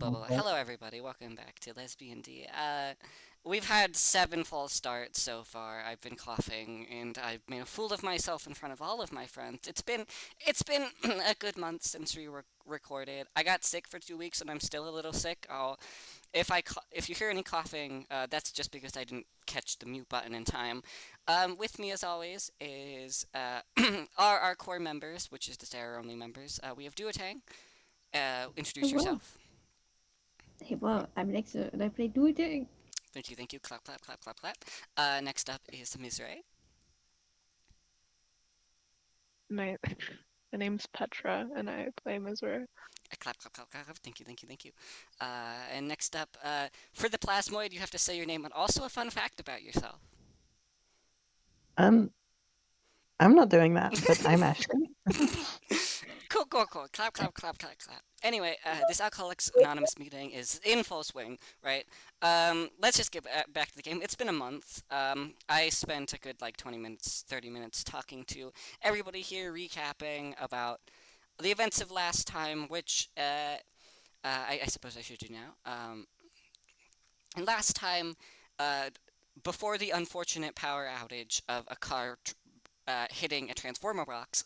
bubble. Hello, everybody. Welcome back to LesBia-n-D. We've had 7 false starts so far. I've been coughing, and I've made a fool of myself in front of all of my friends. It's been a good month since we recorded. I got sick for 2 weeks, and I'm still a little sick. If you hear any coughing, that's just because I didn't catch the mute button in time. With me, as always, is our core members, which is the Sarah only members. We have Duotang. Introduce Hello. yourself. Hey, well, I'm Alexa and I play Duty. Thank you, thank you. Clap, clap, clap, clap, clap. Next up is Ms. Ray. My my name's Petra, and I play Missouri. Clap, clap, clap, clap, clap. Thank you, thank you, thank you. And next up, for the plasmoid, you have to say your name and also a fun fact about yourself. Um, I'm not doing that, but I'm Ashton. Cool, cool, cool. Clap, clap, clap, clap, clap. Anyway, this Alcoholics Anonymous meeting is in full swing, right? Let's just get back to the game. It's been a month. I spent a good like 20 minutes, 30 minutes talking to everybody here, recapping about the events of last time, which I suppose I should do now. And last time, uh, before the unfortunate power outage of a car hitting a transformer box,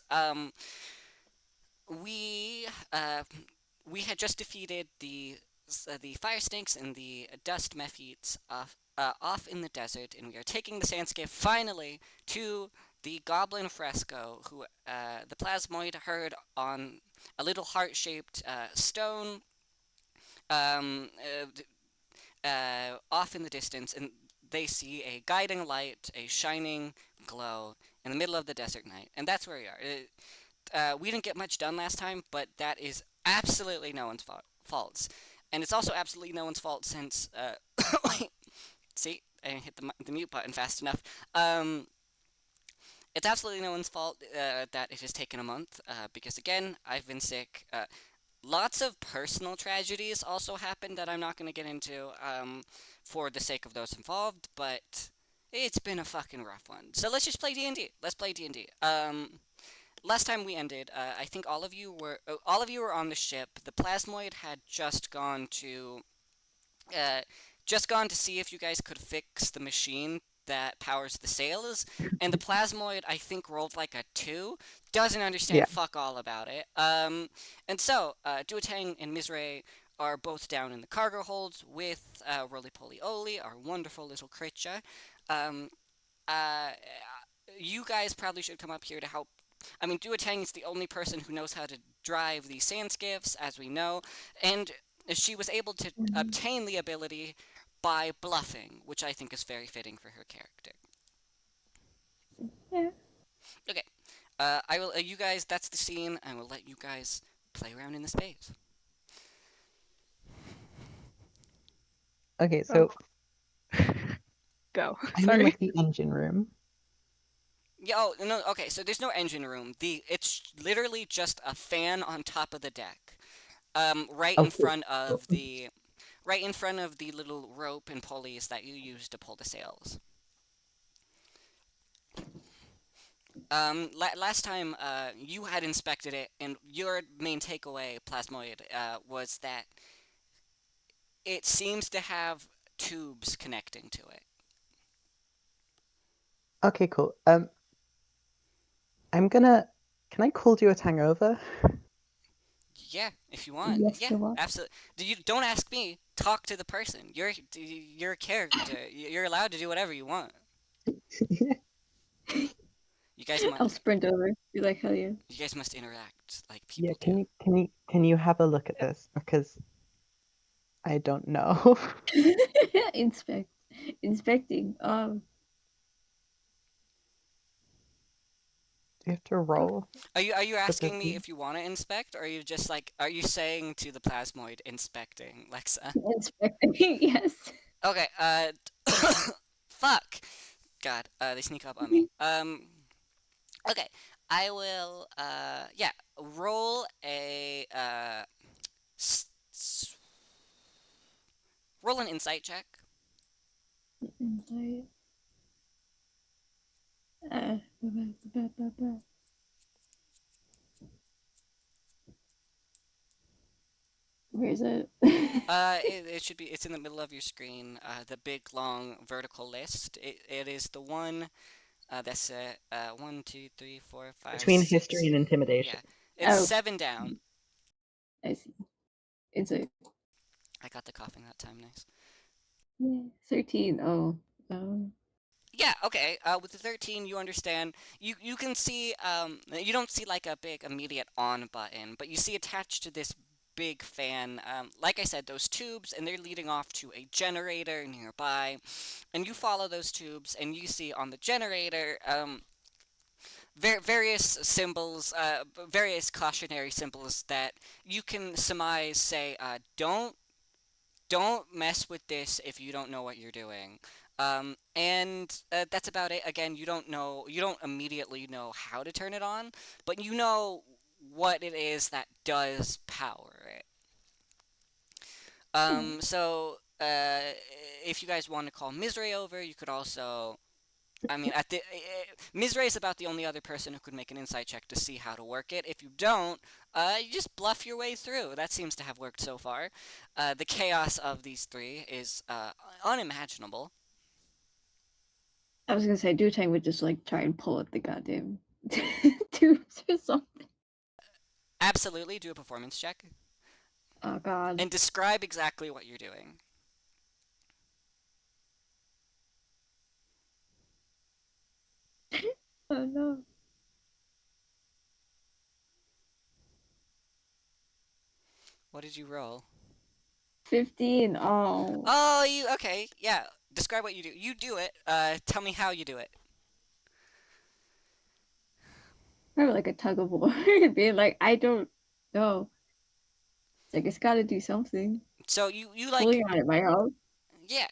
we uh, we had just defeated the fire snakes and the dust mephites off in the desert, and we are taking the sandscape finally to the goblin fresco, who the plasmoid heard on a little heart-shaped stone off in the distance, and they see a guiding light, a shining glow in the middle of the desert night, and that's where we are. We didn't get much done last time, but that is absolutely no one's fault. And it's also absolutely no one's fault since, see, I didn't hit the mute button fast enough. It's absolutely no one's fault that it has taken a month, because again, I've been sick. Lots of personal tragedies also happened that I'm not going to get into for the sake of those involved, but it's been a fucking rough one. So let's just play D&D. Let's play D&D. Last time we ended, I think all of you were on the ship. The plasmoid had uh, just gone to see if you guys could fix the machine that powers the sails, and the plasmoid I think rolled like a 2. Doesn't Yeah. understand fuck all about it. And so Duotang and Mizray are both down in the cargo holds with Roly Poly Oly, our wonderful little creature. Um, uh, you guys probably should come up here to help. I mean, Duotang is the only person who knows how to drive the sand skiffs, as we know, and she was able to obtain the ability by bluffing, which I think is very fitting for her character. Yeah. Okay, I will. You guys, that's the scene. I will let you guys play around in the space. Okay, so Go. I'm in Sorry. like the engine room. Yeah. Oh no. Okay. So there's no engine room. It's literally just a fan on top of the deck. Right Oh, in cool. front of the right in front of the little rope and pulleys that you use to pull the sails. Last time, you had inspected it, and your main takeaway, Plasmoid, was that it seems to have tubes connecting to it. Okay, cool. I'm gonna. Can I call you a hangover? Yeah, if you want. Yes, Yeah, you are. absolutely. Don't ask me. Talk to the person. You're a character. You're allowed to do whatever you want. You guys must. I'll sprint over. Be like, hell yeah. You guys must interact like Yeah. people do. Can you have a look at this? Because I don't know. Inspect. Inspecting. Do you have to roll Are you for asking me this? if you want to inspect, or are you just like are you saying to the plasmoid inspecting, Lexa? Inspecting, yes. Okay, fuck. God, they sneak up on me. Okay, I will yeah, roll a s- s- roll an insight check. Insight. Ba, ba, ba. Where is it? It should be. It's in the middle of your screen. The big long vertical list. It is the one. That's 1, 2, 3, 4, 5, Between history 6. and intimidation. Yeah, it's Oh, 7 down. I see. It's a I got the coughing that time. Nice. 13. Oh, Yeah, okay. With the 13, you understand. You can see you don't see like a big immediate on button, but you see attached to this big fan, like I said, those tubes, and they're leading off to a generator nearby. And you follow those tubes, and you see on the generator various symbols, various cautionary symbols that you can surmise say, don't mess with this if you don't know what you're doing. And that's about it. Again, you don't immediately know how to turn it on, but you know what it is that does power it. So, if you guys want to call Misray over, you could also. I mean, Misray is about the only other person who could make an insight check to see how to work it. If you don't, you just bluff your way through. That seems to have worked so far. The chaos of these three is unimaginable. I was gonna say Dutang would just like try and pull at the goddamn tubes or something. Absolutely, do a performance check Oh god. and describe exactly what you're doing. Oh no. What did you roll? 15. Oh. Oh, you okay? Yeah. Describe what you do. You do it. Tell me how you do it. Probably like a tug of war. Being like, I don't know. It's like it's gotta do something. So you like Pulling on it might help. yeah.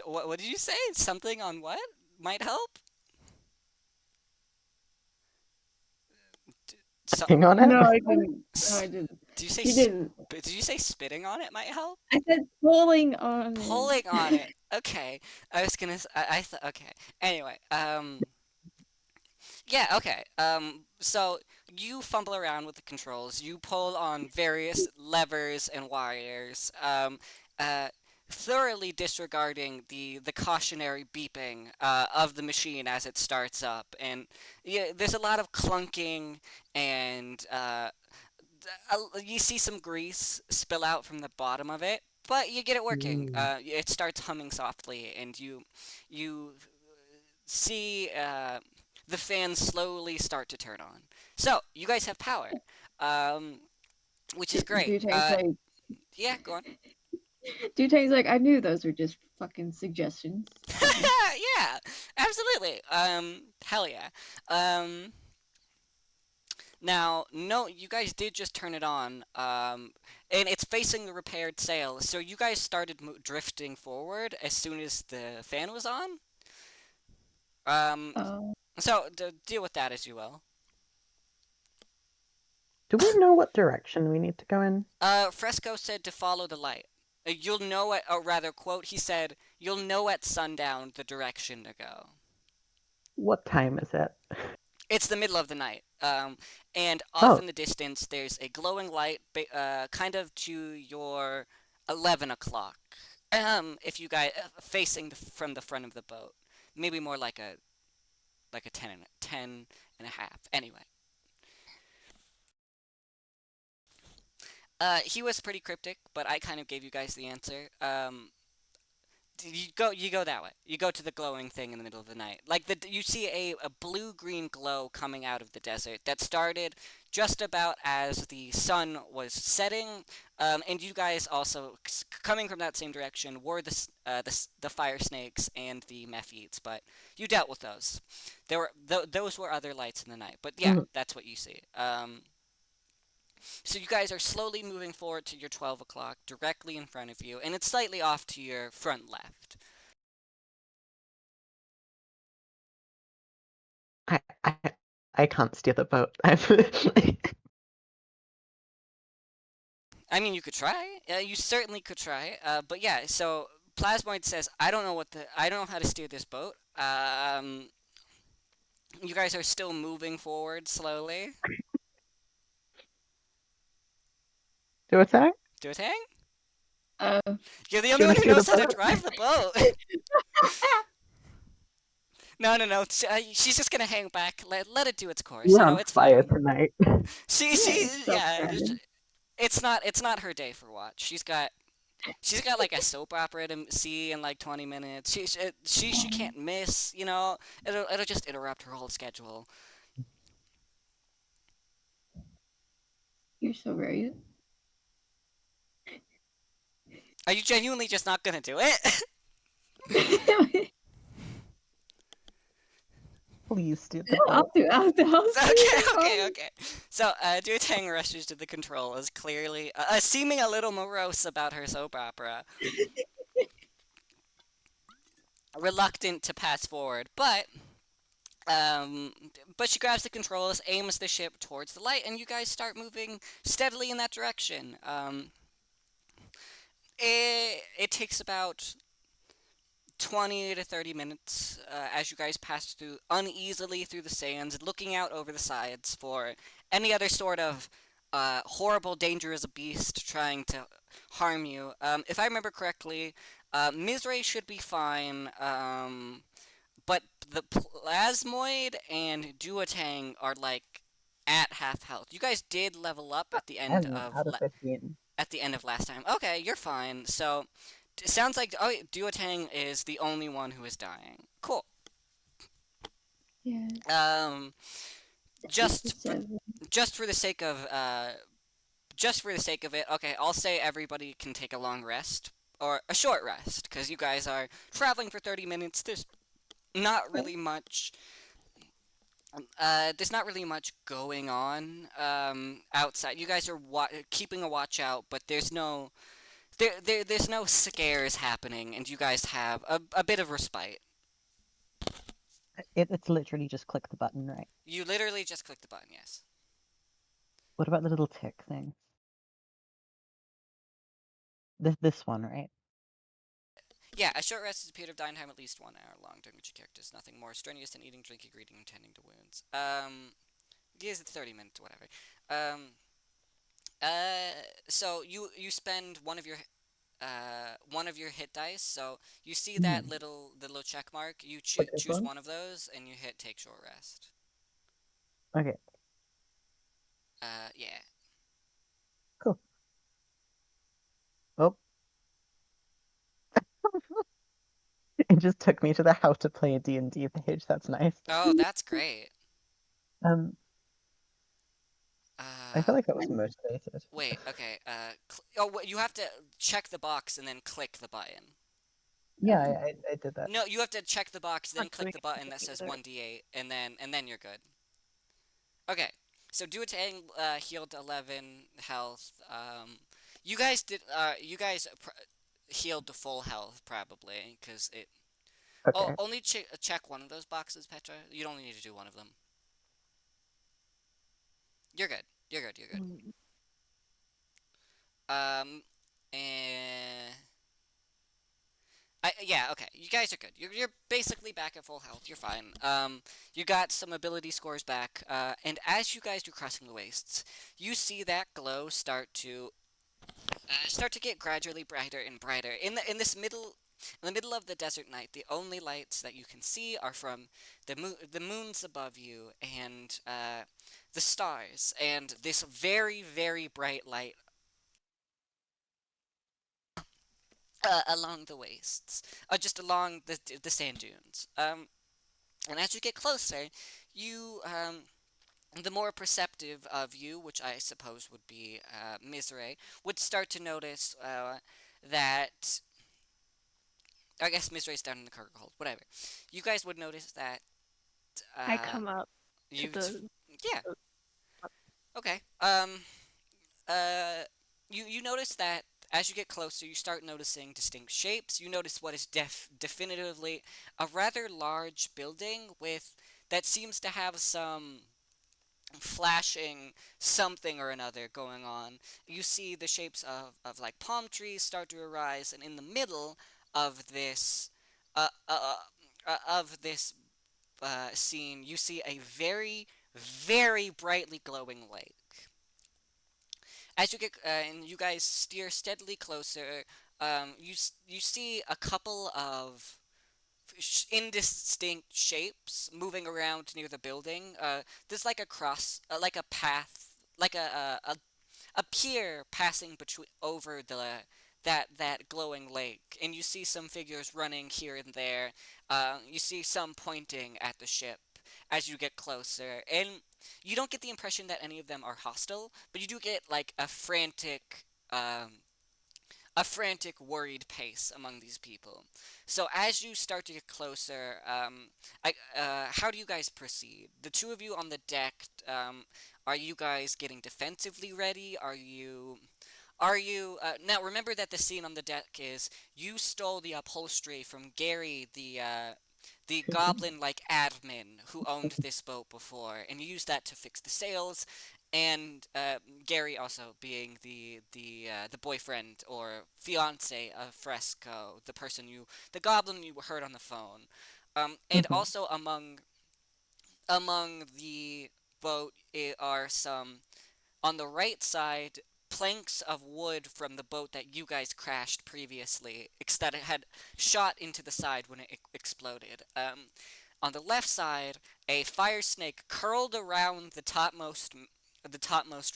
What did you say? Something on what might help? So, Hang on it. No, I didn't. No, I didn't. did you say He didn't. did you say spitting on it might help? I said pulling on it. Pulling on it. Okay. I was gonna. I thought. Okay. Anyway. Yeah. Okay. So you fumble around with the controls. You pull on various levers and wires. Uh. Thoroughly disregarding the cautionary beeping of the machine as it starts up, and yeah, there's a lot of clunking and you see some grease spill out from the bottom of it, but you get it working. Ooh. It starts humming softly, and you see the fans slowly start to turn on. So you guys have power, um, which is great. Dutang's like, Yeah, go on. Dutang's like, I knew those were just fucking suggestions. Yeah, absolutely. Hell yeah. Um, Now, no, you guys did just turn it on, and it's facing the repaired sail. So you guys started drifting forward as soon as the fan was on. Um, Oh. so deal with that as you will. Do we know what direction we need to go in? Fresco said to follow the light. You'll know at, or rather, quote, he said, you'll know at sundown the direction to go. What time is it? It's the middle of the night. And off Oh, in the distance, there's a glowing light, kind of to your 11 o'clock. If you guys facing from the front of the boat, maybe more like a 10 and a half. Anyway, he was pretty cryptic, but I kind of gave you guys the answer. You go that way. You go to the glowing thing in the middle of the night. Like you see a blue green glow coming out of the desert that started just about as the sun was setting. And you guys also coming from that same direction were the fire snakes and the mephites, but you dealt with those. There were those were other lights in the night. But yeah, mhm. that's what you see. So you guys are slowly moving forward to your 12 o'clock directly in front of you, and it's slightly off to your front left. I, I, I can't steer the boat. I mean, you could try. You certainly could try. But yeah, so Plasmoid says, I don't know how to steer this boat. You guys are still moving forward slowly. Do what's that? Duotang? Uh, You're the Do only you one want to who steer the knows how to boat? drive the boat. No. She's just gonna hang back. Let it do its course. You're You know, on it's fire fine. tonight. She, yeah, so yeah. bad. It's not her day for watch. She's got like a soap opera to see in like 20 minutes. She can't miss. You know, it'll just interrupt her whole schedule. You're so right. Are you genuinely just not gonna do it? Please steer the I'll boat. do. I'll see Okay, the okay, phone. okay. So, Duotang rushes to the controls, clearly seeming a little morose about her soap opera, reluctant to pass forward, um, but she grabs the controls, aims the ship towards the light, and you guys start moving steadily in that direction. It takes about 20 to 30 minutes as you guys pass through uneasily through the sands, looking out over the sides for any other sort of horrible, dangerous beast trying to harm you. If I remember correctly, Mizray should be fine, but the Plasmoid and Duotang are like at half health. You guys did level up at the end 10 of out of 15. last time. Okay, you're fine. So it sounds like Duotang is the only one who is dying. Cool. Yeah, Um, just for, 57. just for the sake of just for the sake of it, okay, I'll say everybody can take a long rest or a short rest because you guys are traveling for 30 minutes. Not Okay. really much. There's not really much going on outside. You guys are keeping a watch out, but there's no scares happening, and you guys have a bit of respite. It's literally just click the button, right? You literally just click the button, yes. What about the little tick thing? This one, right? Yeah, a short rest is a period of downtime at least 1 hour long, during which your character does nothing more strenuous than eating, drinking, reading, and tending to wounds. Yes, it's 30 minutes, whatever. Um, so you spend one of your hit dice. So you see that Hmm. the little check mark. You Like this choose one? one of those, and you hit take short rest. Okay, Yeah. cool. Oh, it just took me to the how to play a D&D page. That's nice. Oh, that's great. Um, I Uh, feel like I was motivated. Wait, okay. You have to check the box and then click the button. Yeah, Okay. I did that. No, you have to check the box, then Not click doing the button that anything says either. 1d8, and then you're good. Okay, so Duotang healed 11 health. You guys healed to full health probably because it. Oh, Okay. only check one of those boxes, Petra. You don't need to do one of them. You're good. You're good. You're good. Mm. And yeah, okay. You guys are good. You're basically back at full health. You're fine. You got some ability scores back. And as you guys are crossing the wastes, you see that glow start to get gradually brighter and brighter. In the middle of the desert night, the only lights that you can see are from the moons above you and the stars, and this very very bright light along the wastes, just along the sand dunes. And as you get closer, you the more perceptive of you, which I suppose would be Mizre, would start to notice that. I guess Mizre's down in the cargo hold. Whatever. You guys would notice that. I Uh, come up to you. the. Yeah. Okay. Uh. You notice that as you get closer, you start noticing distinct shapes. You notice what is definitively a rather large building with that seems to have some flashing something or another going on. You see the shapes of like palm trees start to arise, and in the middle of this uh, uh, scene, you see a very, very brightly glowing lake. as you get and you guys steer steadily closer, you see a couple of indistinct shapes moving around near the building. There's like a cross, like a path, like a pier passing between over that glowing lake, and you see some figures running here and there. You see some pointing at the ship as you get closer, and you don't get the impression that any of them are hostile, but you do get like a frantic, worried pace among these people. So as you start to get closer, how do you guys proceed? The two of you on the deck, are you guys getting defensively ready? Now remember that the scene on the deck is you stole the upholstery from Gary, the goblin-like admin who owned this boat before, and you used that to fix the sails. And Gary also being the boyfriend or fiance of Fresco, the goblin you heard on the phone, and Mhm. also among the boat are some on the right side, planks of wood from the boat that you guys crashed previously, that it had shot into the side when it exploded. On the left side, a fire snake curled around the topmost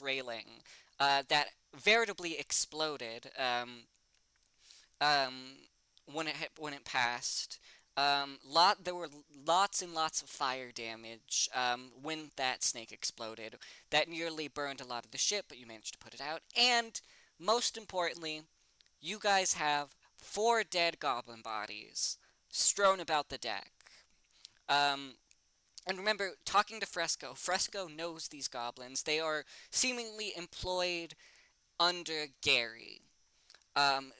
railing that veritably exploded um, when it passed. There were lots and lots of fire damage when that snake exploded. That nearly burned a lot of the ship, but you managed to put it out. And most importantly, you guys have four dead goblin bodies strewn about the deck. Um, and remember, talking to Fresco, Fresco knows these goblins. They are seemingly employed under Gary.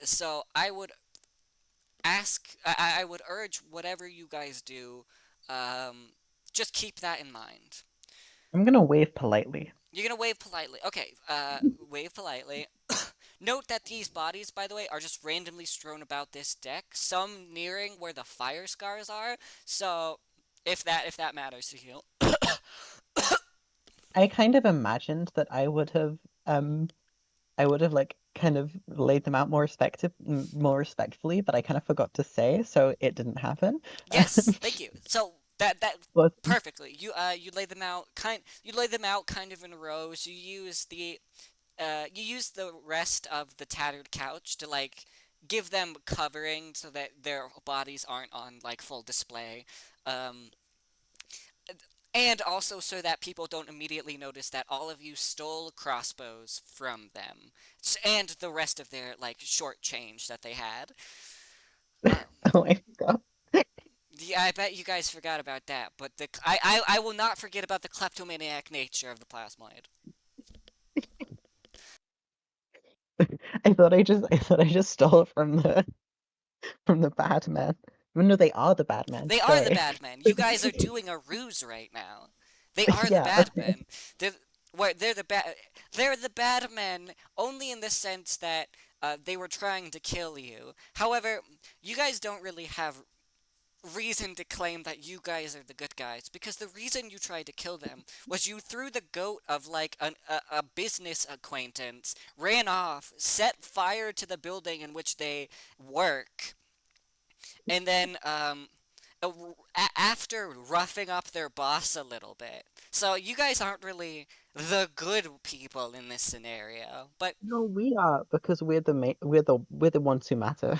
So I would urge whatever you guys do, um, just keep that in mind. I'm gonna wave politely. You're gonna wave politely. Okay, wave politely. Note that these bodies, by the way, are just randomly strewn about this deck. Some nearing where the fire scars are. So, if that matters to you. I kind of imagined that I would have like kind of laid them out more respectfully, but I kind of forgot to say, so it didn't happen. Yes, thank you. So that But perfectly. You lay them out kind of in rows. You use the rest of the tattered couch to like give them covering so that their bodies aren't on like full display. Um, and also so that people don't immediately notice that all of you stole crossbows from them and the rest of their like short change that they had. Um, oh my God. yeah, I bet you guys forgot about that, but I will not forget about the kleptomaniac nature of the plasmoid. I thought I just stole it from the bad men. Even though they are the bad men. They are the Sorry. bad men. You guys are doing a ruse right now. They are the Yeah, bad okay. men. They're they're the bad. They're the bad men only in the sense that they were trying to kill you. However, you guys don't really have reason to claim that you guys are the good guys because the reason you tried to kill them was you threw the goat of like a business acquaintance, ran off, set fire to the building in which they work, and then after roughing up their boss a little bit. So you guys aren't really the good people in this scenario. But No, we are because we're the ones who matter.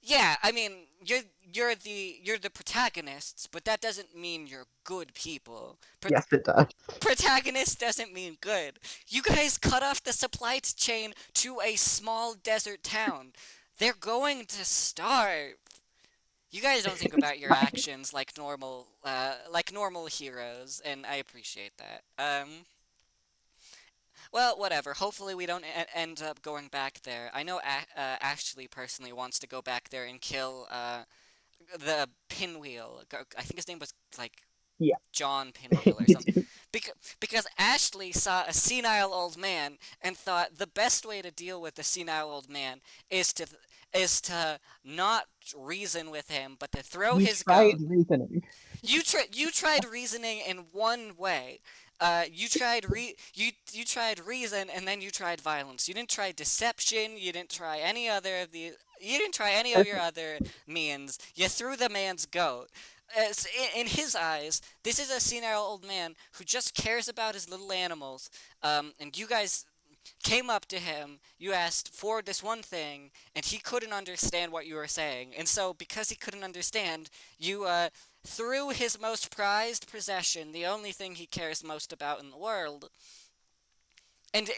yeah, I mean, you're the protagonists, but that doesn't mean you're good people. Yes, it does. Protagonist doesn't mean good. You guys cut off the supply chain to a small desert town. They're going to starve. You guys don't think about your actions like normal heroes, and I appreciate that. Well, whatever. Hopefully, we don't end up going back there. I know Ashley personally wants to go back there and kill the Pinwheel. I think his name was like Yeah. John Pinwheel or something. Because Ashley saw a senile old man and thought the best way to deal with the senile old man is to not reason with him, but to throw We his tried goat. reasoning. You tried reasoning in one way. You tried you tried reason and then you tried violence. You didn't try deception. You didn't try any other of the. You didn't try any of your other means. You threw the man's goat. As in his eyes, this is a senile old man who just cares about his little animals. And you guys came up to him, you asked for this one thing, and he couldn't understand what you were saying. And so, because he couldn't understand, you threw his most prized possession, the only thing he cares most about in the world. And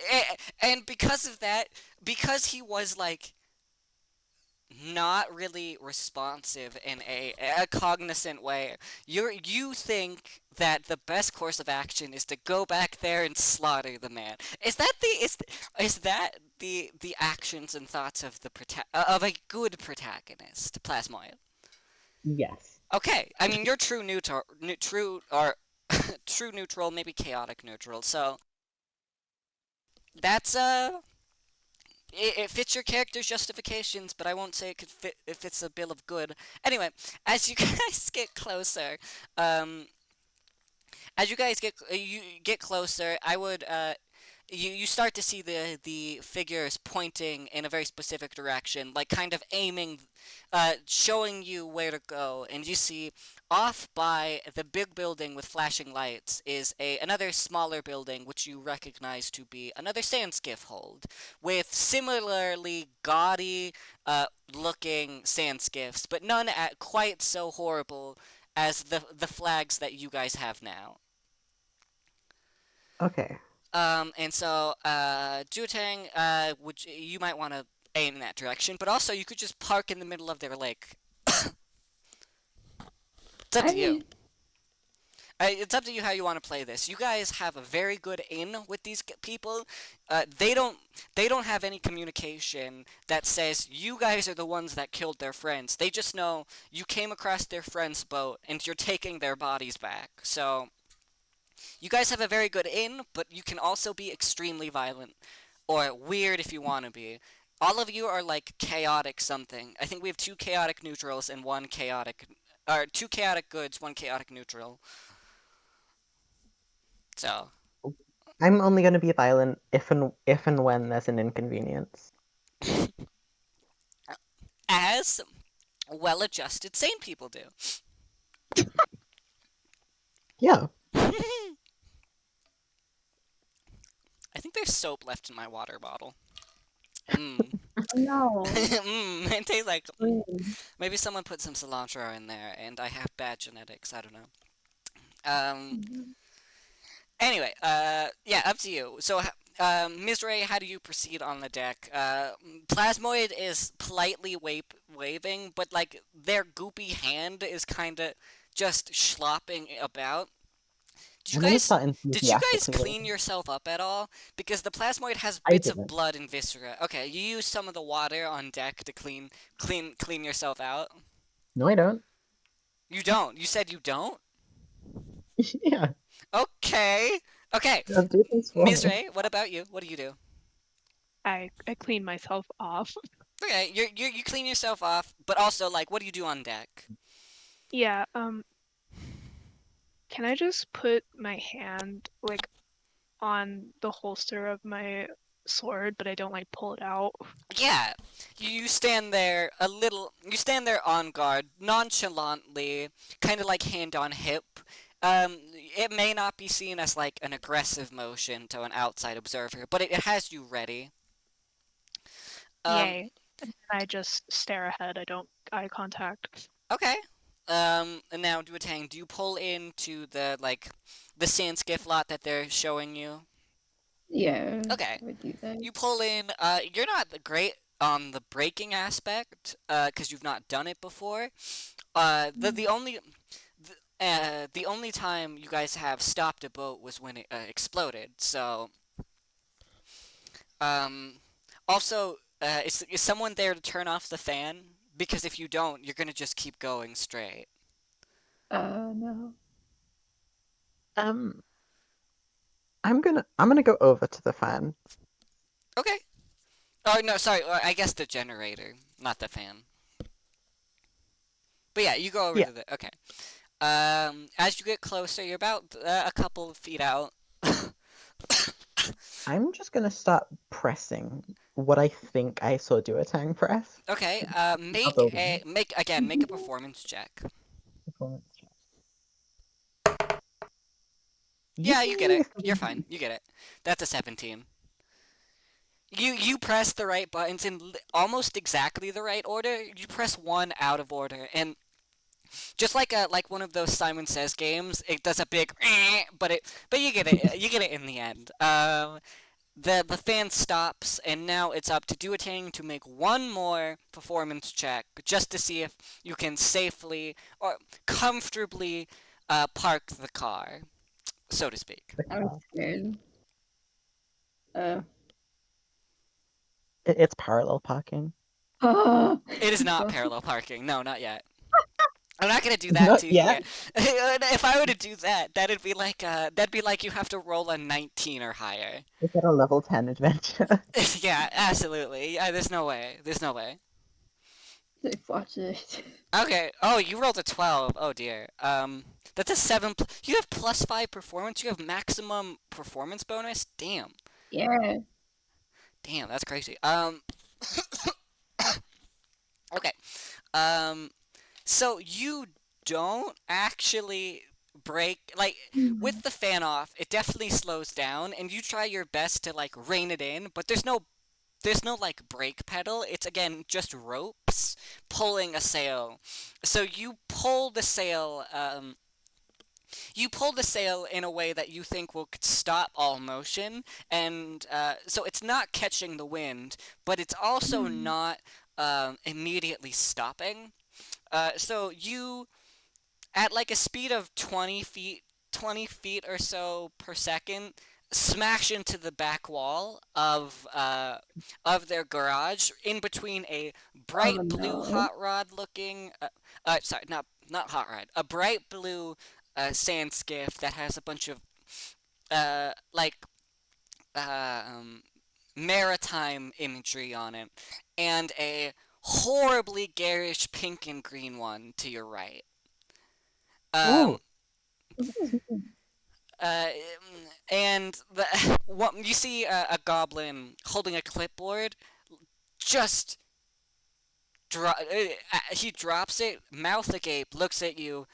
and because of that, because he was like not really responsive in a cognizant way. You think that the best course of action is to go back there and slaughter the man. Is that the actions and thoughts of of a good protagonist, Plasmoid? Yes. Okay, I mean you're true neutral, true or true neutral, maybe chaotic neutral. So that's it fits your character's justifications, but I won't say it could fit if it's a bill of good. Anyway, as you guys get closer, um, as you get closer, I would you start to see the figures pointing in a very specific direction, like kind of aiming, showing you where to go. And you see off by the big building with flashing lights is a another smaller building, which you recognize to be another sand skiff hold, with similarly gaudy looking sand skiffs, but none at quite so horrible as the flags that you guys have now. Okay. And so, Jutang, you might want to aim in that direction, but also you could just park in the middle of their lake. It's up I to you. mean, It's up to you how you want to play this. You guys have a very good in with these people. They don't have any communication that says you guys are the ones that killed their friends. They just know you came across their friend's boat and you're taking their bodies back. So you guys have a very good in, but you can also be extremely violent or weird if you want to be. All of you are like chaotic something. I think we have two chaotic neutrals and one chaotic, or two chaotic goods, one chaotic neutral. So, I'm only going to be violent if and when there's an inconvenience. as well-adjusted sane people do. Yeah. I think there's soap left in my water bottle. Mmm. no. Mmm. It tastes like Mm. maybe someone put some cilantro in there, and I have bad genetics. I don't know. Um. Anyway, yeah, up to you. So, Ms. Ray, how do you proceed on the deck? Plasmoid is politely waving, but like their goopy hand is kind of just slopping about. Did you I'm going to guys start did you guys enthusiastically clean waving. yourself up at all? Because the plasmoid has I bits of didn't. blood and viscera. Okay, you use some of the water on deck to clean yourself out. No, I don't. You don't. You said you don't? Yeah. Okay. Okay. I'll do things for Ms. me. Ray, what about you? What do you do? I clean myself off. Okay, you clean yourself off, but also like what do you do on deck? Yeah, can I just put my hand like on the holster of my sword, but I don't like pull it out? Yeah. You stand there you stand there on guard, nonchalantly, kind of like hand on hip. It may not be seen as like an aggressive motion to an outside observer, but it has you ready. Um, Yay. And I just stare ahead. I don't eye contact. okay. And now, Duotang, do you pull into the sand skiff lot that they're showing you? Yeah, Okay. I would do that. You pull in. You're not great on the braking aspect, because you've not done it before. The only time you guys have stopped a boat was when it exploded. So, um, also, is someone there to turn off the fan? Because if you don't, you're gonna just keep going straight. No. Um, I'm gonna go over to the fan. Okay. Oh no, sorry. I guess the generator, not the fan. But yeah, you go over Yeah. to the. Okay. As you get closer, you're about a couple of feet out. I'm just gonna start pressing what I think I saw do a tang press. Okay, I'll build it. make a performance check. Performance check. Yeah, you get it. Yay! You're fine. You get it. That's a 17. You press the right buttons in almost exactly the right order. You press one out of order, and just like one of those Simon Says games, it does a big, but you get it in the end. The fan stops, and now it's up to Duotang to make one more performance check just to see if you can safely or comfortably park the car, so to speak. I'm scared. Uh, It's parallel parking. oh. It is not parallel parking. No, not yet. I'm not gonna do that Not to you yet. yet. If I were to do that, that'd be like you have to roll a 19 or higher. Is that a level 10 adventure? Yeah, absolutely. Yeah, there's no way. There's no way. Watch it. Okay. Oh, you rolled a 12. Oh dear. That's a 7. You have +5 performance. You have maximum performance bonus. Damn. Yeah. Damn, that's crazy. Okay. Um, so you don't actually brake like with the fan off. It definitely slows down, and you try your best to like rein it in, but there's no like brake pedal. It's again just ropes pulling a sail. So you pull the sail in a way that you think will stop all motion, and so it's not catching the wind, but it's also not immediately stopping. So you at like a speed of 20 feet or so per second, smash into the back wall of their garage in between a Oh bright blue no. hot rod looking sorry, not hot rod, a bright blue sand skiff that has a bunch of like um, maritime imagery on it, and a horribly garish pink and green one to your right. Ooh. Um, uh, and what you see a goblin holding a clipboard, just he drops it, mouth agape, looks at you,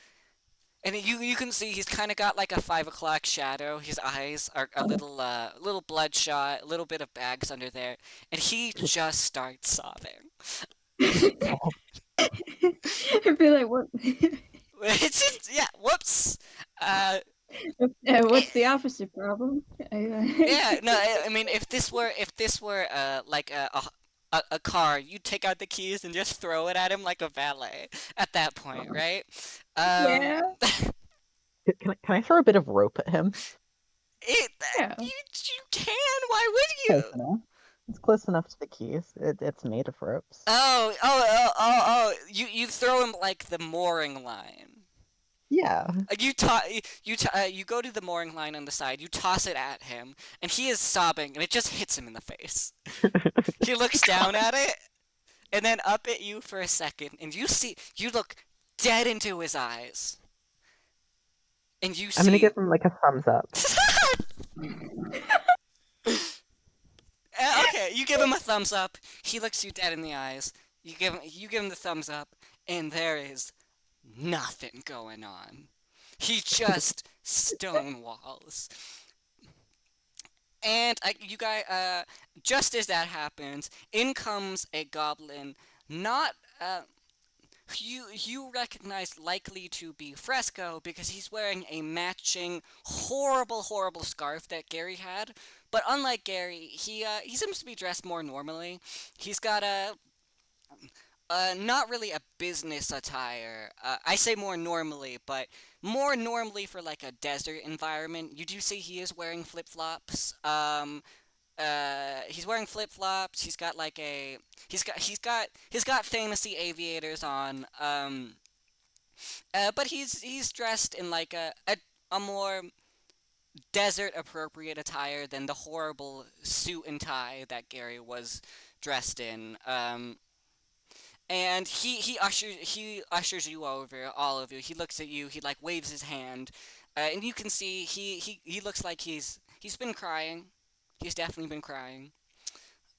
and you can see he's kind of got like a 5 o'clock shadow. His eyes are a little bloodshot, a little bit of bags under there, and he just starts sobbing. I feel like what? It's just yeah, whoops. Uh, What's the opposite problem? yeah, no, I mean if this were like a car, you'd take out the keys and just throw it at him like a valet at that point, right? Um, Yeah. Can I throw a bit of rope at him? Yeah. you can. Why would Close you? enough. It's close enough to the keys. It's made of ropes. You throw him like the mooring line. Yeah. You go to the mooring line on the side. You toss it at him, and he is sobbing, and it just hits him in the face. He looks down at it, and then up at you for a second, and you look dead into his eyes, and you I'm gonna see. give him like a thumbs up. Okay, you give him a thumbs up. He looks you dead in the eyes. You give him the thumbs up, and there is nothing going on. He just stonewalls. And you guys, just as that happens, in comes a goblin. Not you recognize likely to be Fresco because he's wearing a matching horrible scarf that Gary had. But unlike Gary, he seems to be dressed more normally. He's got a not really a business attire. I say more normally, but more normally for like a desert environment. You do see he is wearing flip flops. He's wearing flip flops. He's got fantasy aviators on. But he's dressed in like a more desert appropriate attire than the horrible suit and tie that Gary was dressed in. And he ushers you over, all of you. He looks at you. He like waves his hand, and you can see he looks like he's been crying. He's definitely been crying.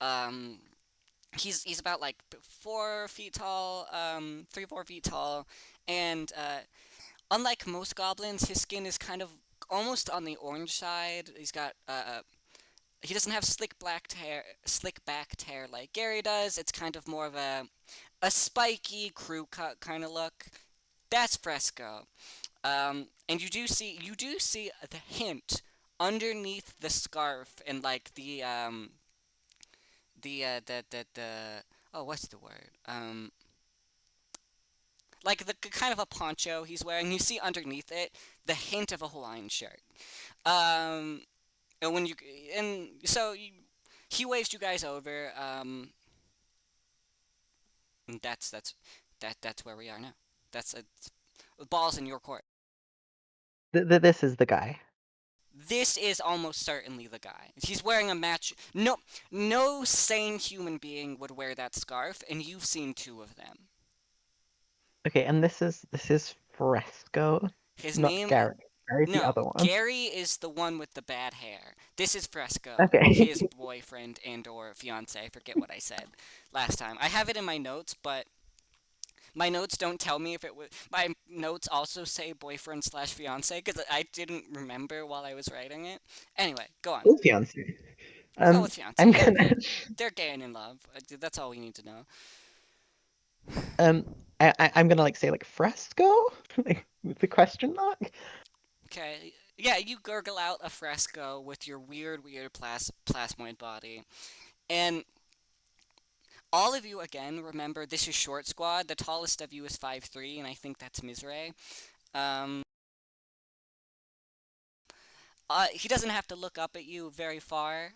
Um, he's about like 4 feet tall, 3 4 feet tall, and unlike most goblins, his skin is kind of almost on the orange side. He doesn't have slick backed hair like Gary does. It's kind of more of a spiky crew cut kind of look. That's Fresco. And you do see the hint underneath the scarf and like the oh, what's the word? Like the kind of a poncho he's wearing. You see underneath it the hint of a Hawaiian shirt. Um, and when you and so you, he waves you guys over. And that's where we are now. That's balls in your court. This is the guy. This is almost certainly the guy. He's wearing a match. No sane human being would wear that scarf, and you've seen two of them. Okay, and this is Fresco, His not name, Garrett. Gary's the no, other one. Gary is the one with the bad hair. This is Fresco, Okay. his boyfriend and or fiance. I forget what I said last time. I have it in my notes, but my notes don't tell me if it was. My notes also say boyfriend slash fiance because I didn't remember while I was writing it. Anyway, go on. Cool fiance. We'll go with fiance. I'm Yeah, gonna they're gay and in love. That's all we need to know. um I'm gonna like say like Fresco? Like with the question mark? Okay. Yeah, you gurgle out a fresco with your weird plasmoid body. And all of you, again, remember this is Short Squad. The tallest of you is 5'3", and I think that's Mizray. Um, he doesn't have to look up at you very far.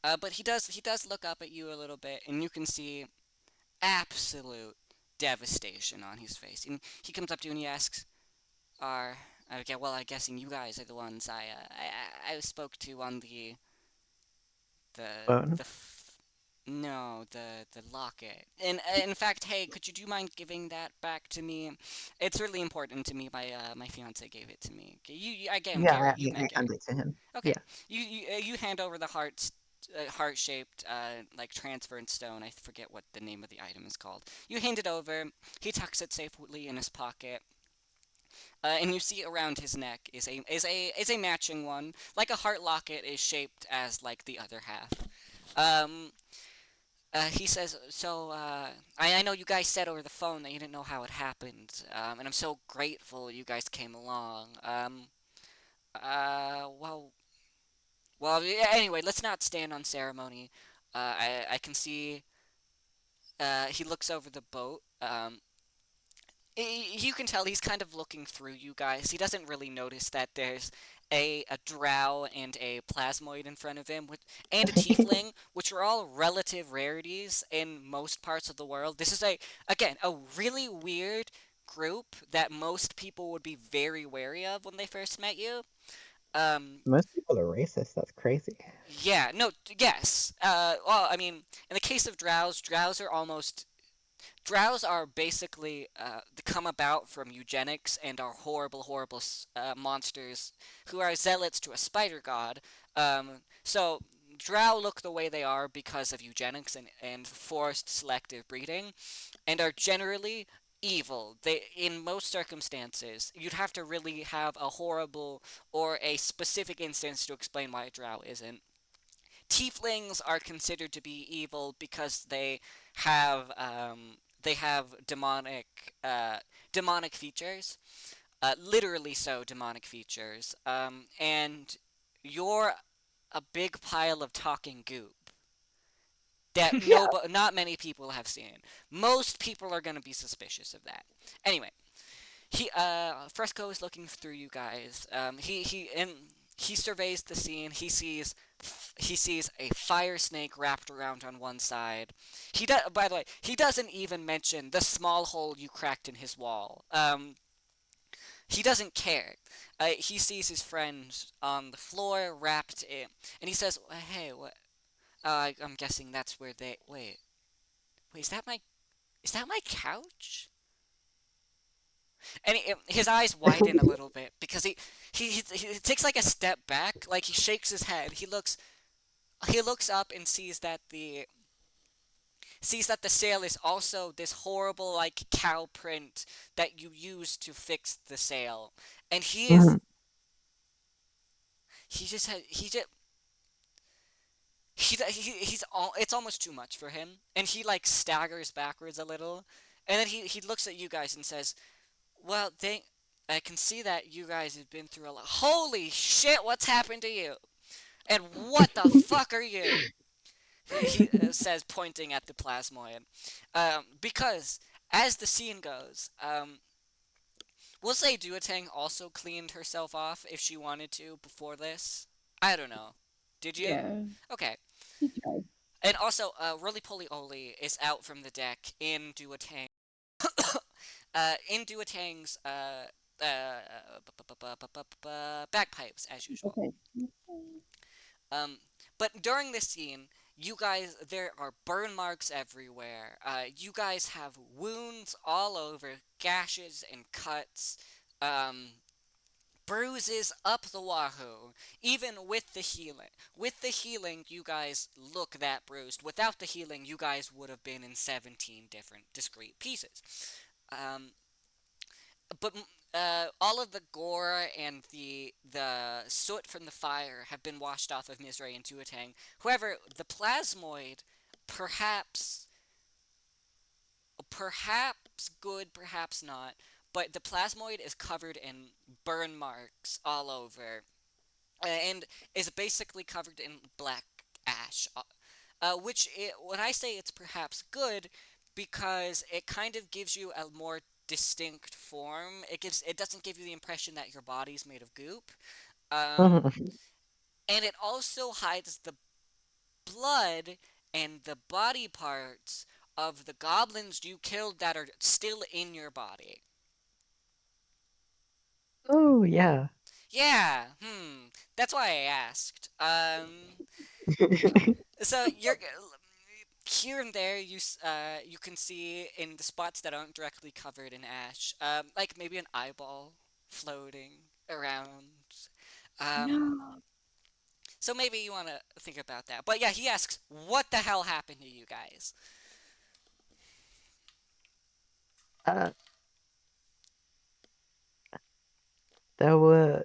But he does look up at you a little bit, and you can see absolute devastation on his face. And he comes up to you and he asks, "Are okay? Well, I'm guessing you guys are the ones I spoke to on the Phone. the f- no the locket. And in fact, hey, could you do mind giving that back to me? It's really important to me. My fiance gave it to me. Okay, again, Yeah, Gary. You met I Gary. hand it to him. Okay, Yeah. you hand over the heart shaped like transference stone. I forget what the name of the item is called. You hand it over. He tucks it safely in his pocket. And you see around his neck is a matching one, like a heart locket is shaped as like the other half. Um, he says, so I know you guys said over the phone that you didn't know how it happened, and I'm so grateful you guys came along. Well, yeah, anyway, let's not stand on ceremony. I can see. He looks over the boat. You can tell he's kind of looking through you guys. He doesn't really notice that there's a drow and a plasmoid in front of him, and a tiefling, which are all relative rarities in most parts of the world. This is again, a really weird group that most people would be very wary of when they first met you. Um, Most people are racist. That's crazy. yeah, no, yes. Well, I mean, in the case of drows are almost drows are basically come about from eugenics and are horrible monsters who are zealots to a spider god. So drow look the way they are because of eugenics and forced selective breeding, and are generally evil. They, in most circumstances, you'd have to really have a horrible or a specific instance to explain why a drow isn't. Tieflings are considered to be evil because they have demonic features, literally so demonic features, and you're a big pile of talking goop that Yeah. not many people have seen. Most people are going to be suspicious of that. Anyway, Fresco is looking through you guys. He surveys the scene. He sees a fire snake wrapped around on one side. By the way, he doesn't even mention the small hole you cracked in his wall. He doesn't care. He sees his friend on the floor wrapped in, and he says, "Hey, what? I'm guessing that's where they wait. Wait, is that my couch?" And his eyes widen a little bit because he takes like a step back, like he shakes his head. He looks up and sees that the sail is also this horrible like cow print that you use to fix the sail. And he just had he's all it's almost too much for him, and he like staggers backwards a little, and then he looks at you guys and says, "Well, I can see that you guys have been through a lot. Holy shit, what's happened to you? And what the fuck are you?" He says, pointing at the plasmoid. Because as the scene goes, we'll say Duotang also cleaned herself off if she wanted to before this. I don't know. Did you? Yeah, Okay. he tried. And also, Roly Poly Oly is out from the deck in Duotang. In Duotang's bagpipes, as usual. Okay. Um, but during this scene, you guys, there are burn marks everywhere. You guys have wounds all over, gashes and cuts, bruises up the wahoo. Even with the healing. With the healing, you guys look that bruised. Without the healing, you guys would have been in 17 different discrete pieces. Um, but all of the gore and the soot from the fire have been washed off of Mizray and Tuatang. However, the plasmoid, perhaps good, perhaps not, but the plasmoid is covered in burn marks all over, and is basically covered in black ash. When I say it's perhaps good, because it kind of gives you a more distinct form. It doesn't give you the impression that your body's made of goop. Um, and it also hides the blood and the body parts of the goblins you killed that are still in your body. Oh yeah. Yeah, that's why I asked. So you're here and there. You can see in the spots that aren't directly covered in ash, like maybe an eyeball floating around. Um, No. so maybe you want to think about that. But yeah, he asks, "What the hell happened to you guys?" uh, there were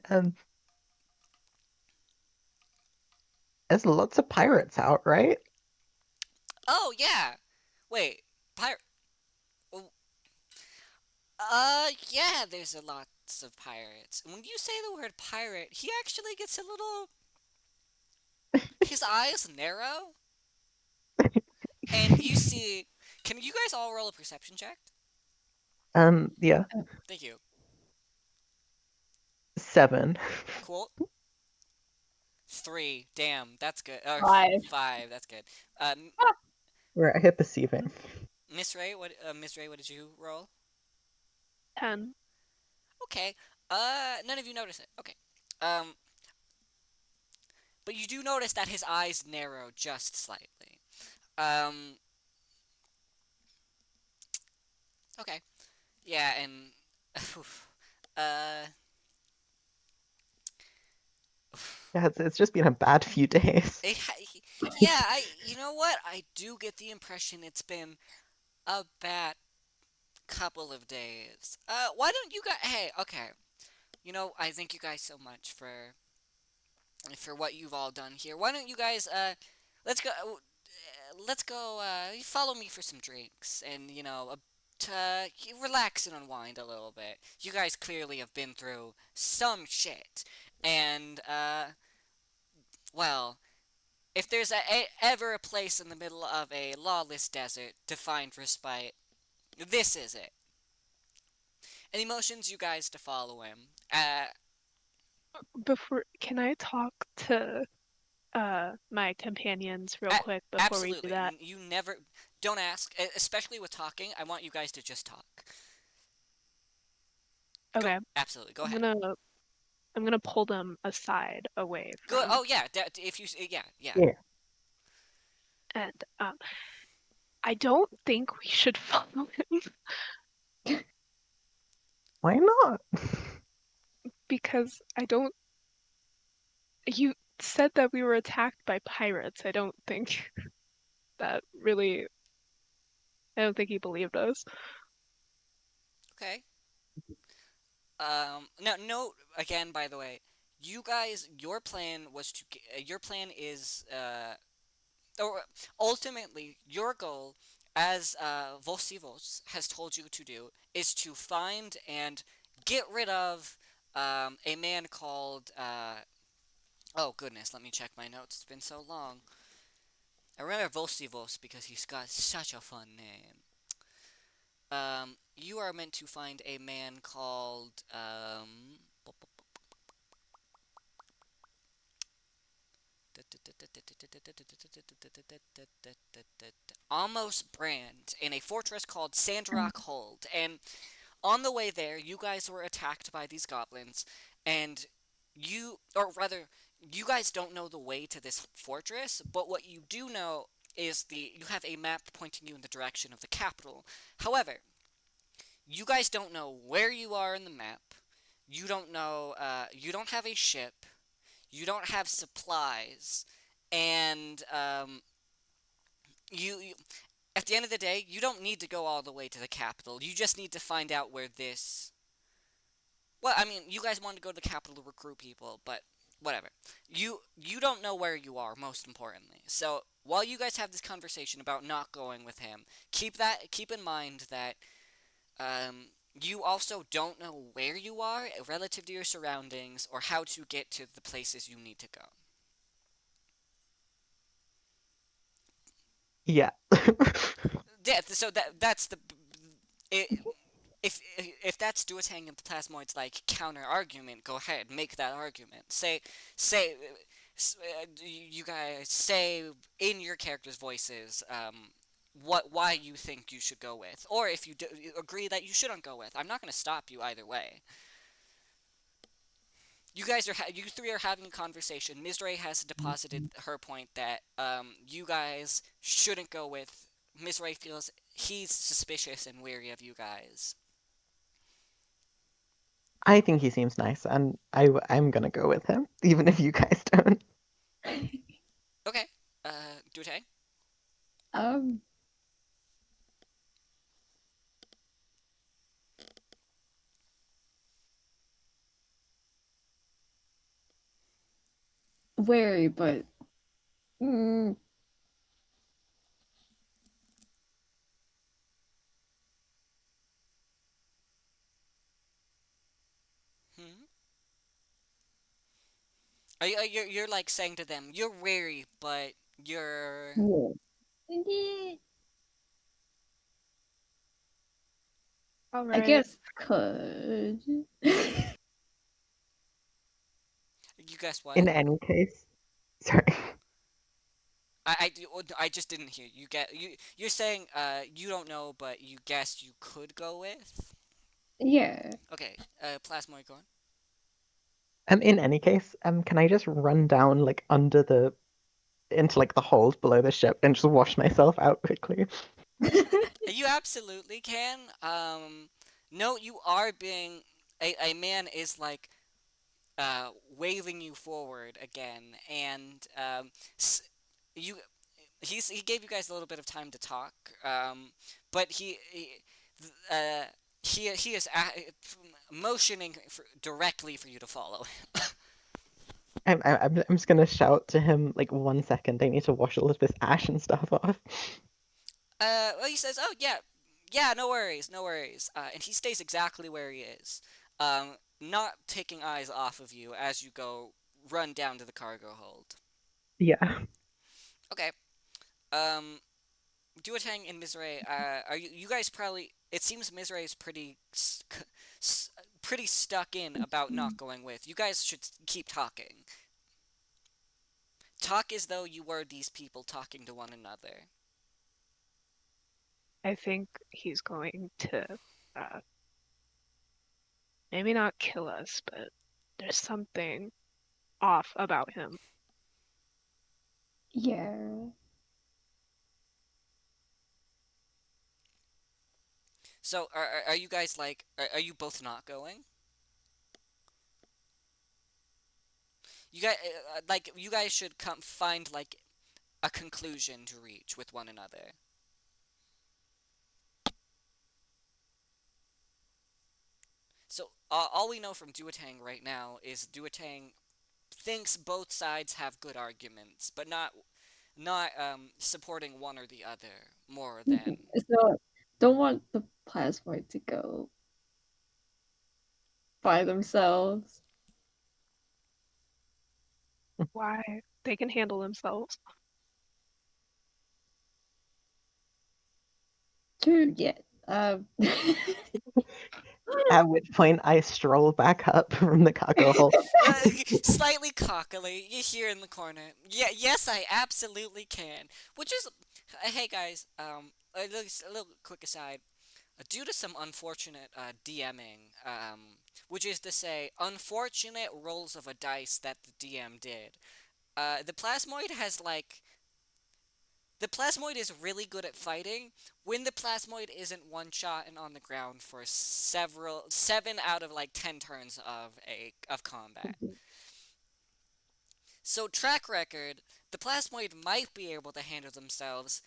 um there's lots of pirates out, right? Oh yeah, wait, pirate. Yeah, there's a lots of pirates. When you say the word pirate, he actually gets a little. His eyes narrow, and you see. Can you guys all roll a perception check? Yeah. Thank you. 7. Cool. 3. Damn, that's good. 5. 5. That's good. We're at hip perceiving. Miss Ray, Miss Ray, what did you roll? 10. Okay. None of you notice it. Okay. But you do notice that his eyes narrow just slightly. Um. Okay. Yeah, and. uh. Yeah, it's just been a bad few days. Yeah, you know what? I do get the impression it's been a bad couple of days. Why don't you guys? Hey, okay. I thank you guys so much for what you've all done here. Why don't you guys? Let's go. Let's go. Follow me for some drinks, and to relax and unwind a little bit. You guys clearly have been through some shit, and well. If there's ever a place in the middle of a lawless desert to find respite, this is it. And he motions you guys to follow him. Can I talk to my companions real A- quick before we do Absolutely. that? You never. Don't ask, especially with talking. I want you guys to just talk. Okay. Absolutely. Go I'm ahead. gonna pull them aside away Good. from. Oh yeah. If you. Yeah. Yeah. Yeah. And I don't think we should follow him Why not? because I don't. You said that we were attacked by pirates. I don't think that really. I don't think he believed us. Okay. No, no. Again, by the way, you guys, your plan was to. Your plan is. Or ultimately, your goal, as Vosivos has told you to do, is to find and get rid of a man called. Oh goodness, let me check my notes. It's been so long. I remember Vosivos because he's got such a fun name. You are meant to find a man called Amos Brand in a fortress called Sandrock Hold. And on the way there, you guys were attacked by these goblins, and or rather, you guys don't know the way to this fortress, but what you do know is you have a map pointing you in the direction of the capital. However, you guys don't know where you are in the map. You don't know, you don't have a ship. You don't have supplies. And, you at the end of the day, you don't need to go all the way to the capital. You just need to find out where this. Well, I mean, you guys want to go to the capital to recruit people, but whatever. You don't know where you are, most importantly. So while you guys have this conversation about not going with him, keep in mind that you also don't know where you are relative to your surroundings or how to get to the places you need to go. Yeah. Yeah, so that's the it, if that's Duotang and Plasmoid's like counter argument, go ahead, make that argument. Say, you guys say in your characters' voices, why you think you should go with, or if you agree that you shouldn't go with. I'm not going to stop you either way. You three are having a conversation. Mizray has deposited her point that you guys shouldn't go with. Mizray feels he's suspicious and wary of you guys. I think he seems nice, and I'm gonna go with him, even if you guys don't. Okay, Dute? Um, wary, but mm, Hmm? You're like saying to them, you're wary, but you're. yeah. Yeah, All I right. guess could. You guess what? In any case, sorry. I just didn't hear you. You're saying you don't know, but you guess you could go with. Yeah. Okay, Plasmoid, go on. In any case, can I just run down like under the into like the hold below the ship and just wash myself out quickly? You absolutely can. No, you are being a man is like waving you forward again, and you he gave you guys a little bit of time to talk, but uh, he is motioning directly for you to follow. I'm just gonna shout to him like 1 second. I need to wash all of this ash and stuff off. Well, he says, "Oh yeah, yeah, no worries, no worries," and he stays exactly where he is, not taking eyes off of you as you go run down to the cargo hold. Yeah. Okay. Um, Duotang and Mizray, are you guys probably? It seems Mizray is pretty stuck in about not going with. You guys should keep talking. Talk as though you were these people talking to one another. I think he's going to uh, maybe not kill us, but there's something off about him. Yeah. So are you guys like are you both not going? You guys like you guys should come find like a conclusion to reach with one another. So all we know from Duotang right now is Duotang thinks both sides have good arguments, but not supporting one or the other more than. So don't want the plasmoid to go by themselves. Why? They can handle themselves. True, yeah. At which point I stroll back up from the cargo hold. Slightly cockily, you hear in the corner. Yeah, yes, I absolutely can. Which is, hey guys, a little quick aside. Due to some unfortunate DMing, which is to say, unfortunate rolls of a dice that the DM did. The plasmoid has like the plasmoid is really good at fighting when the plasmoid isn't one shot and on the ground for 7 out of like 10 turns of combat. So track record, the plasmoid might be able to handle themselves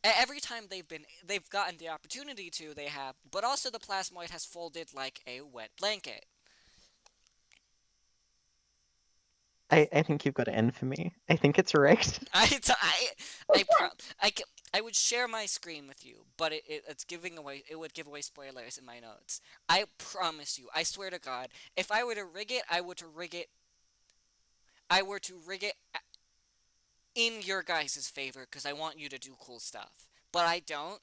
every time they've gotten the opportunity to. They have, but also the plasmoid has folded like a wet blanket. I think you've got it in for me. I think it's rigged. I I I pro- I would share my screen with you, but it's giving away. It would give away spoilers in my notes. I promise you. I swear to God, if I were to rig it, I would to rig it. I were to rig it in your guys' favor because I want you to do cool stuff. But I don't.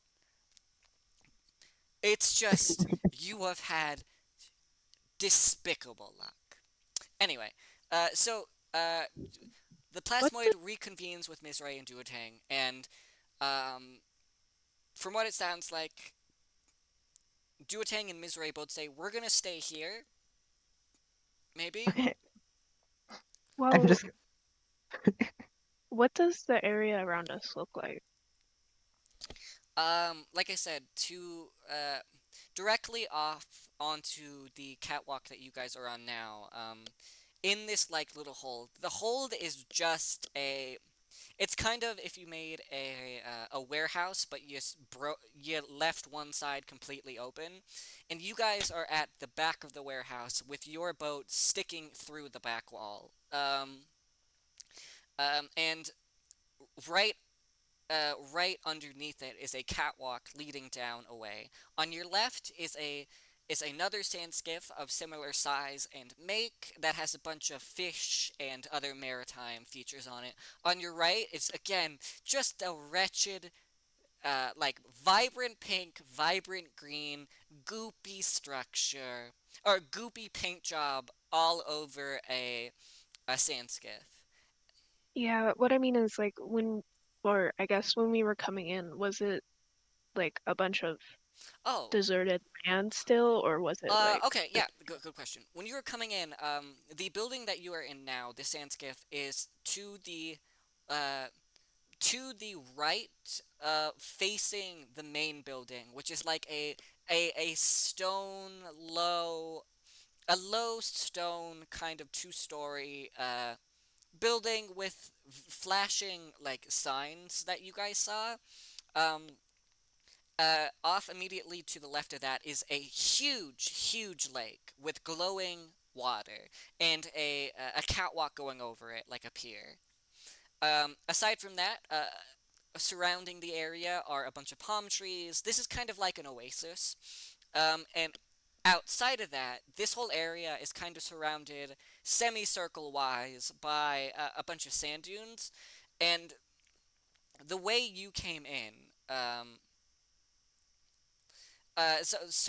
It's just you have had despicable luck. Anyway, so the What plasmoid the? reconvenes with Mizray and Duotang, and um, from what it sounds like, Duotang and Mizray both say, we're gonna stay here, maybe? Okay, I'm Well, just what does the area around us look like? Like I said, directly off onto the catwalk that you guys are on now, in this, like, little hold. The hold is just it's kind of if you made a warehouse, but you left one side completely open, and you guys are at the back of the warehouse with your boat sticking through the back wall. And right right underneath it is a catwalk leading down away. On your left is another sand skiff of similar size and make that has a bunch of fish and other maritime features on it. On your right is again just a wretched like vibrant pink, vibrant green, goopy structure or goopy paint job all over a sand skiff. Yeah, what I mean is like or I guess when we were coming in, was it like a bunch of Oh, deserted land still, or was it like okay, the? yeah, good question. When you were coming in, the building that you are in now, the Sandskiff, is uh, to the right, facing the main building, which is like a stone a low stone kind of two-story, building with flashing, like, signs that you guys saw. Um, Off immediately to the left of that is a huge lake with glowing water and a catwalk going over it like a pier. Aside from that, surrounding the area are a bunch of palm trees. This is kind of like an oasis. And outside of that, this whole area is kind of surrounded semicircle wise by a bunch of sand dunes. And the way you came in,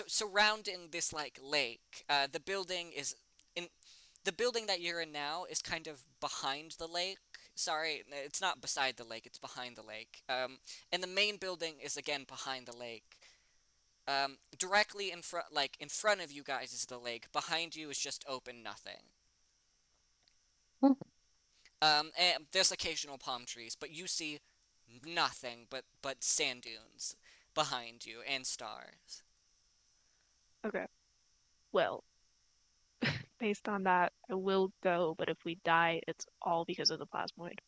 surrounding this like lake, in the building that you're in now is kind of behind the lake. Sorry, it's not beside the lake; it's behind the lake. And the main building is again behind the lake. Directly in front of you guys is the lake. Behind you is just open nothing. And there's occasional palm trees, but you see nothing but sand dunes behind you and stars. Okay. Well, based on that, I will go, but if we die, it's all because of the plasmoid.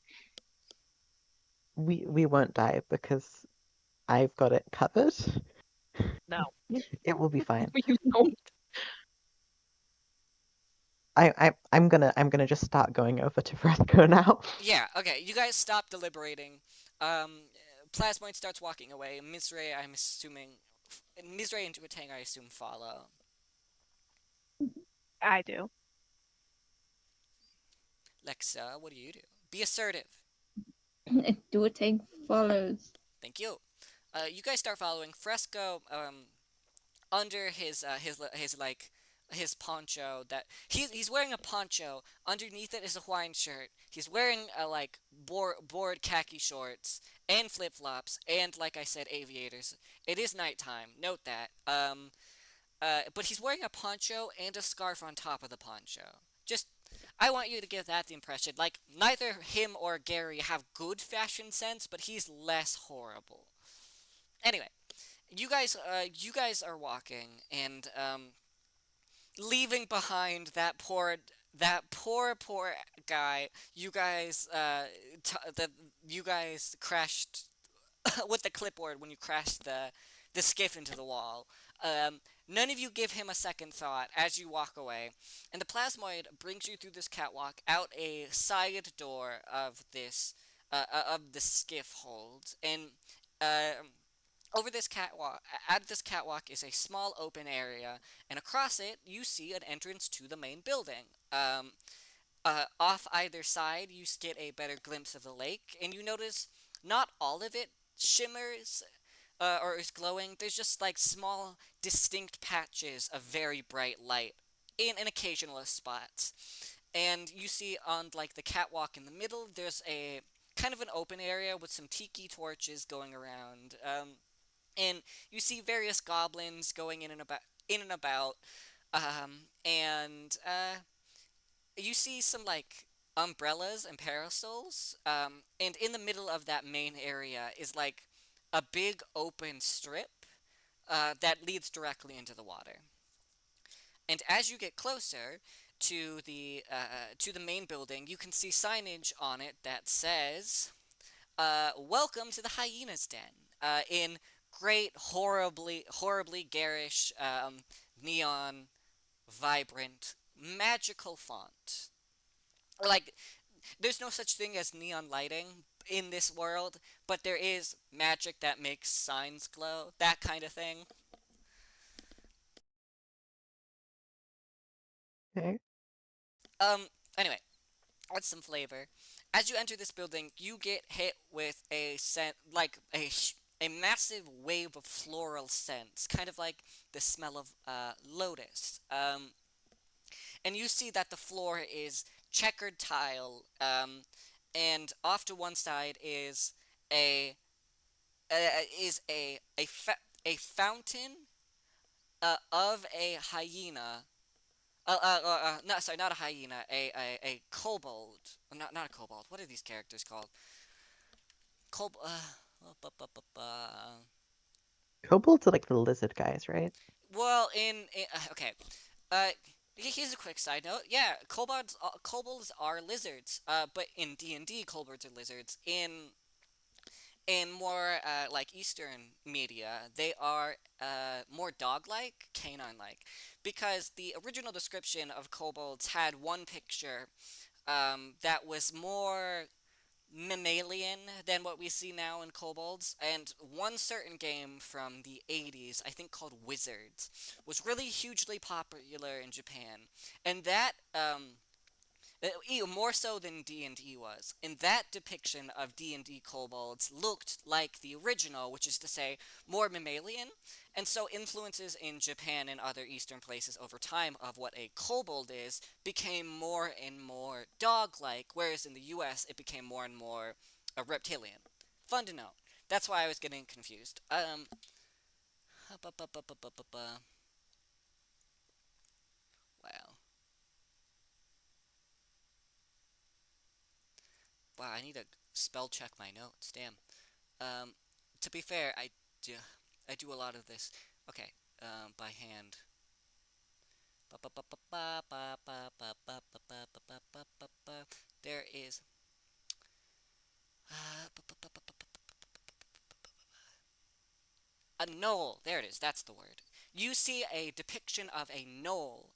We won't die because I've got it covered. No, It will be fine. you don't. I'm gonna just start going over to Fresco now. Yeah, okay. You guys stop deliberating. Plasmoid starts walking away. Mizray, I'm assuming. Mizray and Duatang, I assume, follow. I do. Lexa, what do you do? Be assertive. Do a tank follows. Thank you. You guys start following. Fresco, under his like his poncho that he's wearing a poncho. Underneath it is a Hawaiian shirt. He's wearing a like board khaki shorts and flip flops and like I said aviators. It is nighttime. Note that. But he's wearing a poncho and a scarf on top of the poncho. Just I want you to give that the impression. Like neither him or Gary have good fashion sense, but he's less horrible. Anyway, you guys are walking and leaving behind that poor guy. You guys crashed with the clipboard when you crashed the skiff into the wall. None of you give him a second thought as you walk away, and the plasmoid brings you through this catwalk out a side door of the skiff hold, and over this catwalk, at this catwalk is a small open area, and across it you see an entrance to the main building. Off either side, you get a better glimpse of the lake, and you notice not all of it shimmers or is glowing. There's just like small, distinct patches of very bright light in occasional spots. And you see on like the catwalk in the middle, there's a kind of an open area with some tiki torches going around. And you see various goblins going in and about. And you see some like umbrellas and parasols. And in the middle of that main area is like a big open strip that leads directly into the water. And as you get closer to the main building, you can see signage on it that says, "Welcome to the Hyena's Den," in great, horribly garish, neon, vibrant, magical font. Like, there's no such thing as neon lighting in this world, but there is magic that makes signs glow, that kind of thing. Okay. Um, anyway, that's some flavor. As you enter this building, you get hit with a scent, like a massive wave of floral scents, kind of like the smell of lotus. And you see that the floor is checkered tile, and off to one side a is a fountain of a hyena. No, sorry, not a hyena. A kobold. Not a kobold. What are these characters called? Kob. Bu- bu- bu- bu- Kobolds are like the lizard guys, right? Well, okay. Uh, Here's a quick side note. Yeah, kobolds are lizards. But in D&D, kobolds are lizards. In more like Eastern media, they are more dog-like, canine-like, because the original description of kobolds had one picture that was more mammalian than what we see now in kobolds, and one certain game from the 80s, I think called Wizards, was really hugely popular in Japan, and that even more so than D&D was. And that depiction of D&D kobolds looked like the original, which is to say, more mammalian. And so influences in Japan and other eastern places over time of what a kobold is became more and more dog-like, whereas in the US it became more and more a reptilian. Fun to note. That's why I was getting confused. Wow. Wow, I need to spell check my notes. Damn. Um, to be fair, do I do a lot of this. Okay, by hand. There is a knoll. There it is. That's the word. You see a depiction of a knoll,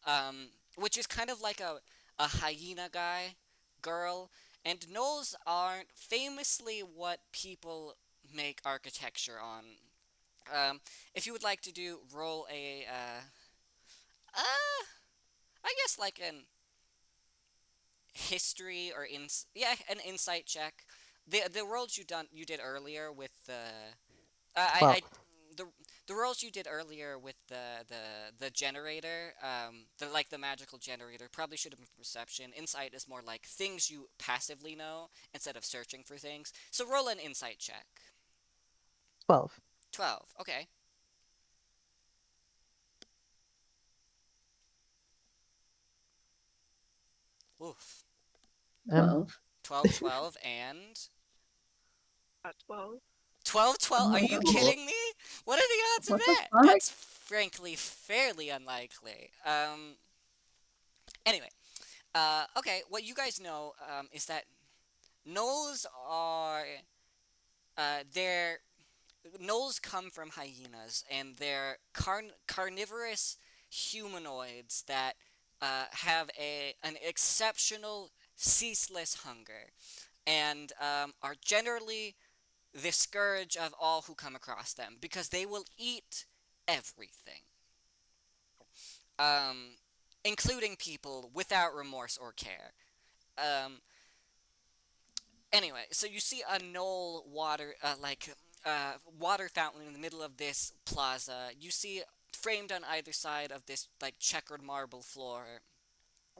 which is kind of like a hyena guy, girl. And knolls aren't famously what people make architecture on. If you would like to do, roll a, I guess like an history or yeah, an insight check. The rolls you did earlier with I 12. the the rolls you did earlier with the generator, the like the magical generator probably should have been perception. Insight is more like things you passively know instead of searching for things. So roll an insight check. 12. 12. Okay. Oof. Um, 12. 12, 12, and That's well. 12, 12. Are you Oh, kidding me? What are the odds of what the that? fuck? That's frankly fairly unlikely. Anyway, okay. What you guys know is that gnolls are they're gnolls come from hyenas, and they're carnivorous humanoids that have an exceptional, ceaseless hunger, and are generally the scourge of all who come across them because they will eat everything, um, including people without remorse or care. Um, Anyway, so you see a knoll water fountain in the middle of this plaza. You see framed on either side of this like checkered marble floor,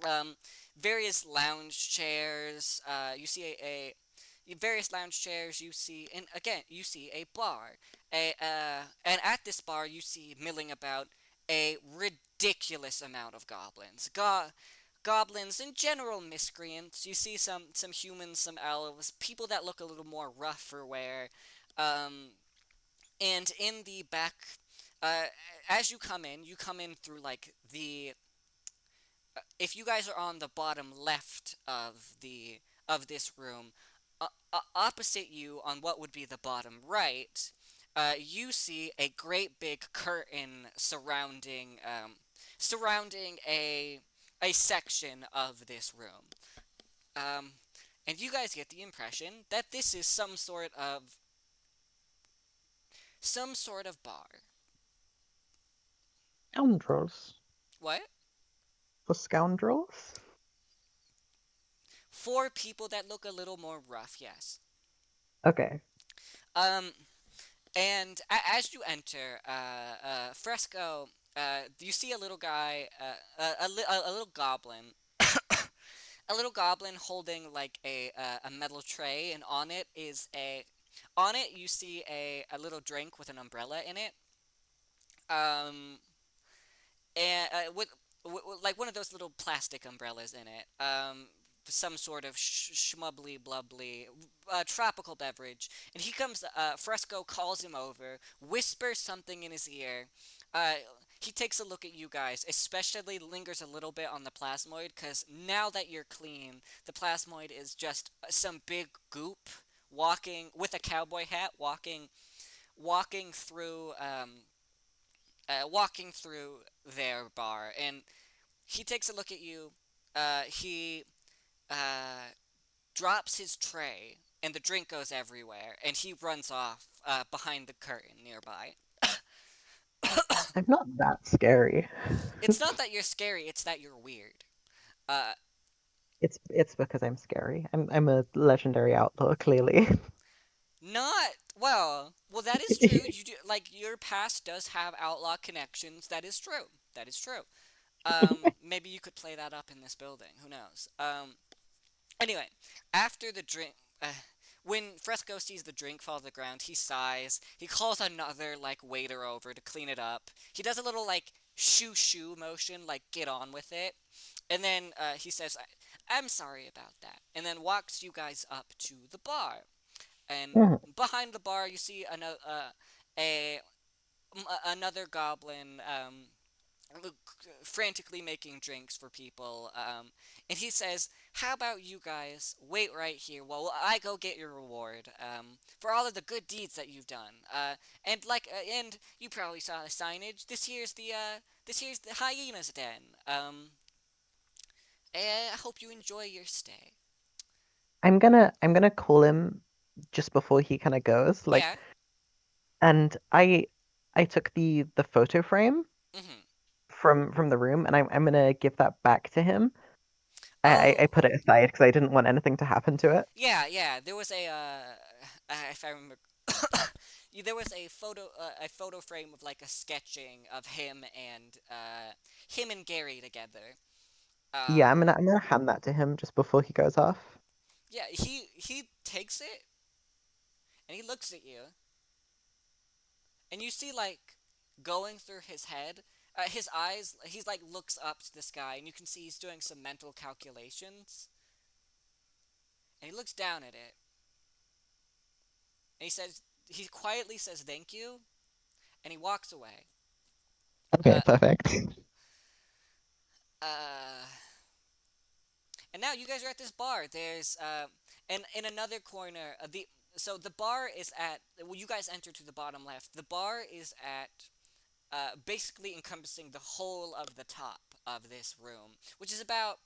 um, various lounge chairs. You see various lounge chairs. You see, and again, you see a bar. And at this bar, you see milling about a ridiculous amount of goblins. Goblins and general miscreants. You see some humans, some elves, people that look a little more rough for wear. Um, and in the back, uh, as you come in through like the if you guys are on the bottom left of this room, opposite you on what would be the bottom right, you see a great big curtain surrounding a section of this room. Um, and you guys get the impression that this is some sort of bar. scoundrels. What? For scoundrels? For people that look a little more rough, yes. Okay. Um, And as you enter, Fresco, you see a little guy, a little goblin, a little goblin holding like a metal tray, and on it you see a little drink with an umbrella in it, um, and like one of those little plastic umbrellas in it, some sort of schmubbly blubbly tropical beverage. And he comes, Fresco calls him over, whispers something in his ear. Uh, he takes a look at you guys, especially lingers a little bit on the plasmoid, because now that you're clean, the plasmoid is just some big goop walking with a cowboy hat, walking through walking through their bar, and he takes a look at you. He uh, drops his tray, and the drink goes everywhere, and he runs off behind the curtain nearby. I'm not that scary. It's not that you're scary; it's that you're weird. Uh, It's because I'm scary. I'm a legendary outlaw, clearly. Not well. Well, that is true. You do like your past does have outlaw connections. That is true. That is true. Maybe you could play that up in this building. Who knows? Anyway, after the drink, when Fresco sees the drink fall to the ground, he sighs. He calls another like waiter over to clean it up. He does a little like shoo shoo motion, like get on with it, and then he says, "I'm sorry about that," and then walks you guys up to the bar. And Mhm. behind the bar, you see a another goblin. frantically making drinks for people. And he says, "How about you guys wait right here while I go get your reward for all of the good deeds that you've done." And you probably saw the signage. This here's the hyena's den. I hope you enjoy your stay. I'm gonna call him just before he kind of goes, Yeah. and I took the photo frame Mm-hmm. from the room, and I'm gonna give that back to him. I Oh, put it aside because I didn't want anything to happen to it. yeah, yeah. There was if I remember, there was a photo frame of like a sketching of him and Gary together. Yeah, Um, I'm gonna hand that to him just before he goes off. yeah, he takes it and he looks at you, and you see like going through his head, his eyes. He's like looks up to the sky, and you can see he's doing some mental calculations. And he looks down at it, and he quietly says thank you, and he walks away. Okay, Uh, perfect. uh, and now you guys are at this bar. There's and in another corner, the bar is at. Well, you guys enter to the bottom left. The bar is at basically encompassing the whole of the top of this room, which is about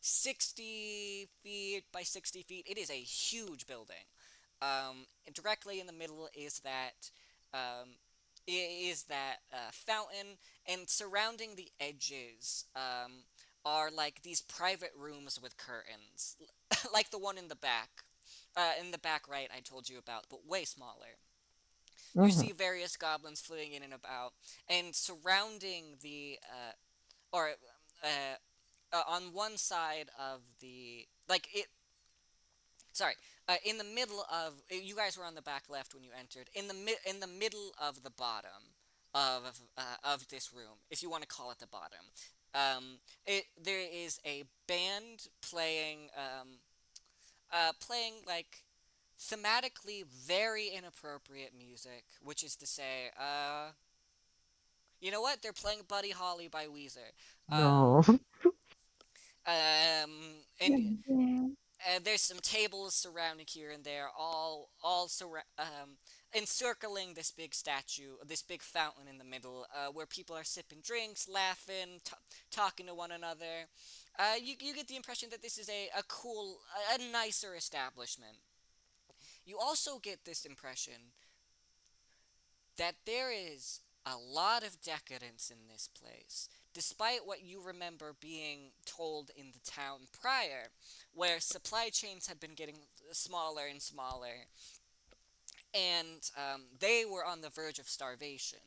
60 feet by 60 feet. It is a huge building. Directly in the middle um, is that fountain, and surrounding the edges are like these private rooms with curtains, like the one in the back right I told you about, but way smaller. You Hmm. see various goblins flitting in and about, and surrounding or uh, on one side of the like it sorry in the middle of you guys were on the back left when you entered in the middle of the bottom of this room, if you want to call it the bottom. There is a band playing like thematically very inappropriate music, which is to say, you know what, they're playing Buddy Holly by Weezer. No. And Yeah. there's some tables surrounding here and there, encircling this big statue, this big fountain in the middle, where people are sipping drinks, laughing, talking to one another. You get the impression that this is a cool, a nicer establishment. You also get this impression that there is a lot of decadence in this place, despite what you remember being told in the town prior, where supply chains had been getting smaller and smaller, and they were on the verge of starvation,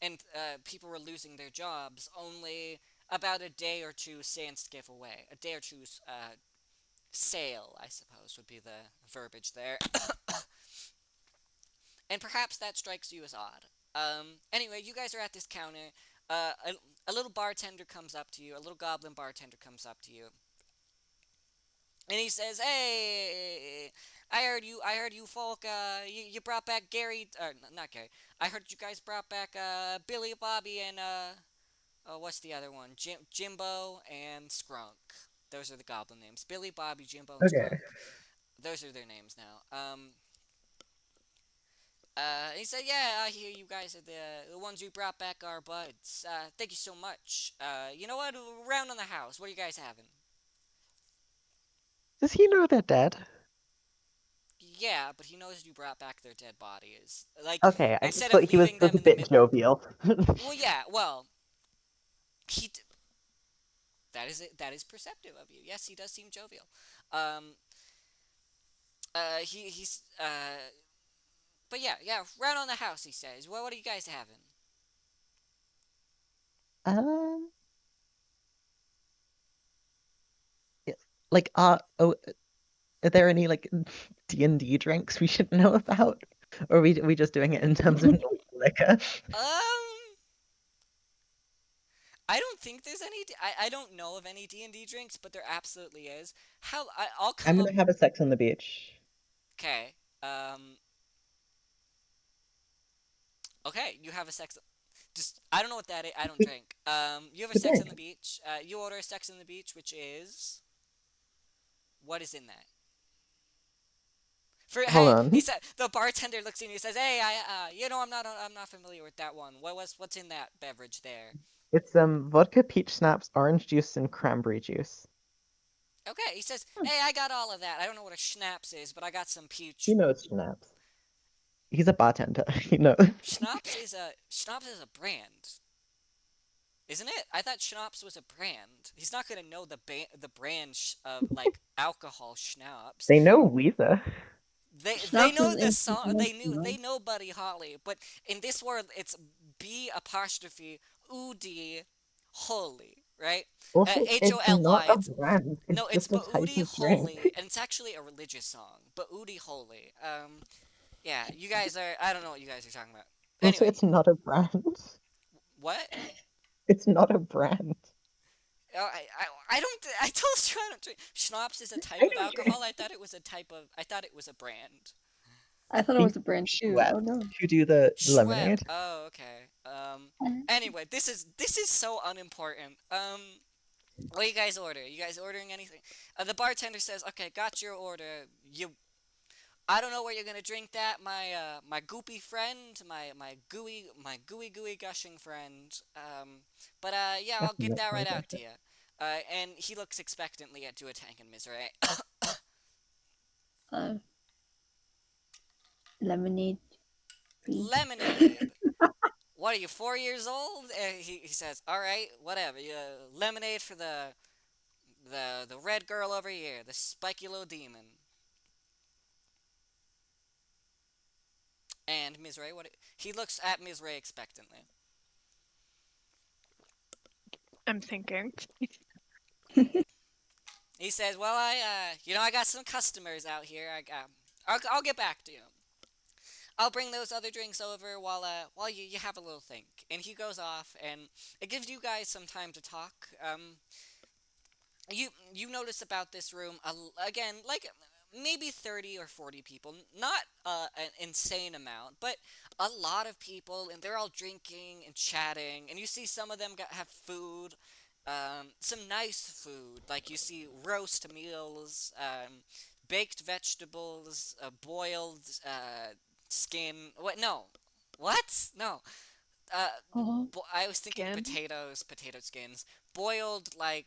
and people were losing their jobs only about a day or two sans give away. A day or two's sale, I suppose, would be the verbiage there. And perhaps that strikes you as odd. Anyway, you guys are at this counter. A little bartender comes up to you. A little goblin bartender comes up to you, and he says, "Hey, I heard you folk. You brought back Gary, or not Gary. I heard you guys brought back Billy, Bobby, and what's the other one? Jimbo and Scrunk. Those are the goblin names. Billy, Bobby, Jimbo, and Okay. Scrunk. Those are their names now. He said, "Yeah, I hear you guys are the ones who brought back our buds. Thank you so much. You know what? Round on the house. What are you guys having?" Does he know they're dead? Yeah, but he knows you brought back their dead bodies. Like, Okay, I just instead of thought he leaving was them a in the bit mid. jovial. Well, yeah. Well, he. That is it. That is perceptive of you. Yes, he does seem jovial. Um. He's. But yeah, yeah. Round on the house. He says. Well, what are you guys having? Um, yeah, oh, are there any like D&D drinks we should know about? Or are we just doing it in terms of normal liquor? Um. I don't think there's any. I don't know of any D&D drinks, but there absolutely is. I'll I'm come up. gonna have a sex on the beach. Okay. Um. Okay. You have a sex. just I don't know what that is. I don't drink. You have a The Sex on drink. the Beach. You order a Sex on the Beach, which is what is in that? For Hold hey, he on. said the bartender looks at you and says, "Hey, I'm not familiar with that one. What's in that beverage there?" It's vodka, peach schnapps, orange juice, and cranberry juice. Okay, he says, "Hey, I got all of that. I don't know what a schnapps is, but I got some He peach." knows schnapps. He's a bartender. He knows. Schnapps is a brand, isn't it? I thought Schnapps was a brand. He's not gonna know the brand of like alcohol Schnapps. They know Weezer. They Schnapps know is the song. international. They know Buddy Holly. But in this world, it's B apostrophe Udi Holy, right? Also, it's not HOLY. a It's brand. It's no, it's just a type Baudi of drink. Holy, and it's actually a religious song. Baudi Holy. Yeah, you guys are. I don't know what you guys are talking about. Also, Anyway, it's not a brand. what? It's not a brand. I don't. I told you I don't drink. Schnapps is a I type of don't drink. alcohol. I thought it was a type of. I thought it was a brand. I thought it Think was a brand too. Oh Schweppes, no. who do the Schwepp. lemonade. Oh, okay. Uh, Anyway, this is so unimportant. What you guys order? You guys ordering anything? The bartender says, "Okay, got your order. I don't know where you're gonna drink that. My goopy friend, my gooey gushing friend. But yeah, I'll That's get that my right out to question. you." And he looks expectantly at Duotang and Misery. uh, lemonade, please. Lemonade. What are you, 4 years old? He says, "All right, whatever. Lemonade for the red girl over here, the spiky little demon." And Mizray, what? He looks at Mizray expectantly. I'm thinking. He says, "Well, I got some customers out here. I'll get back to you. I'll bring those other drinks over while you have a little think." And he goes off, and it gives you guys some time to talk. You notice about this room again, like maybe 30 or 40 people, not an insane amount, but a lot of people, and they're all drinking and chatting, and you see some of them have food, some nice food, like you see roast meals, baked vegetables, boiled skin. What? No. What? No. uh, Oh, I was thinking Skin? potato skins, boiled like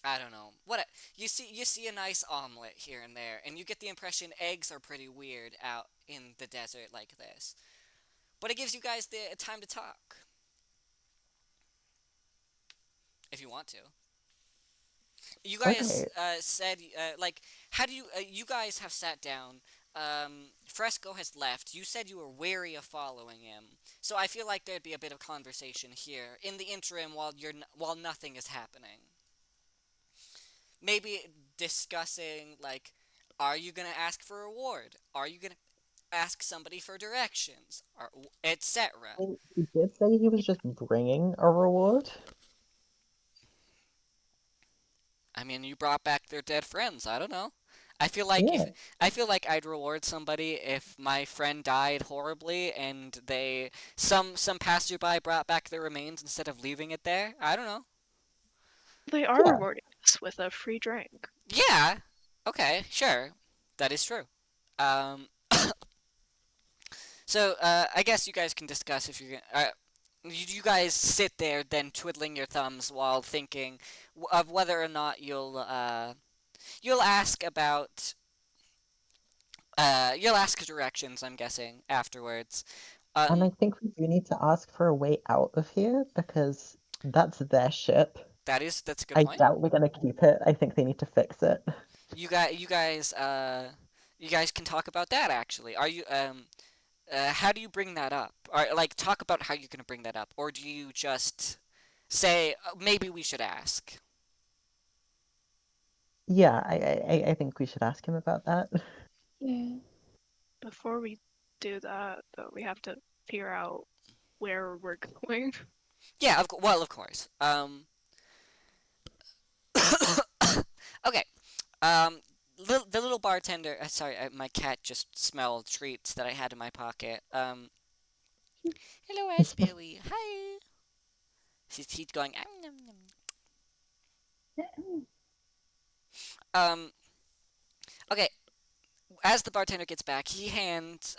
I don't know. You see a nice omelet here and there, and you get the impression eggs are pretty weird out in the desert like this. But it gives you guys the time to talk if you want to. You guys Okay. said like how do you guys have sat down. Fresco has left. You said you were wary of following him, so I feel like there'd be a bit of conversation here in the interim while nothing is happening. Maybe discussing like, are you gonna ask for a reward? Are you gonna ask somebody for directions, or etc. Well, he did say he was just bringing a reward. I mean, you brought back their dead friends. I don't know. I feel like if Yeah. I feel like I'd reward somebody if my friend died horribly and some passerby brought back their remains instead of leaving it there. I don't know. They are Yeah. rewarding us with a free drink. Yeah. Okay. Sure. That is true. Um. So I guess you guys can discuss if you're gonna. You guys sit there then twiddling your thumbs while thinking of whether or not you'll ask about you'll ask directions, I'm guessing, afterwards. And Um, I think we do need to ask for a way out of here because that's their ship. that's a good I point. doubt we're gonna keep it. I think they need to fix it. You guys, you guys can talk about that actually. How do you bring that up? Or like, talk about how you're gonna bring that up, or do you just say maybe we should ask? Yeah, I think we should ask him about that. yeah. Before we do that, though, we have to figure out where we're going. Yeah, well, of course. Okay. Um, the little bartender. Sorry, my cat just smelled treats that I had in my pocket. Hello, Raspberry. Hi. He's going. Nom, nom. Okay. As the bartender gets back, he hands.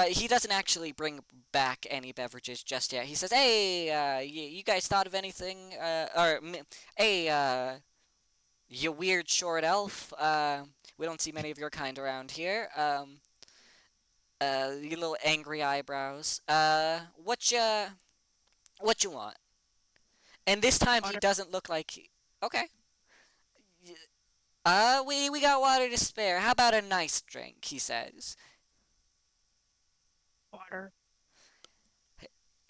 He doesn't actually bring back any beverages just yet. He says, "Hey, you guys thought of anything? Hey, you weird short elf. We don't see many of your kind around here. You little angry eyebrows. What you want?" And this time he Water. doesn't look like. Okay. We got water to spare. How about a nice drink? He says. Water.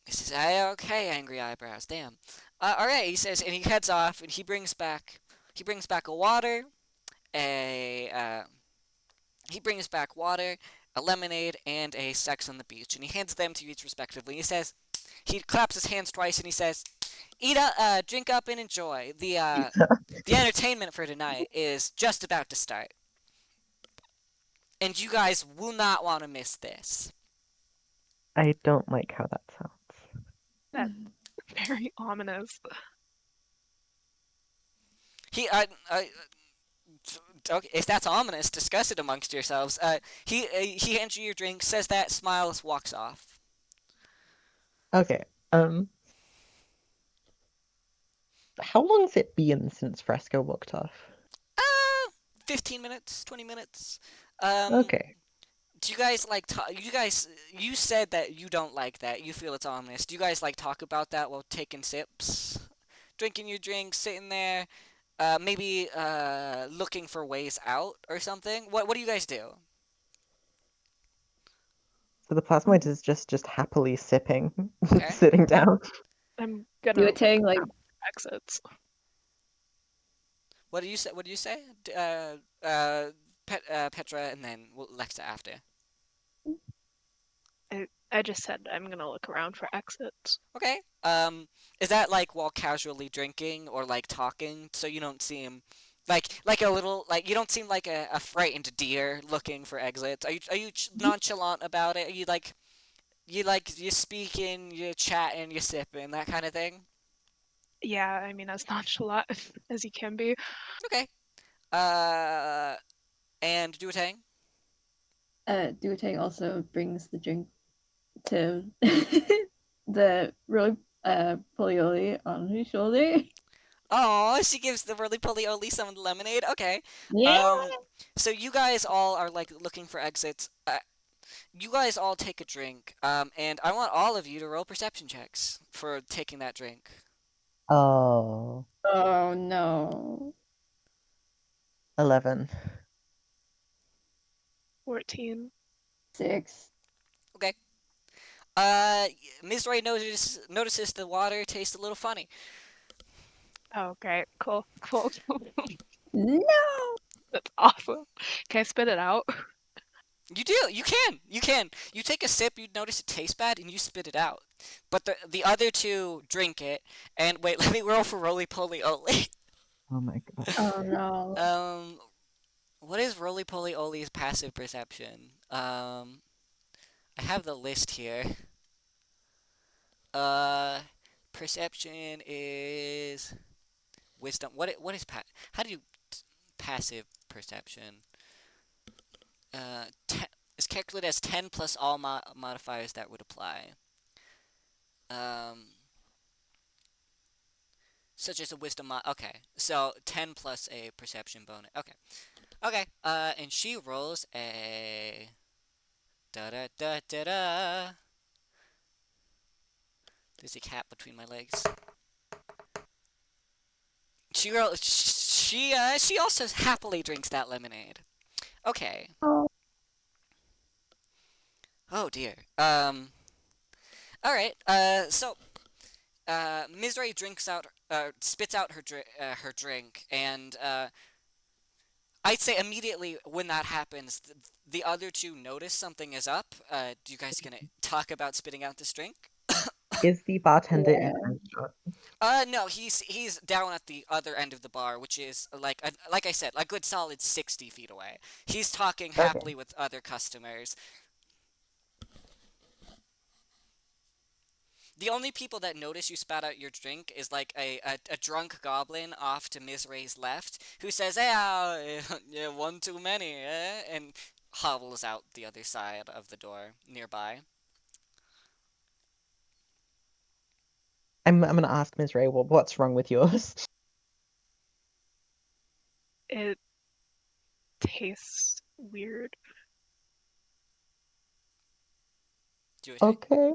He says, "Okay, angry eyebrows. Damn. All right." He says, and he heads off, and he brings back a water, a he brings back water, a lemonade, and a sex on the beach, and he hands them to each respectively. He says, he claps his hands twice, and he says, "Eat up, drink up, and enjoy. The entertainment for tonight is just about to start, and you guys will not want to miss this." I don't like how that sounds. That's very ominous. He Okay, if that's ominous, discuss it amongst yourselves. He hands you your drink, says that, smiles, walks off. Okay. How long's it been since Fresco walked off? 15 minutes, 20 minutes. Okay. Do you guys like you guys? You said that you don't like that. You feel it's ominous. Do you guys like talk about that while taking sips, drinking your drink, sitting there, maybe looking for ways out or something? What do you guys do? So the plasmoid is just happily sipping, Okay. sitting down. I'm gonna You look attain like out exits. What do you say? What do you say? Petra, and then Lexa after. I just said I'm gonna look around for exits. Okay. Is that like while casually drinking or like talking, so you don't seem like a little like you don't seem like a frightened deer looking for exits? Are you nonchalant about it? Are you speaking, you chatting, you sipping, that kind of thing? Yeah, I mean as nonchalant as you can be. Okay. Uh, and do a tang. Duotang also brings the drink to the really polioli on his shoulder. Oh, she gives the roly poly oly some lemonade. Okay. Yeah. So you guys all are like looking for exits. You guys all take a drink. And I want all of you to roll perception checks for taking that drink. Oh, Oh no. 11. 14. 6. Okay. Ms. Ray notices the water tastes a little funny. Oh, great. Cool. Cool. No. That's awesome. Can I spit it out? You do. You can. You can. You take a sip. You notice it tastes bad, and you spit it out. But the other two drink it. And wait, let me roll for roly poly oly. Oh my god. Oh no. What is roly poly oly's passive perception? I have the list here. Uh, Perception is wisdom. What is how do you passive perception? It's calculated as 10 plus all modifiers that would apply. Um, Such as a wisdom okay, so 10 plus a perception bonus. Okay. Okay. And she rolls a da da da da da. There's a cat between my legs. She also happily drinks that lemonade. Okay. Oh. Oh dear. All right. Ms. Ray spits out her drink, and I'd say immediately when that happens, the other two notice something is up. Do you guys gonna talk about spitting out this drink? Is the bartender Yeah. in restaurant? No, he's down at the other end of the bar, which is like I said, a good solid 60 feet away. He's talking Okay. happily with other customers. The only people that notice you spat out your drink is like a drunk goblin off to Miss Ray's left who says, "Hey, yeah, one too many," and hobbles out the other side of the door nearby. I'm gonna ask Ms. Ray, well, what's wrong with yours? It tastes weird. Do a tang. Okay.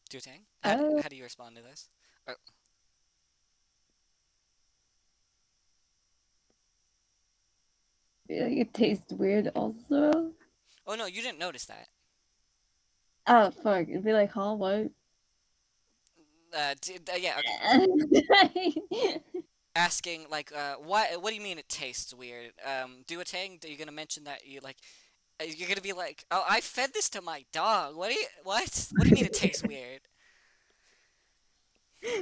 Do a tang. Oh, How do you respond to this? Or, feel like it tastes weird also. oh no, you didn't notice that. Oh fuck! It'd be like, huh? What? Yeah, okay. Asking like, what do you mean it tastes weird? Do a tang. Are you gonna mention that you like? You're gonna be like, oh, I fed this to my dog. What? What do you mean it tastes weird?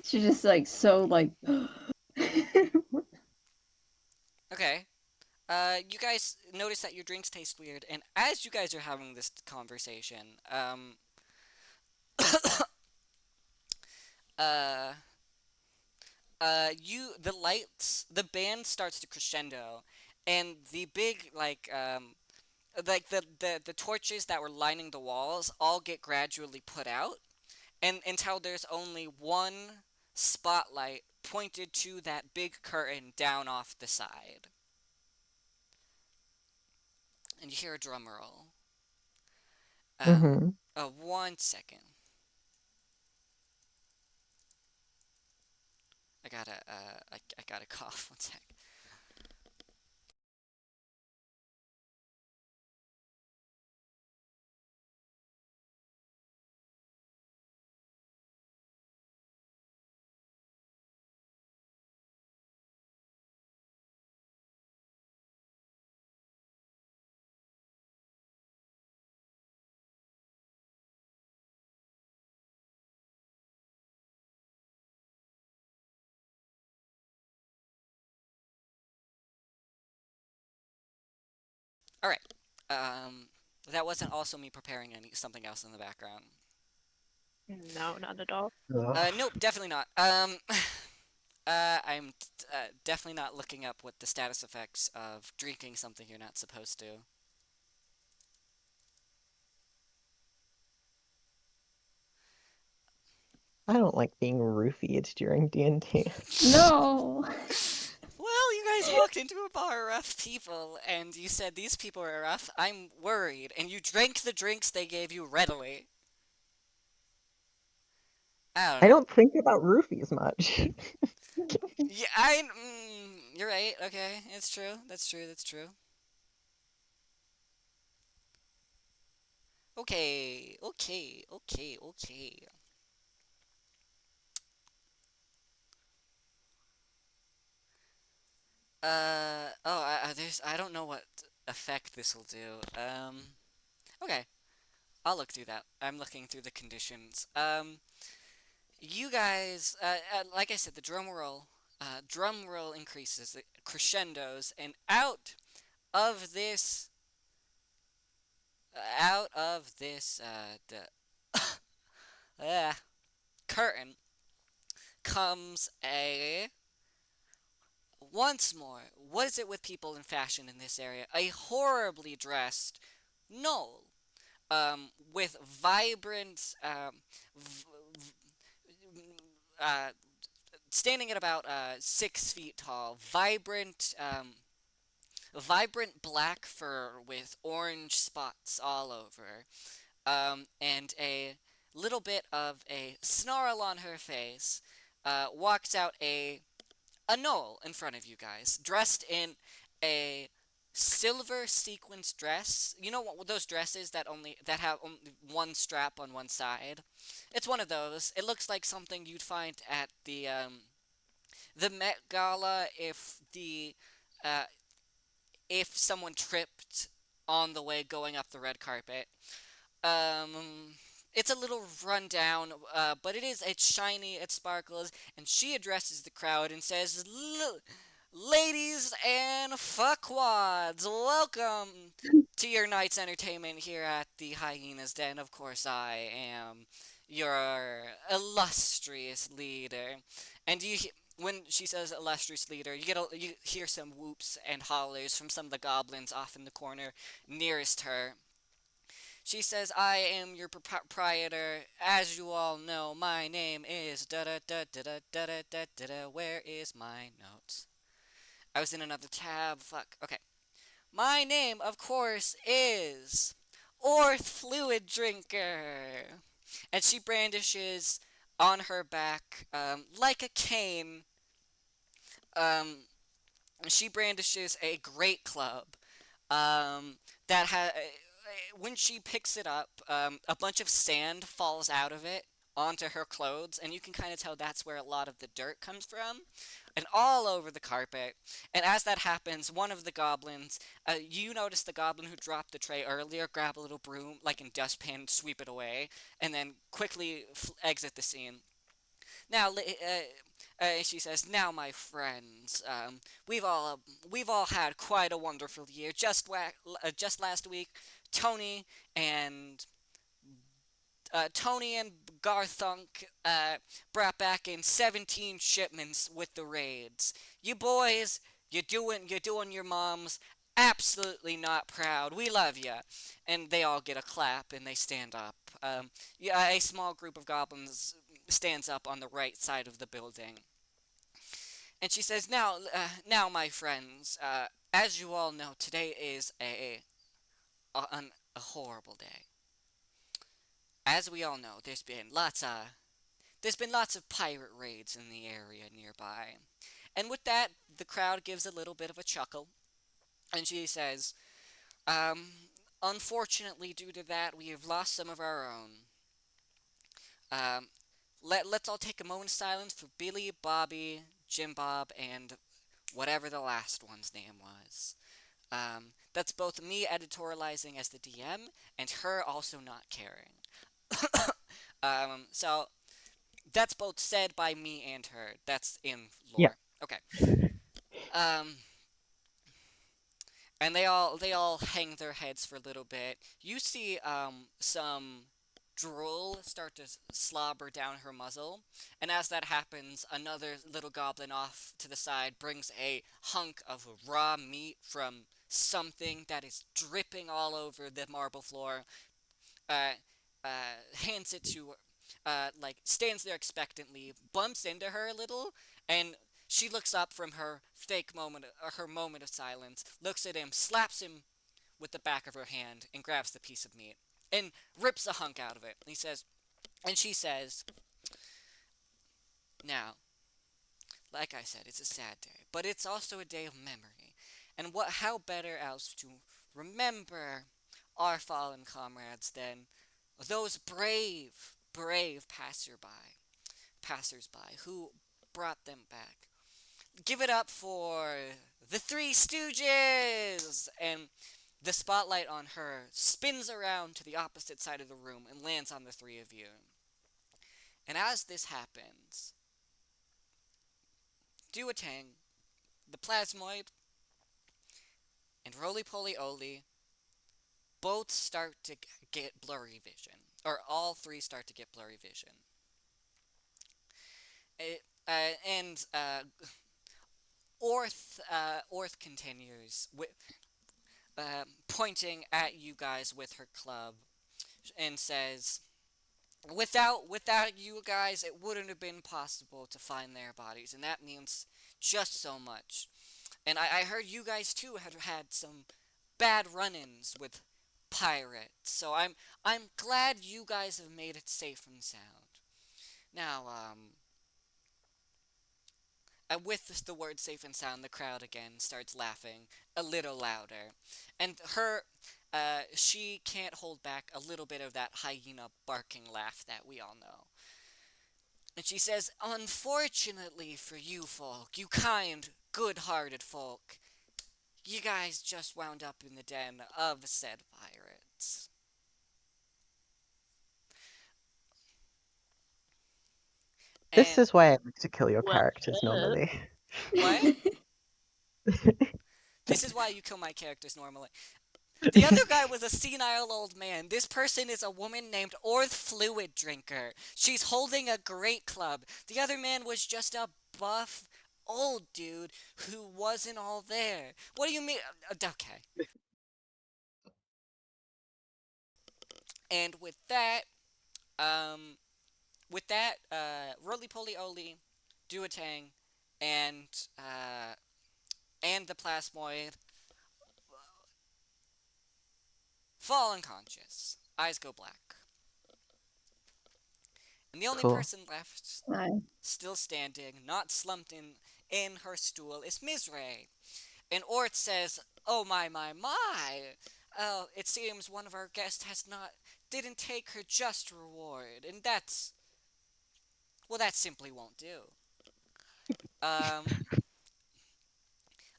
She's just like so like. Okay. You guys notice that your drinks taste weird, and as you guys are having this conversation, uh, the lights, the band starts to crescendo, and the big like the torches that were lining the walls all get gradually put out, and until there's only one spotlight pointed to that big curtain down off the side, and you hear a drum roll. Uh, Mm-hmm. 1 second. I gotta cough. 1 sec. All right. Um, that wasn't also me preparing something else in the background. No, not at all. Nope, definitely not. I'm definitely not looking up what the status effects of drinking something you're not supposed to. I don't like being roofied during D&D. No. Well, you guys walked into a bar of rough people, and you said these people are rough. I'm worried, and you drank the drinks they gave you readily. I don't I know. don't think about roofies much. Yeah, you're right. Okay, it's true. That's true. That's true. Okay, okay, okay, okay. I don't know what effect this will do. Okay, I'll look through that. I'm looking through the conditions. You guys, like I said, the drum roll increases, it crescendos, and of this, the uh, curtain comes a once more. What is it with people in fashion in this area? A horribly dressed Knoll, with vibrant, v- uh, standing at about 6 feet tall, vibrant black fur with orange spots all over, and a little bit of a snarl on her face, walks out a knoll in front of you guys, dressed in a silver sequins dress. You know what those dresses that have only one strap on one side? It's one of those. It looks like something you'd find at the Met Gala uh, if someone tripped on the way going up the red carpet. Um, it's a little rundown, but it's shiny, it sparkles, and she addresses the crowd and says, Ladies and fuckwads, welcome to your night's entertainment here at the Hyena's Den. Of course, I am your illustrious leader. And when she says illustrious leader, you hear some whoops and hollers from some of the goblins off in the corner nearest her. She says, "I am your proprietor. As you all know, my name is da da da da da da da da da da. Where is my notes? I was in another tab. Fuck. Okay. My name, of course, is Orth Fluid Drinker." And she brandishes on her back, like a cane, um, she brandishes a great club, that when she picks it up, a bunch of sand falls out of it onto her clothes, and you can kind of tell that's where a lot of the dirt comes from, and all over the carpet. And as that happens, one of the goblins, you notice the goblin who dropped the tray earlier, grab a little broom, like in dustpan, sweep it away, and then quickly exit the scene. Now, she says, "Now, my friends, we've all had quite a wonderful year. Just last week, Tony and Tony and Garthunk brought back in 17 shipments with the raids. You boys, you're doing your moms absolutely not proud. We love you." And they all get a clap and they stand up. Yeah, a small group of goblins stands up on the right side of the building. And she says, now, my friends, as you all know, today is a horrible day. As we all know, there's been lots of pirate raids in the area nearby. And with that, the crowd gives a little bit of a chuckle, and she says, um, "Unfortunately, due to that, we have lost some of our own. Um, let's all take a moment of silence for Billy, Bobby, Jim Bob, and whatever the last one's name was." That's both me editorializing as the DM and her also not caring. So that's both said by me and her. That's in Yeah. lore. Okay. Um, and they all hang their heads for a little bit. You see some drool start to slobber down her muzzle, and as that happens, another little goblin off to the side brings a hunk of raw meat from something that is dripping all over the marble floor. Uh, Hands it to her, like stands there expectantly, bumps into her a little, and she looks up from her moment of silence, looks at him, slaps him with the back of her hand, and grabs the piece of meat and rips a hunk out of it. And she says, "Now, like I said, it's a sad day, but it's also a day of memory. And how better else to remember our fallen comrades than those brave passersby who brought them back. Give it up for the Three Stooges!" And the spotlight on her spins around to the opposite side of the room and lands on the three of you. And as this happens, Duotang, the Plasmoid, and Roly Poly Oly both start to get blurry vision. Or all three start to get blurry vision. And Orth continues, pointing at you guys with her club, and says, Without you guys, it wouldn't have been possible to find their bodies, and that means just so much. And I heard you guys too had had some bad run-ins with pirates, so I'm glad you guys have made it safe and sound. Now, with the word safe and sound, the crowd again starts laughing a little louder. And she can't hold back a little bit of that hyena barking laugh that we all know. And she says, "Unfortunately for you folk, you kind, good-hearted folk, you guys just wound up in the den of said pirates." This And is why I like to kill your Well, characters normally. what? This is why you kill my characters normally. The other guy was a senile old man. This person is a woman named Orth Fluid Drinker. She's holding a great club. The other man was just a buff old dude who wasn't all there. What do you mean? Okay. And um, roly poly oly, duotang, and uh, and the plasmoid fall unconscious. Eyes go black. And the only Cool. person left, Nice. still standing, not slumped in her stool, is Mizray. And Ort says, "Oh my. Oh, it seems one of our guests didn't take her just reward, and that simply won't do. Um,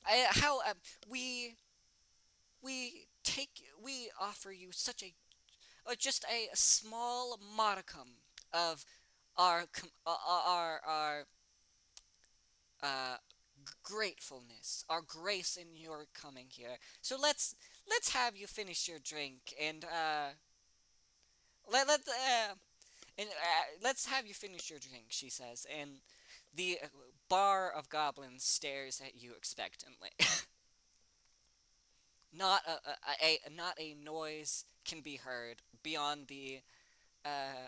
I, how we we offer you such just a small modicum of our uh, gratefulness, our grace in your coming here. So let's have you finish your drink and let let and let's have you finish your drink," she says, and the bar of goblins stares at you expectantly. Not a noise can be heard beyond the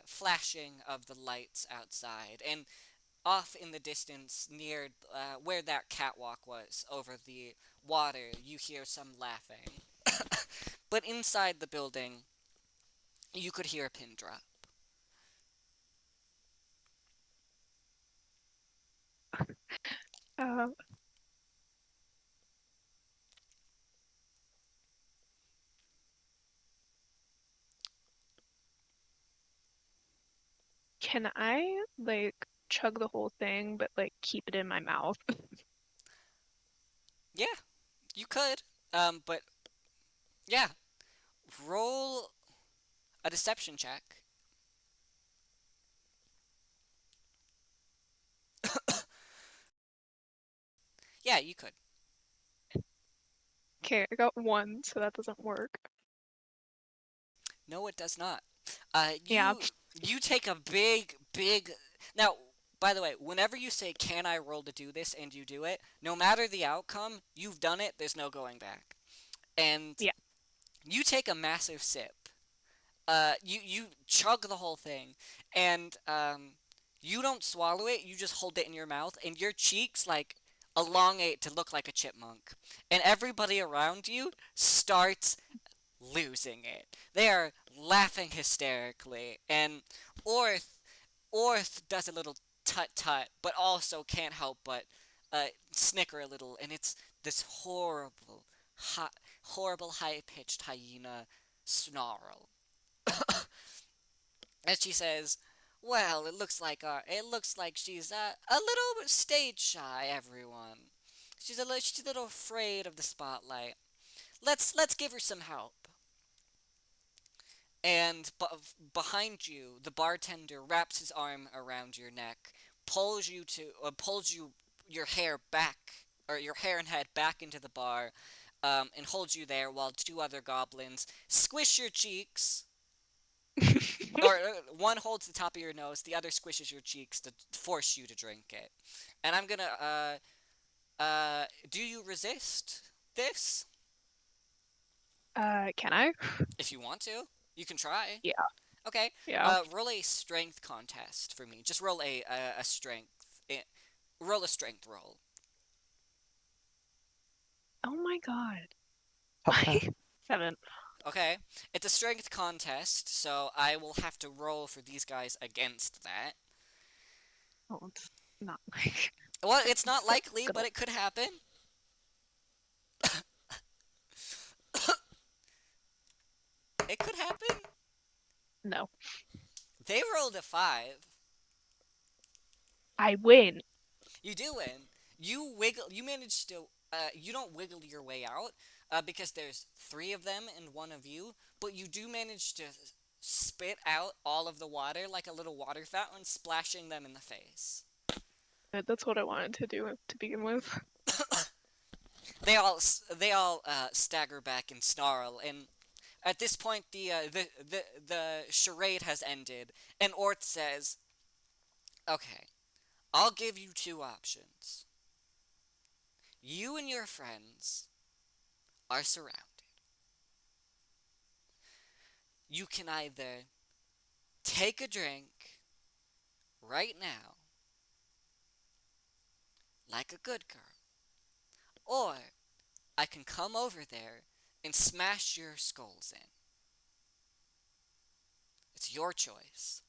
flashing of the lights outside, and off in the distance, near where that catwalk was over the water, you hear some laughing. But inside the building, you could hear a pin drop. Uh, can I like chug the whole thing, but like keep it in my mouth? Yeah, you could. But yeah, roll a deception check. Yeah, you could. Okay, I got one, so that doesn't work. No, it does not. Yeah. You take a big. Now, by the way, whenever you say "Can I roll to do this?" and you do it, no matter the outcome, you've done it. There's no going back. And Yeah. you take a massive sip. You chug the whole thing, and you don't swallow it. You just hold it in your mouth, and your cheeks like elongate to look like a chipmunk, and everybody around you starts losing it. They are laughing hysterically, and Orth Orth does a little tut tut, but also can't help but snicker a little, and it's this horrible high pitched hyena snarl. And she says, "Well, it looks like she's a little stage shy, everyone. She's a little afraid of the spotlight. Let's give her some help." And behind you, the bartender wraps his arm around your neck, pulls you your hair back, or your hair and head back into the bar, and holds you there while two other goblins squish your cheeks. Or one holds the top of your nose, the other squishes your cheeks to force you to drink it. And I'm gonna do you resist this? Can I? If you want to, you can try. Yeah. Okay. Yeah. Roll a strength contest for me. Just roll a strength. Roll a strength roll. Oh my god. Top class. 7. Okay. It's a strength contest, so I will have to roll for these guys against that. Oh, it's not like Well, it's not so likely, good. but it could happen. It could happen. No. They rolled a 5. I win. You do win. You manage to. You don't wiggle your way out because there's 3 of them and 1 of you, but you do manage to spit out all of the water like a little water fountain, splashing them in the face. That's what I wanted to do to begin with. They all stagger back and snarl, and at this point the charade has ended, and Orth says, "Okay, I'll give you two options. You and your friends are surrounded. You can either take a drink right now, like a good girl, or I can come over there and smash your skulls in. It's your choice."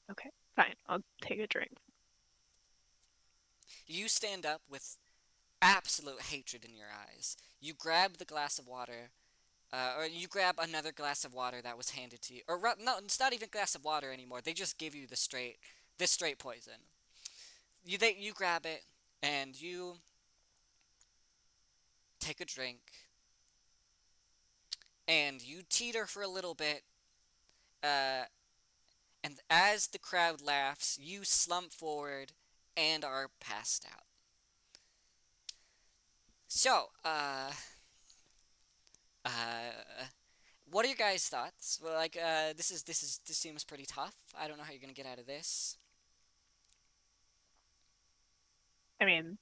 Okay, fine. I'll take a drink. You stand up with absolute hatred in your eyes. You grab the glass of water, or you grab another glass of water that was handed to you. Or no, it's not even a glass of water anymore. They just give you this straight poison. You grab it and you take a drink, and you teeter for a little bit. Uh, and as the crowd laughs, you slump forward and are passed out. So, uh, what are your guys' thoughts? Well, like, this seems pretty tough. I don't know how you're gonna get out of this. I mean,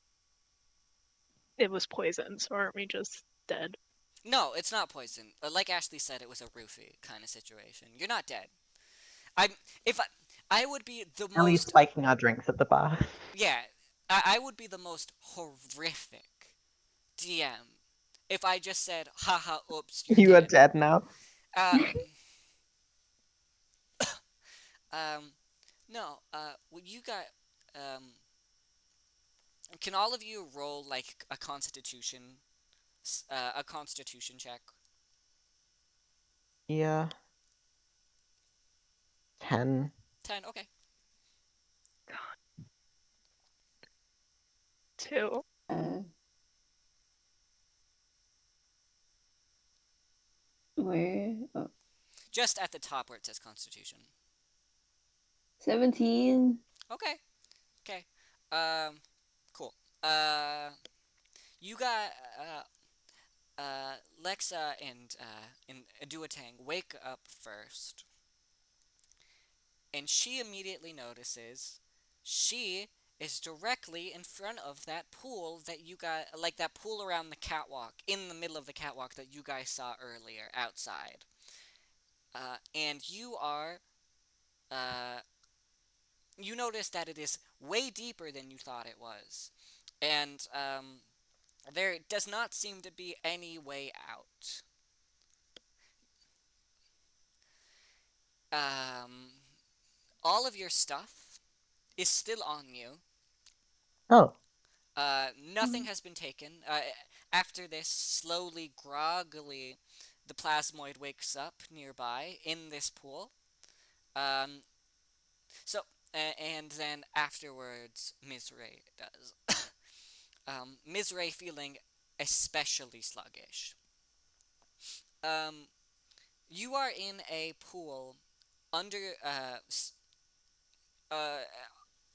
it was poison, so aren't we just dead? No, it's not poison. Like Ashley said, it was a roofie kind of situation. You're not dead. I'm if I would be the At least most spiking our drinks at the bar. yeah, I would be the most horrific DM if I just said, haha, oops, you're You are dead. dead now. Uh, um, no, well, you got, um, can all of you roll like a constitution check? Yeah. 10. 10, okay. 2. Uh, where? Oh, Just at the top where it says constitution. 17. Okay, okay. Um, cool. Uh, you got, Lexa and Duatang wake up first, and she immediately notices she is directly in front of that pool that you got, like that pool around the catwalk, in the middle of the catwalk that you guys saw earlier outside. And uh, you notice that it is way deeper than you thought it was, and there does not seem to be any way out. Um, all of your stuff is still on you. Oh. Nothing has been taken. After this, slowly, groggily, the plasmoid wakes up nearby in this pool. Um, so, and then afterwards, Ms. Ray does. Ms. Ray feeling especially sluggish. Um, you are in a pool under, uh,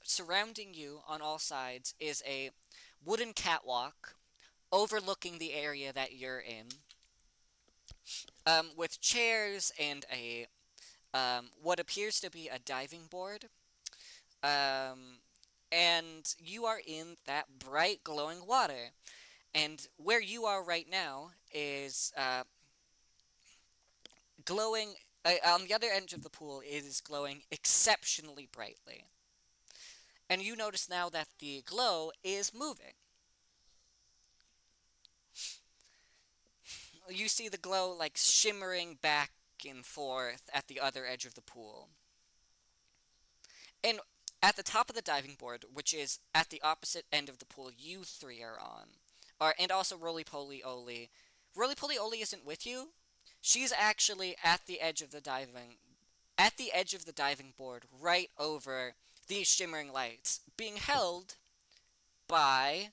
surrounding you on all sides is a wooden catwalk overlooking the area that you're in, with chairs and a what appears to be a diving board. Um, and you are in that bright, glowing water. And where you are right now is glowing. On the other edge of the pool, it is glowing exceptionally brightly. And you notice now that the glow is moving. You see the glow like shimmering back and forth at the other edge of the pool. And at the top of the diving board, which is at the opposite end of the pool you three are on, and also Roly Poly Oly. Roly Poly Oly isn't with you. She's actually at the edge of the diving board, right over these shimmering lights, being held by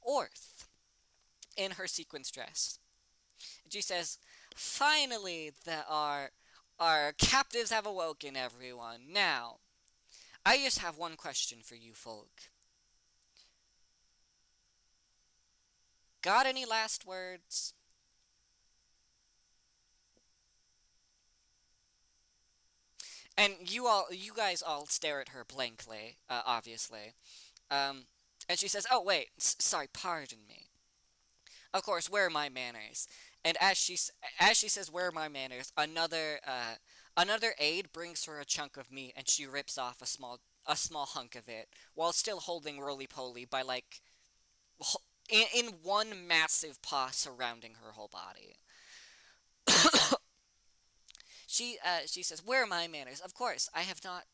Orth in her sequins dress. And she says, "Finally, our captives have awoken, everyone. Now, I just have one question for you folk. Got any last words? And you guys all stare at her blankly, obviously. Um, and she says, "Oh wait, sorry, pardon me. Of course, where are my manners?" And as she says, "Where are my manners?" Another aide brings her a chunk of meat, and she rips off a small hunk of it while still holding roly poly by like in one massive paw surrounding her whole body. She says, "Where are my manners? Of course, I have not.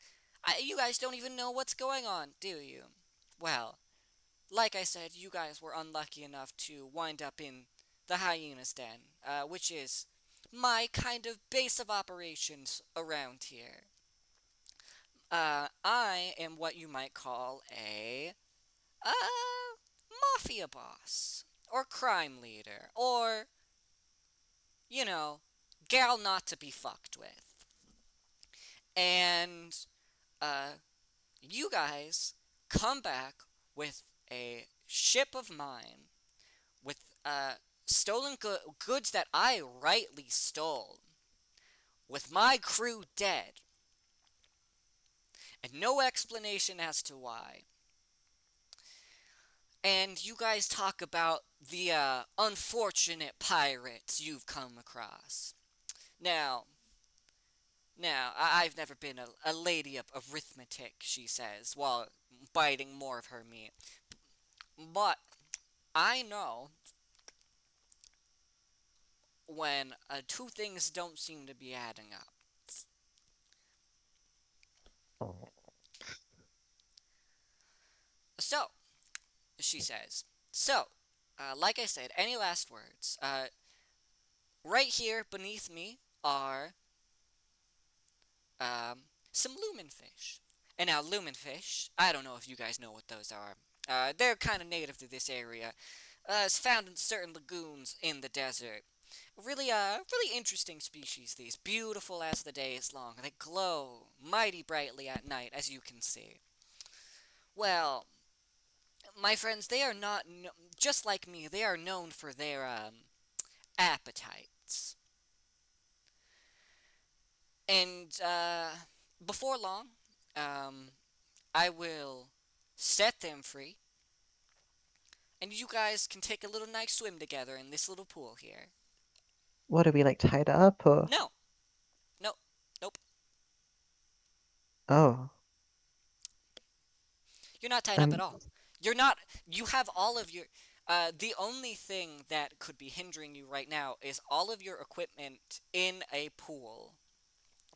You guys don't even know what's going on, do you? Well, like I said, you guys were unlucky enough to wind up in the hyena's den, which is my kind of base of operations around here. I am what you might call a mafia boss, or crime leader, or you know, gal not to be fucked with. And uh, you guys come back with a ship of mine with stolen goods that I rightly stole, with my crew dead, and no explanation as to why. And you guys talk about the unfortunate pirates you've come across. Now, I've never been a lady of arithmetic, she says, while biting more of her meat. But I know when two things don't seem to be adding up. Oh. So, she says, so, like I said, any last words? Right here beneath me are um, some lumenfish. And now, lumenfish, I don't know if you guys know what those are. They're kind of native to this area. It's found in certain lagoons in the desert. Really interesting species, these. Beautiful as the day is long. They glow mighty brightly at night, as you can see. Well, my friends, they are not, just like me, they are known for their, appetites. And, before long, um, I will set them free, and you guys can take a little nice swim together in this little pool here. What are we like tied up or? No, no, nope. Oh, You're not tied up at um, all. You're not. You have all of your. The only thing that could be hindering you right now is all of your equipment in a pool.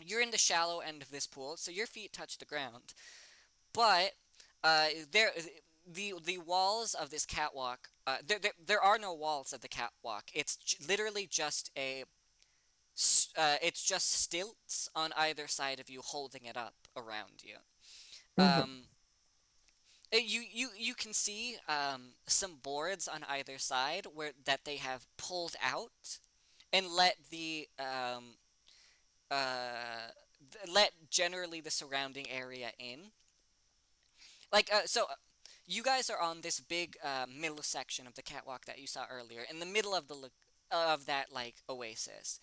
You're in the shallow end of this pool, so your feet touch the ground. But there, the walls of this catwalk. There are no walls of the catwalk. It's literally just it's just stilts on either side of you, holding it up around you. mhm. Um, you can see some boards on either side where that they have pulled out and let generally the surrounding area in. You guys are on this big middle section of the catwalk that you saw earlier, in the middle of of that like oasis.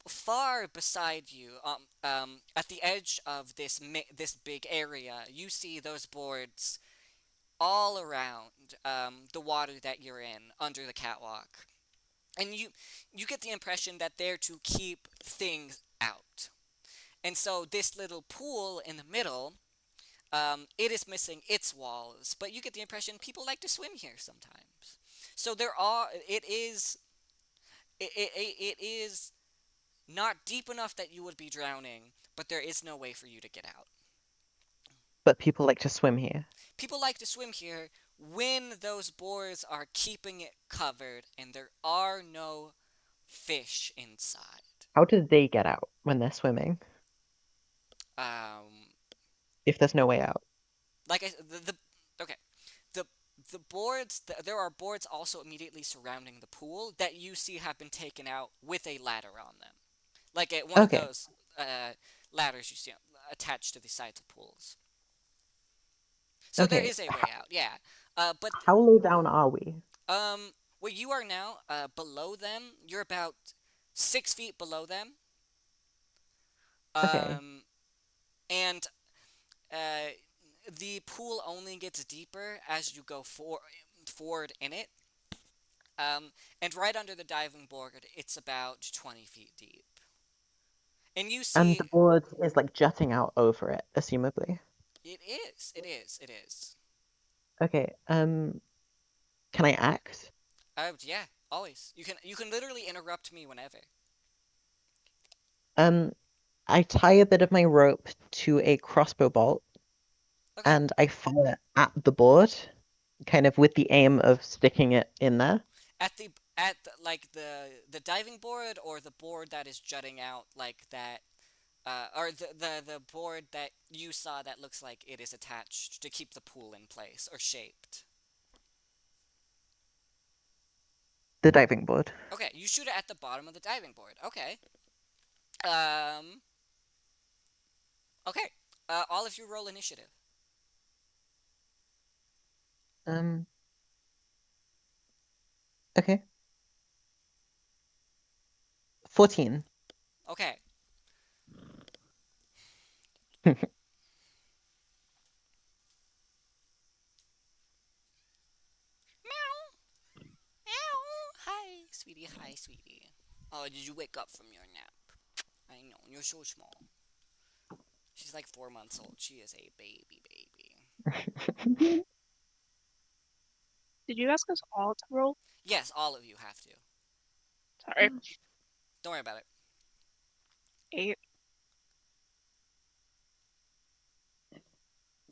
Far beside you, at the edge of this big area, you see those boards all around the water that you're in under the catwalk, and you get the impression that they're to keep things out. And so this little pool in the middle, it is missing its walls, but you get the impression people like to swim here sometimes. So it is not deep enough that you would be drowning, but there is no way for you to get out. But people like to swim here. People like to swim here when those boards are keeping it covered and there are no fish inside. How do they get out when they're swimming Um, if there's no way out? like I the okay, the the boards there are boards also immediately surrounding the pool that you see have been taken out with a ladder on them, like one of Okay, those ladders you see attached to the sides of pools. So there okay. is a way out, yeah. But How low down are we? where you are now, below them, you're about 6 feet below them. Okay. Um, and uh, the pool only gets deeper as you go forward in it. And right under the diving board, it's about 20 feet deep. And you And see, the board is like jutting out over it, assumably. it is. Okay. Can I act? Yeah, always. You can literally interrupt me whenever. Um, I tie a bit of my rope to a crossbow bolt Okay. and I fire at the board, kind of with the aim of sticking it in there. Like the diving board or the board that is jutting out like that, or the board that you saw that looks like it is attached to keep the pool in place or shaped. The diving board. Okay, you shoot it at the bottom of the diving board. Okay. Um. Okay. All of you roll initiative. Um, okay. 14. Okay. Meow. Meow. Hi, sweetie. Hi, sweetie. Oh, did you wake up from your nap? I know you're so small. She's like 4 months old. She is a baby. Did you ask us all to roll? Yes, all of you have to. Sorry. Don't worry about it. 8.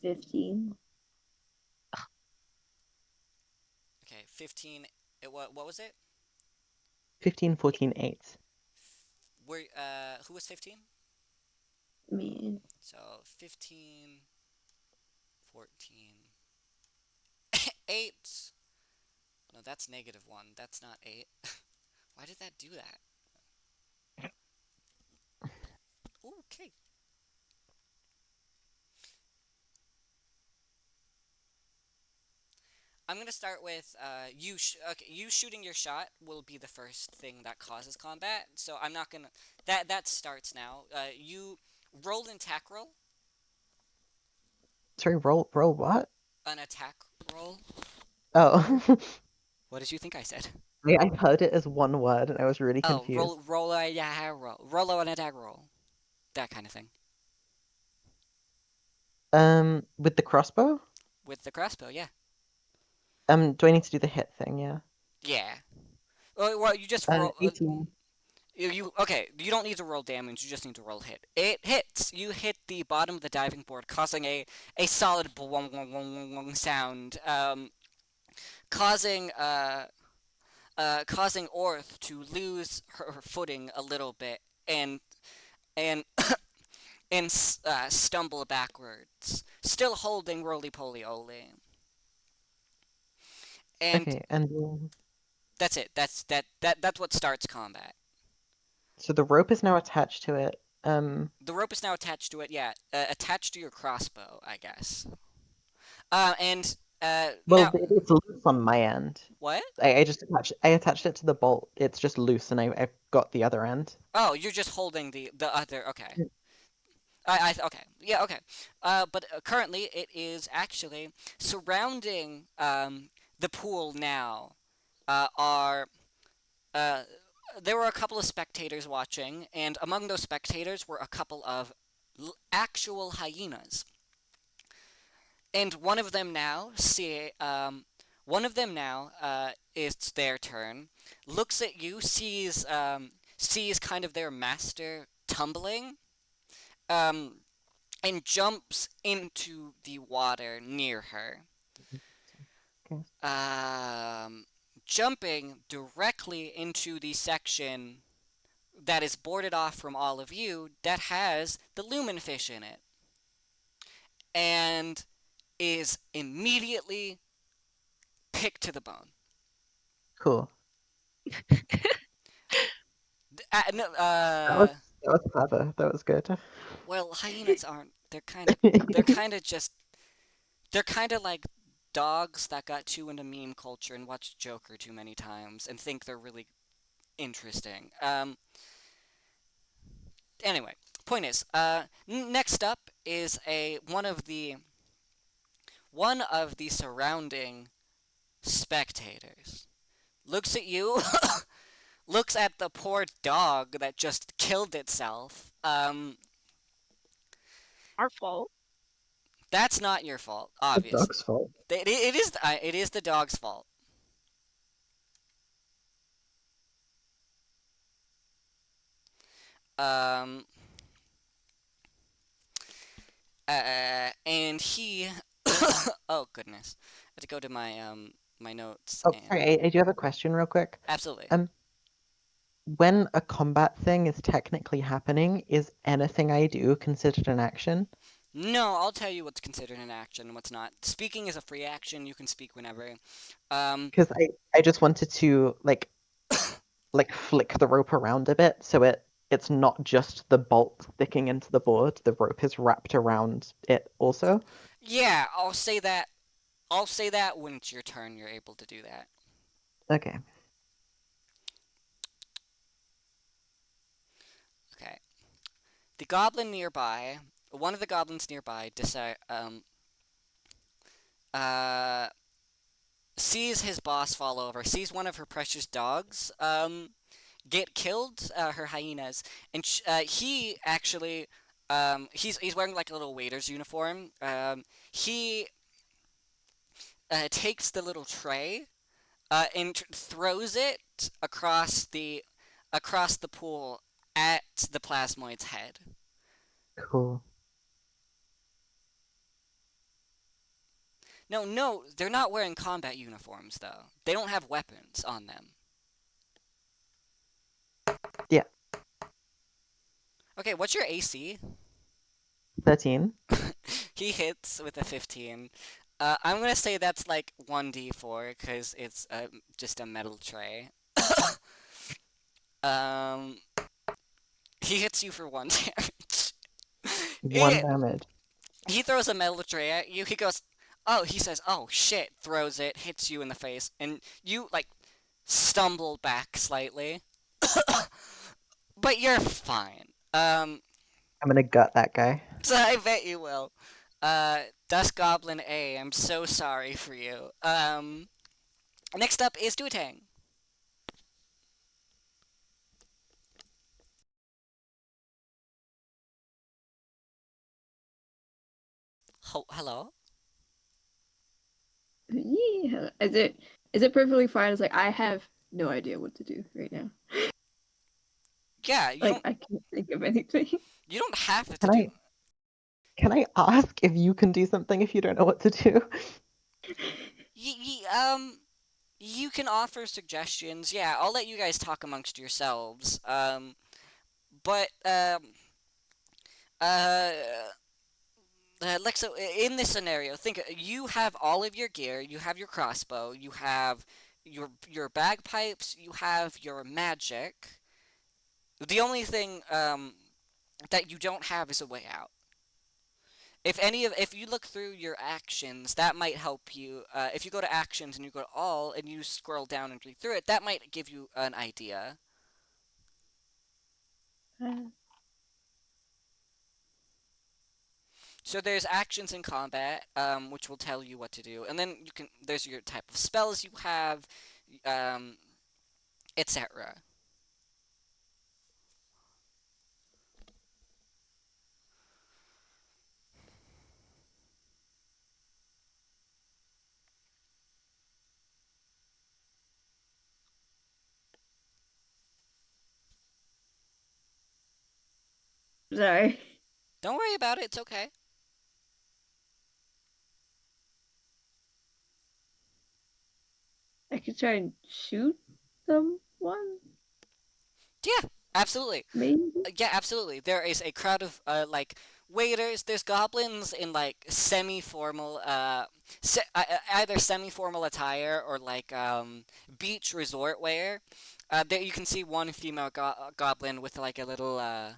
15. Okay, 15. What was it? 15, 14, 8. Who was 15? Me. So 15, 14, 8. No, that's -1. That's not 8. Why did that do that? Okay. I'm gonna start with you. Okay, you shooting your shot will be the first thing that causes combat. So I'm not gonna. That starts now. You roll an attack roll. Sorry, roll what? An attack roll. Oh. What did you think I said? I heard it as one word and I was really Oh, confused. roll an attack roll. That kind of thing. With the crossbow? With the crossbow, yeah. Do I need to do the hit thing? Yeah. Yeah. Well, you just roll. 18. Okay? You don't need to roll damage. You just need to roll hit. It hits. You hit the bottom of the diving board, causing a solid boing, boing, boing, boing sound. Causing causing Orth to lose her footing a little bit and stumble backwards, still holding roly poly oly. And Okay, and that's it. That's what starts combat. so the rope is now attached to it. The rope is now attached to it. Yeah, attached to your crossbow, I guess. And Well, now it's loose on my end. what? I attached it to the bolt. It's just loose, and I've got the other end. Oh, you're just holding the other. Okay. Okay. Yeah. Okay. But currently, it is actually surrounding the pool now. Are There were a couple of spectators watching, and among those spectators were a couple of actual hyenas. And one of them now, it's their turn, looks at you, sees kind of their master tumbling, um, and jumps into the water near her. Okay. Jumping directly into the section that is boarded off from all of you that has the lumen fish in it, and is immediately picked to the bone. Cool. No, That was clever. That was good. well, hyenas aren't. They're kind of just. They're kind of like dogs that got too into meme culture and watched Joker too many times and think they're really interesting. Anyway, point is, next up is a one of the surrounding spectators looks at you, looks at the poor dog that just killed itself. Our fault. That's not your fault, The obviously. dog's fault. It is the dog's fault. Um, and he, oh goodness, I have to go to my notes Oh, and sorry, I do have a question real quick. absolutely. Um, when a combat thing is technically happening, is anything I do considered an action? No, I'll tell you what's considered an action and what's not. Speaking is a free action. You can speak whenever. Because I just wanted to like flick the rope around a bit so it's not just the bolt sticking into the board, the rope is wrapped around it also. Yeah, I'll say that. I'll say that when it's your turn. You're able to do that. Okay. Okay. The goblin nearby. One of the goblins nearby decide uh sees his boss fall over. Sees one of her precious dogs get killed. Her hyenas, and he actually he's wearing like a little waiter's uniform. He takes the little tray and throws it across the pool at the plasmoid's head. Cool. No, no, they're not wearing combat uniforms though. They don't have weapons on them. Yeah. Okay, what's your AC? 13. He hits with a 15. I'm gonna say that's like 1d4 because it's just a metal tray. um, he hits you for 1 damage. 1 It, damage. he throws a metal tray at you. He goes, oh, he says, oh shit, throws it, hits you in the face, and you like stumble back slightly, but you're fine. I'm gonna gut that guy. So I bet you will. Dust Goblin A, I'm so sorry for you. Next up is Duotang. Hello? Yeah. Is it perfectly fine? It's like I have no idea what to do right now. Yeah, you Like don't I can't think of anything. you don't have to Can do. I ask if you can do something if you don't know what to do? Y- y- you can offer suggestions. Yeah, I'll let you guys talk amongst yourselves. But uh, like so in this scenario, think you have all of your gear. You have your crossbow. You have your bagpipes. You have your magic. The only thing that you don't have is a way out. If you look through your actions, that might help you. If you go to actions and you go to all and you scroll down and read through it, that might give you an idea. Uh, So there's actions in combat, which will tell you what to do, and then there's your type of spells you have, um, etc. Sorry. Don't worry about it. It's okay. I could try and shoot someone, Yeah, absolutely. maybe. Yeah, absolutely. There is a crowd of like waiters. There's goblins in like semi-formal, either semi-formal attire or like beach resort wear. There you can see one female goblin with like a little. Uh,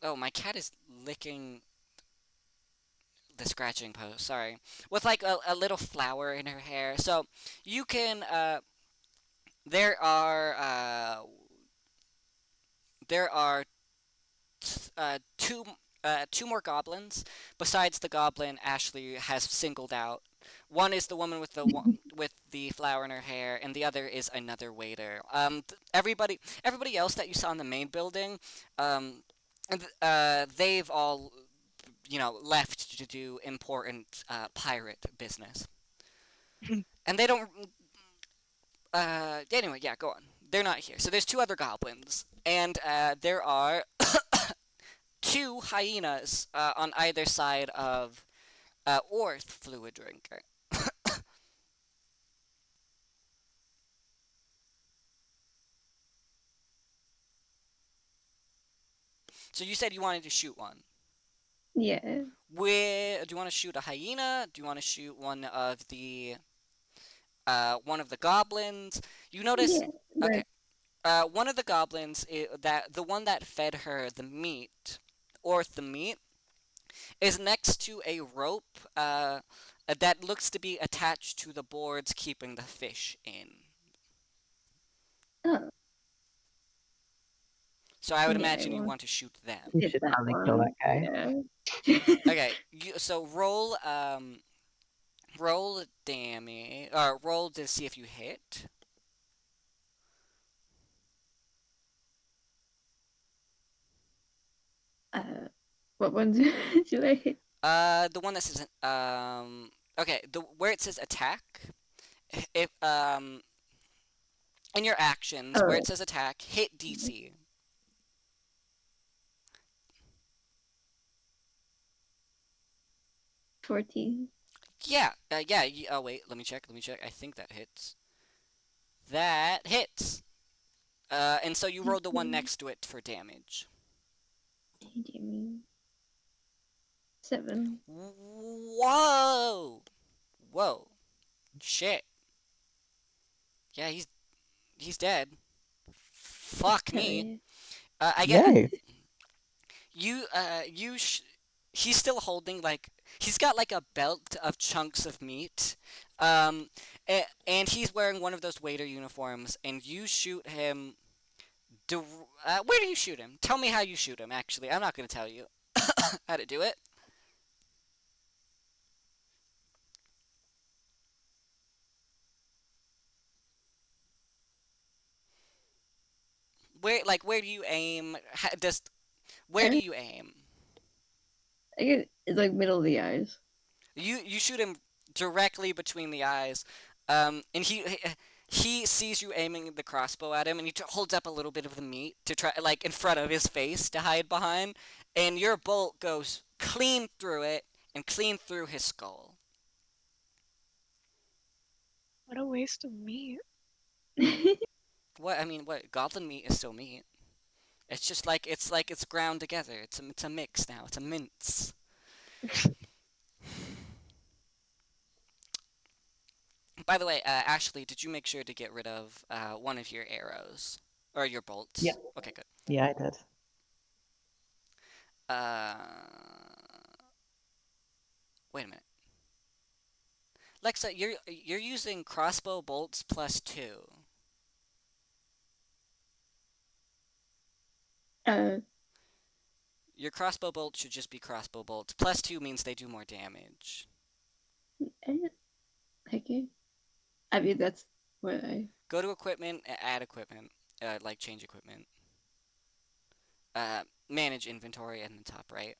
oh, my cat is licking the scratching pose. Sorry, with like a little flower in her hair. So you can. There are. There are two two more goblins besides the goblin Ashley has singled out. One is the woman with with the flower in her hair, and the other is another waiter. Everybody else that you saw in the main building, they've all left to do important pirate business, and they don't. Anyway, yeah, go on. They're not here. So there's two other goblins, and there are two hyenas on either side of Orth Fluid Drinker. So you said you wanted to shoot one. Yeah. Where do you want to shoot a hyena? Do you want to shoot one of the goblins? You notice, Yeah. okay. Like, One of the goblins, that the one that fed her the meat, Orth the meat, is next to a rope that looks to be attached to the boards keeping the fish in. oh, So I would yeah, I imagine you want want to shoot them. You hit should that probably kill that one. guy. Yeah. Okay, so roll damage or roll to see if you hit. What ones should I hit? The one that says okay, the where it says attack, if in your actions where it Oh, says attack, hit DC. 14. Yeah, yeah. Oh wait, let me check. Let me check. I think that hits. That hits. And so you rolled the one next to it for damage. Damn. 7. Whoa! Whoa! Shit! Yeah, he's dead. Fuck Hell me. yeah. I get Yay. he's still holding like he's got like a belt of chunks of meat, um, and he's wearing one of those waiter uniforms, and you shoot him. Where do you shoot him? Tell me how you shoot him. Actually, I'm not gonna tell you how to do it. Where do you aim? Where do Uh, you aim? I guess it's like middle of the eyes. You shoot him directly between the eyes, and he sees you aiming the crossbow at him, and he holds up a little bit of the meat to try like in front of his face to hide behind, and your bolt goes clean through it and clean through his skull. What a waste of meat. What I mean, what goblin meat is still meat. It's just like it's ground together. It's a mix now. It's a mince. By the way, Ashley, did you make sure to get rid of one of your arrows or your bolts? Yeah. Okay, good. Yeah, I did. Uh, wait a minute, Lexa, you're using crossbow bolts +2. uh, Your crossbow bolts should just be crossbow bolts. +2 means they do more damage. okay. I mean, that's what I. Go to equipment, add equipment, like change equipment. Manage inventory in the top right.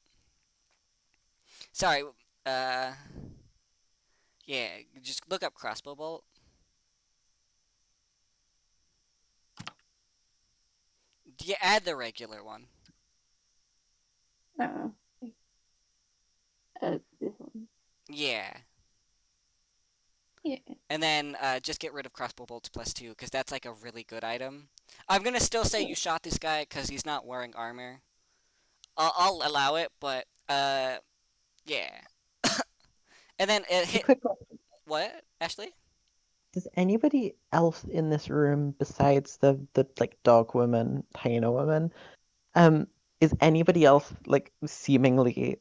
Sorry, uh, yeah, just look up crossbow bolt. Yeah, add the regular one. Uh, this one. Yeah. Yeah. And then just get rid of crossbow bolts +2, because that's like a really good item. I'm gonna still say you shot this guy because he's not wearing armor. I'll allow it, but yeah. And then it hit. Quick question. What, Ashley? Does anybody else in this room besides the like dog woman, hyena woman, is anybody else like seemingly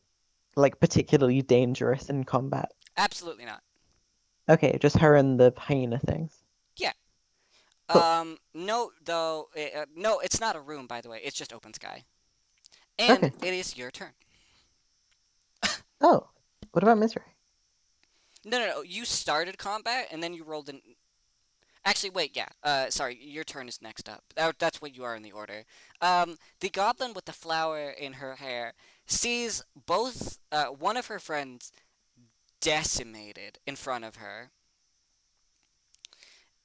like particularly dangerous in combat? Absolutely not. Okay, just her and the hyena things. Yeah. Cool. No, though. No, it's not a room, by the way. It's just open sky. And Okay. it is your turn. Oh, what about Misery? No, no, no. You started combat and then you rolled an. Actually, wait, yeah. Sorry, your turn is next up. That's what you are in the order. The goblin with the flower in her hair sees both one of her friends decimated in front of her.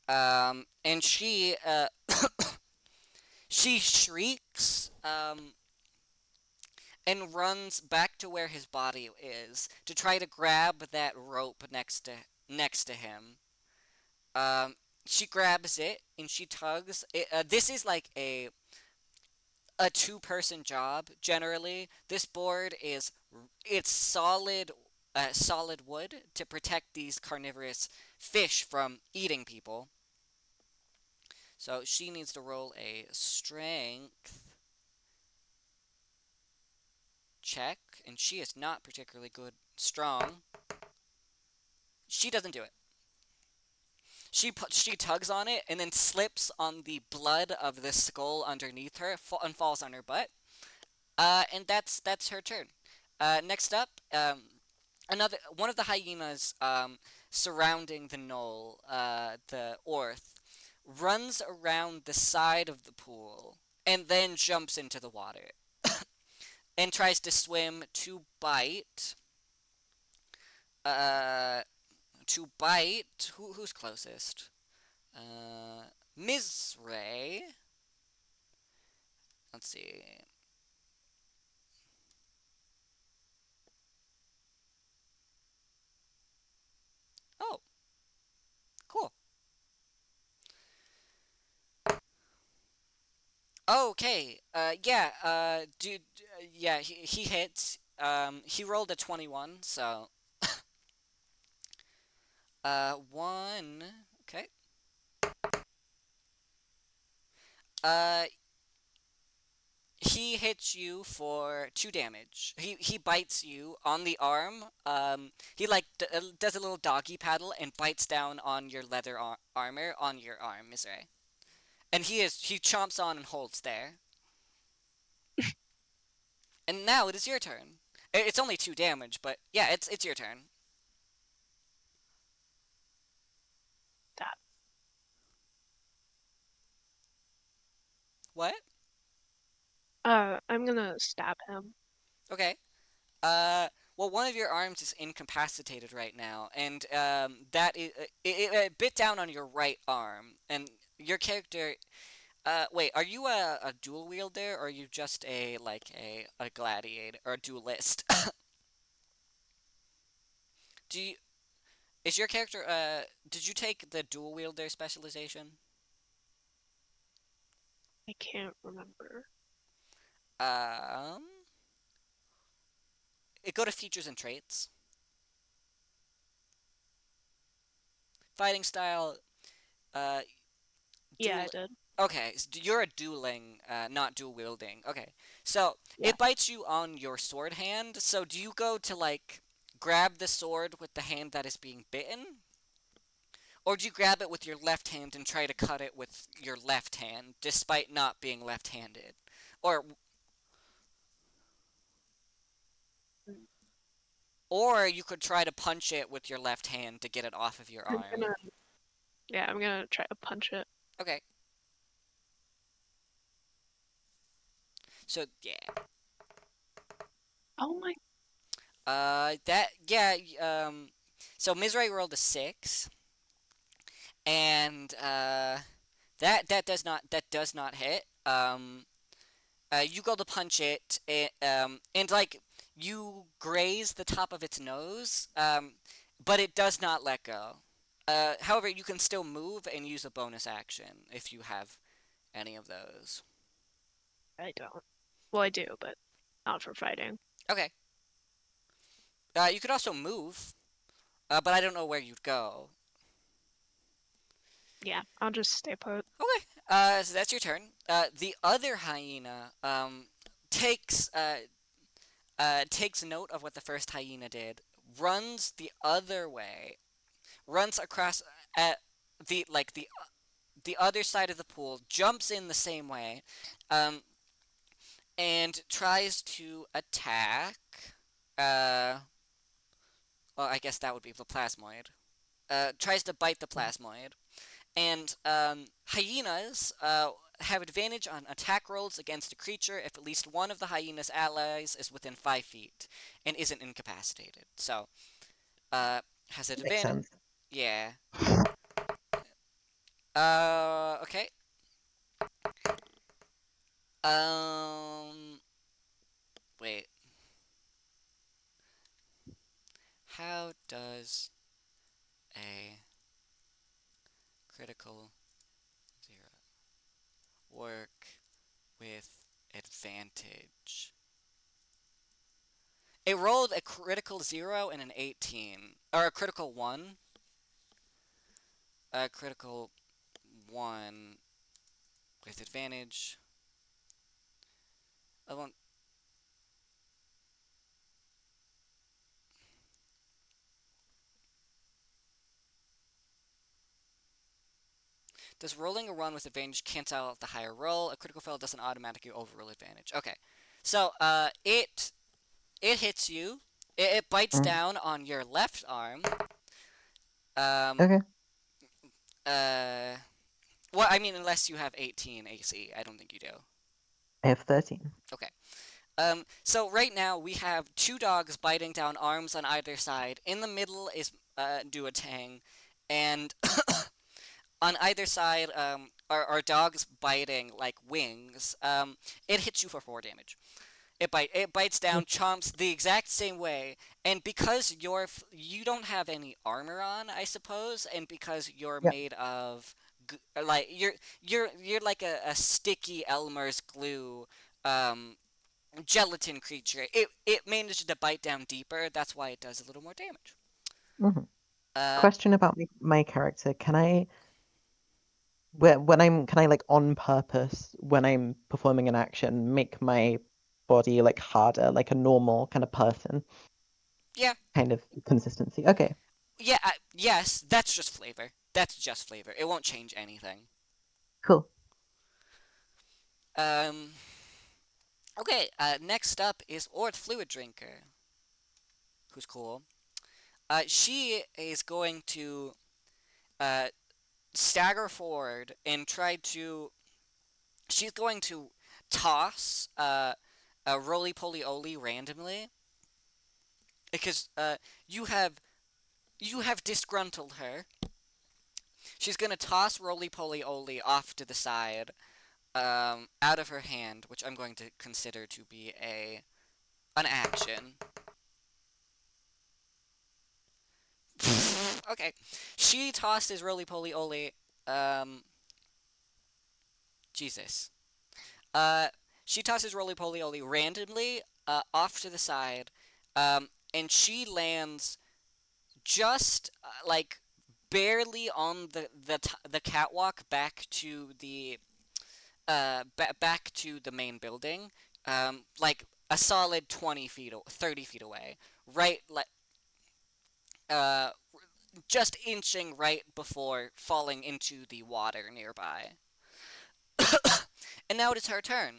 And she shrieks and runs back to where his body is to try to grab that rope next to him. Um, she grabs it and she tugs. This is like a two-person job generally. This board is it's solid wood to protect these carnivorous fish from eating people. So she needs to roll a strength check, and she is not particularly good strong. She doesn't do it. She tugs on it and then slips on the blood of the skull underneath her and falls on her butt. And that's her turn. Next up, another one of the hyenas surrounding the knoll, the orth, runs around the side of the pool and then jumps into the water and tries to swim uh, to bite. Who's closest? Ms. Ray. Let's see. Oh, cool. Okay. Yeah. Dude. Yeah. He hits. He rolled a 21. So. One. Okay. Uh, he hits you for 2 damage. He bites you on the arm. He like does a little doggy paddle and bites down on your leather armor on your arm, Misray. And he chomps on and holds there. And now it is your turn. It's only 2 damage, but yeah, it's your turn. That. What? I'm gonna stab him. Okay. Well, one of your arms is incapacitated right now, and that is it bit down on your right arm, and your character. Wait, are you a dual wielder, or are you just a gladiator or a duelist? Do you is your character Did you take the dual wielder specialization? I can't remember. Um, Go to features and traits. Fighting style. Uh, Yeah, I dual. did. Okay, so you're a dueling, not dual wielding. Okay, so Yeah. it bites you on your sword hand. So do you go to like grab the sword with the hand that is being bitten, or do you grab it with your left hand and try to cut it with your left hand, despite not being left-handed? Or Mm. or you could try to punch it with your left hand to get it off of your I'm arm. gonna. Yeah, I'm gonna try to punch it. Okay. So yeah. Oh my. That yeah. So Mizray rolled a 6, and that does not hit. You go to punch it, and like you graze the top of its nose, but it does not let go. However, you can still move and use a bonus action if you have any of those. I don't. Well, I do, but not for fighting. Okay. You could also move, but I don't know where you'd go. Yeah, I'll just stay put. Okay. So that's your turn. The other hyena takes takes note of what the first hyena did, runs the other way, runs across at the other side of the pool, jumps in the same way, um, and tries to attack. Uh, well, I guess that would be the plasmoid. Tries to bite the plasmoid, and hyenas have advantage on attack rolls against a creature if at least one of the hyena's allies is within 5 feet and isn't incapacitated. So, has an Makes advantage. sense. Yeah. Okay. Um. Wait. How does a critical zero work with advantage? It rolled a critical 0 and an 18. Or a critical 1. A critical 1 with advantage. I want. Does rolling a run with advantage cancel out the higher roll? A critical fail doesn't automatically overrule advantage. Okay. So, it hits you. It bites Mm. down on your left arm. Um, Okay. uh, well, I mean, unless you have 18 AC. I don't think you do. I have 13. Okay. So right now we have two dogs biting down arms on either side. In the middle is Duotang, and on either side are dogs biting like wings. It hits you for 4 damage. It bites down, chomps the exact same way, and because you don't have any armor on, I suppose, and because you're Yeah. made of like you're like a sticky Elmer's glue um gelatin creature. It managed to bite down deeper. That's why it does a little more damage. hmm Uh, Question about my character. Can I, when I'm, can I like on purpose when I'm performing an action make my body like harder, like a normal kind of person yeah, kind of consistency? Okay, yeah, yes. That's just flavor. That's just flavor. It won't change anything. cool. Um. Okay. Next up is Ord Fluid Drinker, who's cool. She is going to uh stagger forward and try to. She's going to toss a roly poly oly randomly because you have disgruntled her. She's gonna toss roly poly oly off to the side, out of her hand, which I'm going to consider to be an action. Okay, she tosses roly poly oly. Um, Jesus. Uh, she tosses roly poly oly randomly off to the side, and she lands just like barely on the catwalk back to the back to the main building, like a solid 30 feet away, right, like uh, just inching right before falling into the water nearby. And now it is her turn,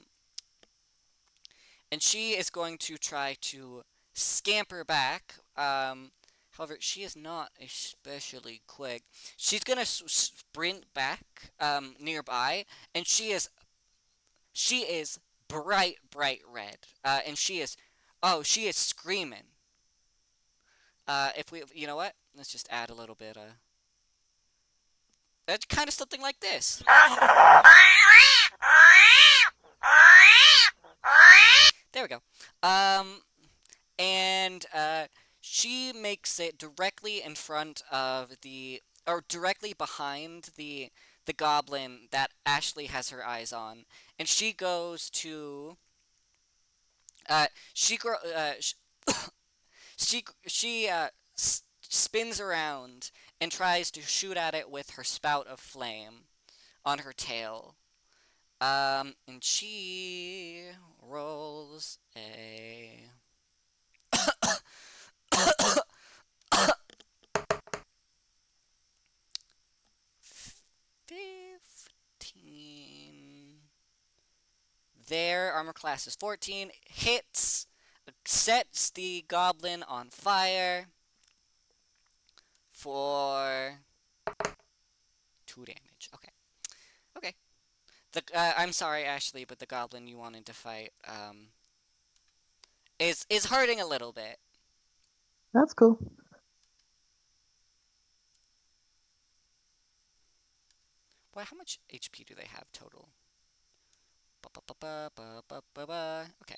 and she is going to try to scamper back. However, she is not especially quick. She's gonna sprint back nearby, and she is bright red, and she is screaming. If we, you know what? Let's just add a little bit. That's kind of something like this. There we go. And she makes it directly in front of or directly behind the goblin that Ashley has her eyes on, and she goes to uh, she gro- sh- she spins around and tries to shoot at it with her spout of flame on her tail. And she rolls a 15. Their armor class is 14. Hits, sets the goblin on fire for 2 damage. Okay. Okay. I'm sorry, Ashley, but the goblin you wanted to fight is hurting a little bit. That's cool. Well, how much HP do they have total? Okay.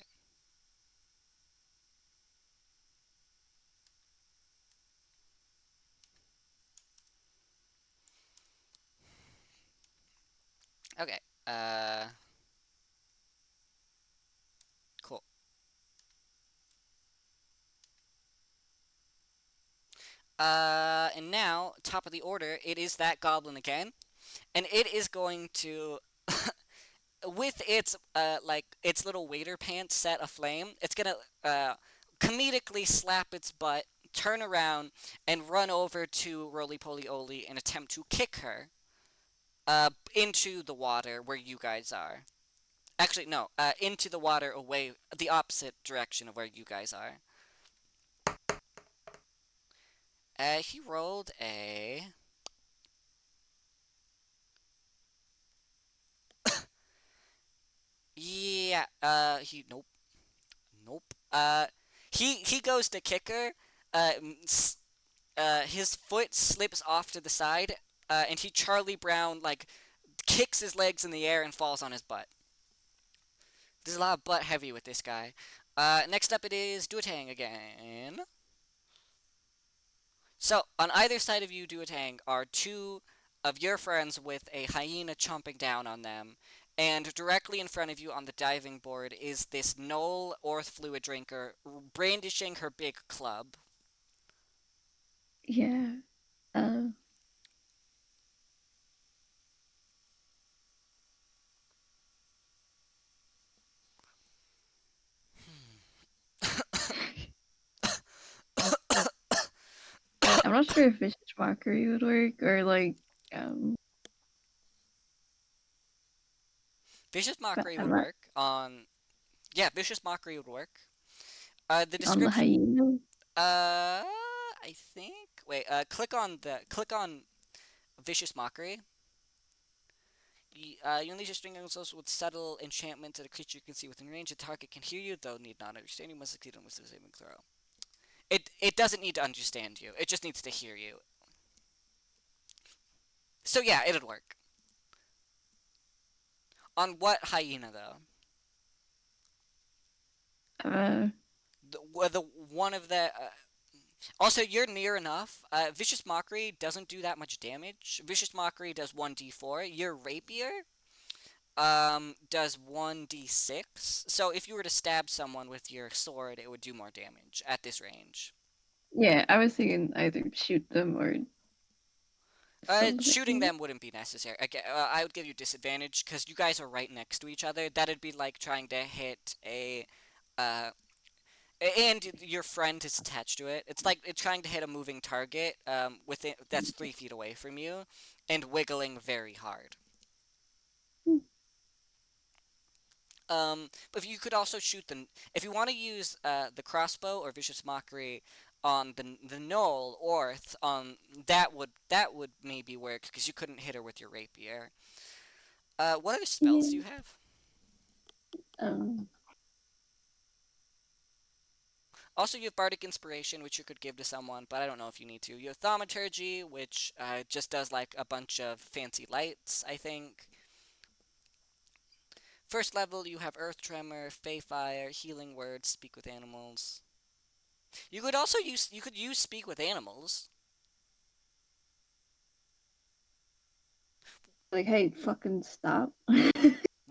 Okay. Cool. And now, top of the order, it is that goblin again, and it is going to, with its like its little waiter pants set aflame, it's gonna comedically slap its butt, turn around, and run over to Roly Poly Oly and attempt to kick her into the water where you guys are. Actually, no, into the water away, the opposite direction of where you guys are. He rolled a. Yeah, nope, nope. He goes to kick her. Uh, his foot slips off to the side, and he Charlie Brown like kicks his legs in the air and falls on his butt. There's a lot of butt heavy with this guy. Next up it is Duotang again. So, on either side of you, Duotang, are two of your friends with a hyena chomping down on them. And directly in front of you on the diving board is this Knoll Orth Fluid Drinker brandishing her big club. Yeah. Uh, I'm not sure if vicious mockery would work or like Vicious Mockery I'm would not work on. Yeah, Vicious Mockery would work. The on the description. hyena. I think. Wait. Click on Vicious Mockery. You unleash your string also with subtle enchantment that a creature you can see within range. The target can hear you, though need not understand. You must succeed on wisdom saving throw. It doesn't need to understand you. It just needs to hear you. So yeah, it'd work. On what hyena though? Uh, The one of the. Also, you're near enough. Vicious Mockery doesn't do that much damage. Vicious Mockery does 1d4. Your Rapier does 1d6. So if you were to stab someone with your sword, it would do more damage at this range. yeah, I was thinking either shoot them or Shooting something. them wouldn't be necessary. I would give you disadvantage because you guys are right next to each other. That'd be like trying to hit uh, and your friend is attached to it. It's like it's trying to hit a moving target within that's 3 feet away from you, and wiggling very hard. But you could also shoot the if you want to use the crossbow or vicious mockery on the knoll orth that would maybe work because you couldn't hit her with your rapier. What other spells do Yeah. you have? Um, Also, you have bardic inspiration, which you could give to someone, but I don't know if you need to. You have thaumaturgy, which just does like a bunch of fancy lights, I think. First level, you have Earth Tremor, Fey Fire, Healing Words, Speak with Animals. You could use Speak with Animals. like, hey, fucking stop.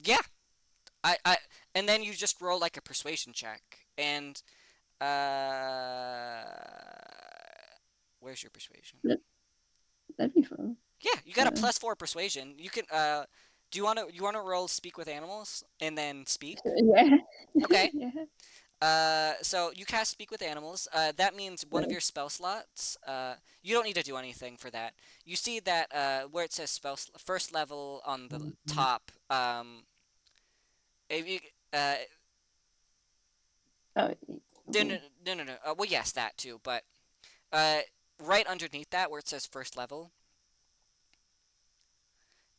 Yeah, I and then you just roll like a persuasion check. And uh where's your persuasion? That'd be fun. Yeah, you got a Uh, +4 persuasion. You can do you want to roll Speak with Animals and then speak? yeah. Okay. Yeah. So you cast Speak with Animals. That means one of Right. your spell slots. You don't need to do anything for that. You see that where it says first level on the top. If you, uh, Oh, no, no, okay. no, no, no. Well, yes, that too. But uh, right underneath that, where it says first level,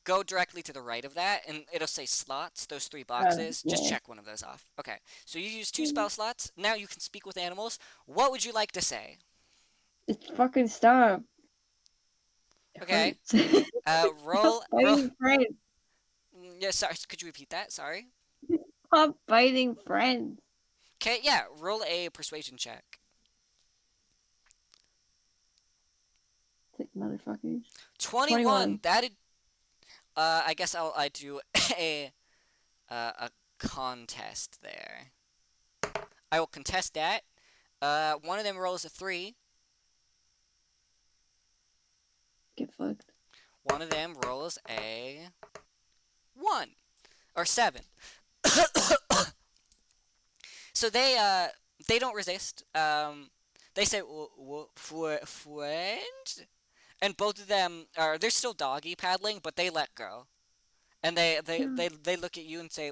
go directly to the right of that, and it'll say slots. Those three boxes. Just Yeah. check one of those off. Okay. So you use two spell slots. Now you can speak with animals. What would you like to say? It's fucking stop. It Okay. hurts. Stop Roll. biting friends. Yeah, sorry. Could you repeat that? Sorry. Stop biting friends. Okay, yeah. Roll a persuasion check. Sick motherfuckers. 21. 21. That. I guess I do a a contest there. I will contest that. One of them rolls a 3. Get fucked. One of them rolls a 1 or 7. So they don't resist. They say friend, and both of them are they're still doggy paddling, but they let go, and Yeah. they look at you and say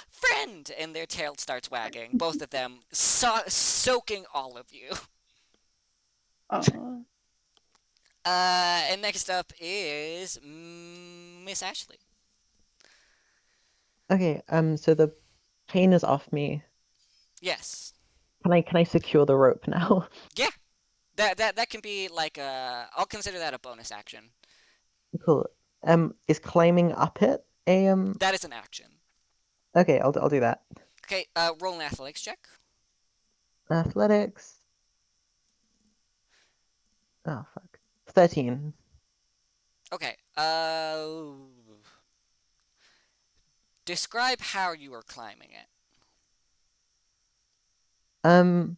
friend, and their tail starts wagging. Both of them soaking all of you. Oh. And next up is Miss Ashley. Okay, so the chain is off me. Yes. Can I secure the rope now? Yeah. That can be like a. I'll consider that a bonus action. Cool. Is climbing up it a That is an action. Okay, I'll do that. Okay. Roll an athletics check. Athletics. Oh fuck. 13. Okay. Describe how you are climbing it. Um,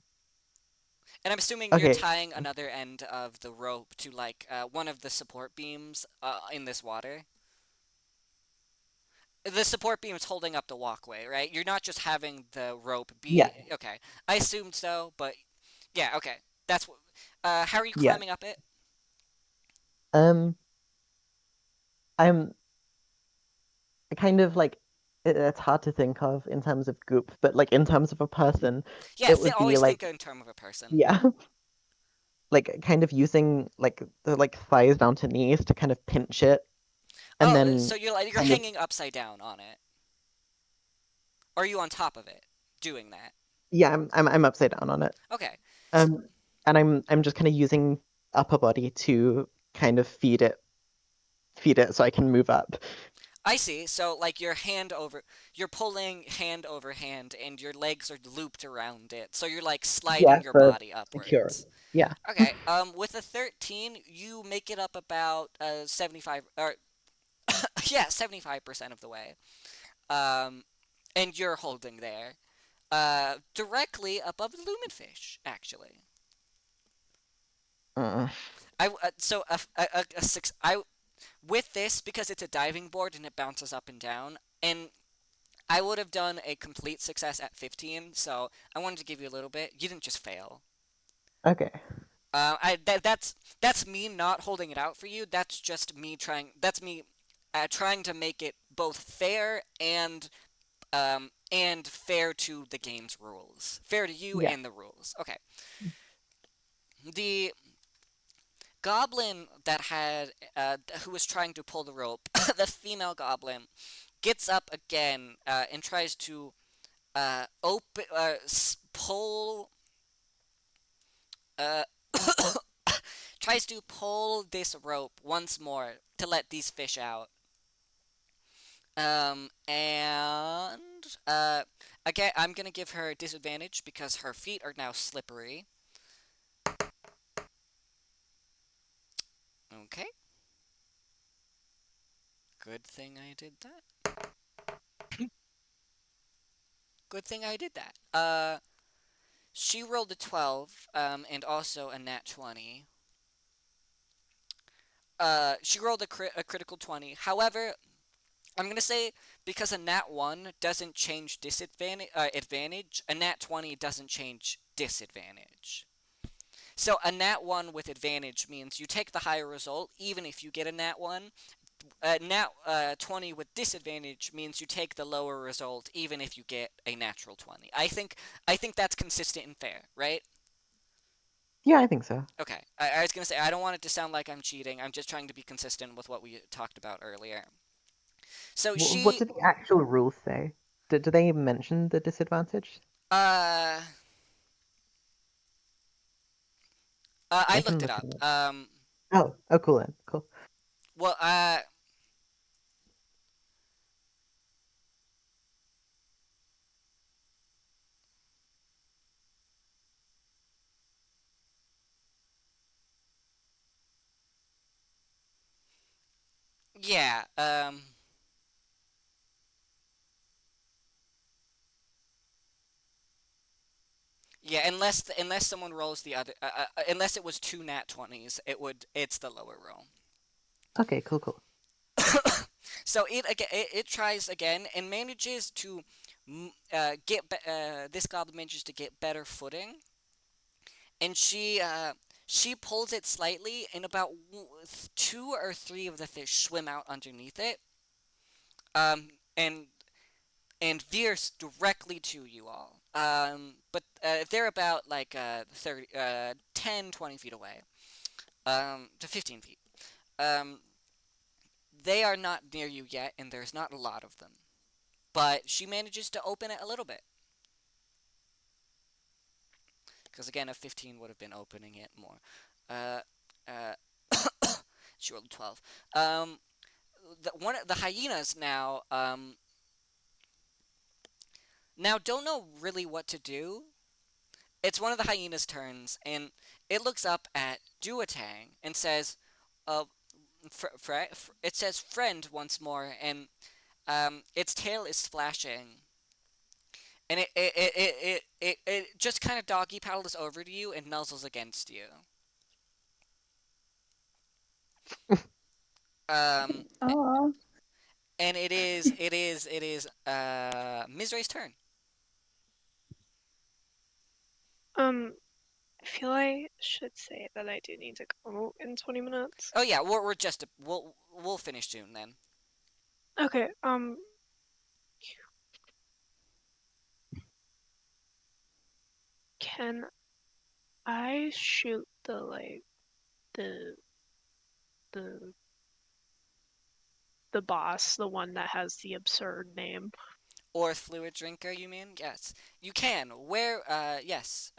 And I'm assuming you're okay. tying another end of the rope to like one of the support beams in this water. The support beam is holding up the walkway, right? You're not just having the rope Yeah, be okay. I assumed so, but yeah, okay. That's what. How are you yeah. climbing up it? Um, I'm kind of like it's hard to think of in terms of goop, but like in terms of a person, Yeah, it would be always think like in terms of a person. yeah, like kind of using like the like thighs down to knees to kind of pinch it and Oh, then so you're kind of hanging upside down on it. Or are you on top of it doing that? yeah, I'm upside down on it. Okay. S Um, and I'm just kind of using upper body to kind of feed it so I can move up. I see. So like you're pulling hand over hand and your legs are looped around it. So you're like sliding Yeah, your for body secure. upwards. Yeah. Okay. With a 13, you make it up about 75 or yeah, 75% of the way. Um and you're holding there. Directly above the lumenfish, actually. Uh, I so a six I with this because it's a diving board and it bounces up and down and I would have done a complete success at 15, so I wanted to give you a little bit. You didn't just fail. okay. That's me not holding it out for you. That's just me trying. That's me trying to make it both fair and fair to the game's rules, fair to you Yeah. and the rules. Okay. The goblin that had who was trying to pull the rope, the female goblin, gets up again and tries to open pull uh tries to pull this rope once more to let these fish out. And again, I'm gonna give her disadvantage because her feet are now slippery. Okay, good thing I did that. Good thing I did that. She rolled a 12, and also a nat 20. She rolled a critical 20. However, I'm gonna say because a nat 1 doesn't change disadvantage advantage, a nat 20 doesn't change disadvantage. So a nat 1 with advantage means you take the higher result even if you get a nat 1. Nat 20 with disadvantage means you take the lower result even if you get a natural 20. I think that's consistent and fair, right? Yeah, I think so. Okay. I was gonna say I don't want it to sound like I'm cheating. I'm just trying to be consistent with what we talked about earlier. So What she do the actual rules say? Do they mention the disadvantage? uh I I looked can it look up. it up. Oh, cool then. Cool. Well, yeah. Yeah, unless someone rolls the other, unless it was two nat 20s, it's the lower roll. Okay, cool. So it tries again and manages to this goblin manages to get better footing, and she pulls it slightly, and about two or three of the fish swim out underneath it, um, and veers directly to you all. But they're about like 30, 10, 20 feet away, to 15 feet. Um, they are not near you yet, and there's not a lot of them. But she manages to open it a little bit. Because again, a 15 would have been opening it more. Uh, she rolled a 12. One of the hyenas now don't know really what to do. It's one of the hyena's turns, and it looks up at Duotang and says, uh, it says friend once more, and its tail is flashing, and it just kind of doggy paddles over to you and nuzzles against you. Um, Oh, and it is Mizra's turn. I feel I should say that I do need to go in 20 minutes. Oh yeah, we're just we'll finish soon then. Okay, can I shoot the the the boss, the one that has the absurd name? Or fluid drinker, you mean? Yes, you can. Where? Yes.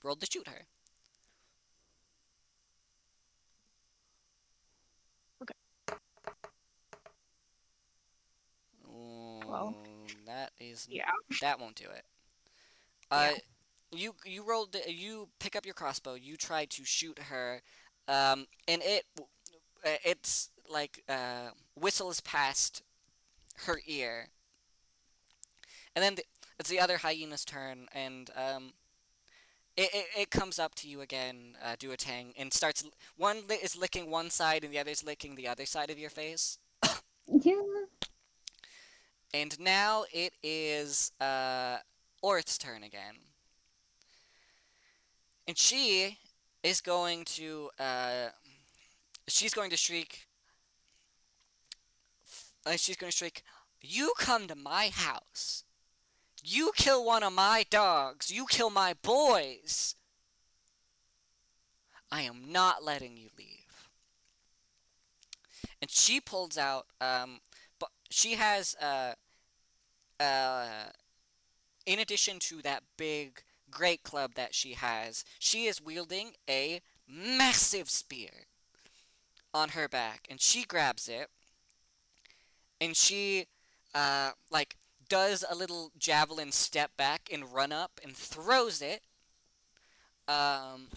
Roll to shoot her. Okay, well, That is yeah, that won't do it. yeah. Uh, you rolled. You pick up your crossbow. You try to shoot her, and it's like whistles past her ear, and then it's the other hyena's turn, and it comes up to you again, Duotang, and starts. One is licking one side, and the other is licking the other side of your face. yeah. And now it is Orth's turn again, and is going to she's going to shriek. She's going to shriek, "You come to my house! You kill one of my dogs! You kill my boys! I am not letting you leave." And she pulls out. But she has uh, in addition to that big great club that she is wielding a massive spear on her back, and she grabs it, and she like does a little javelin step back and run up and throws it. Um,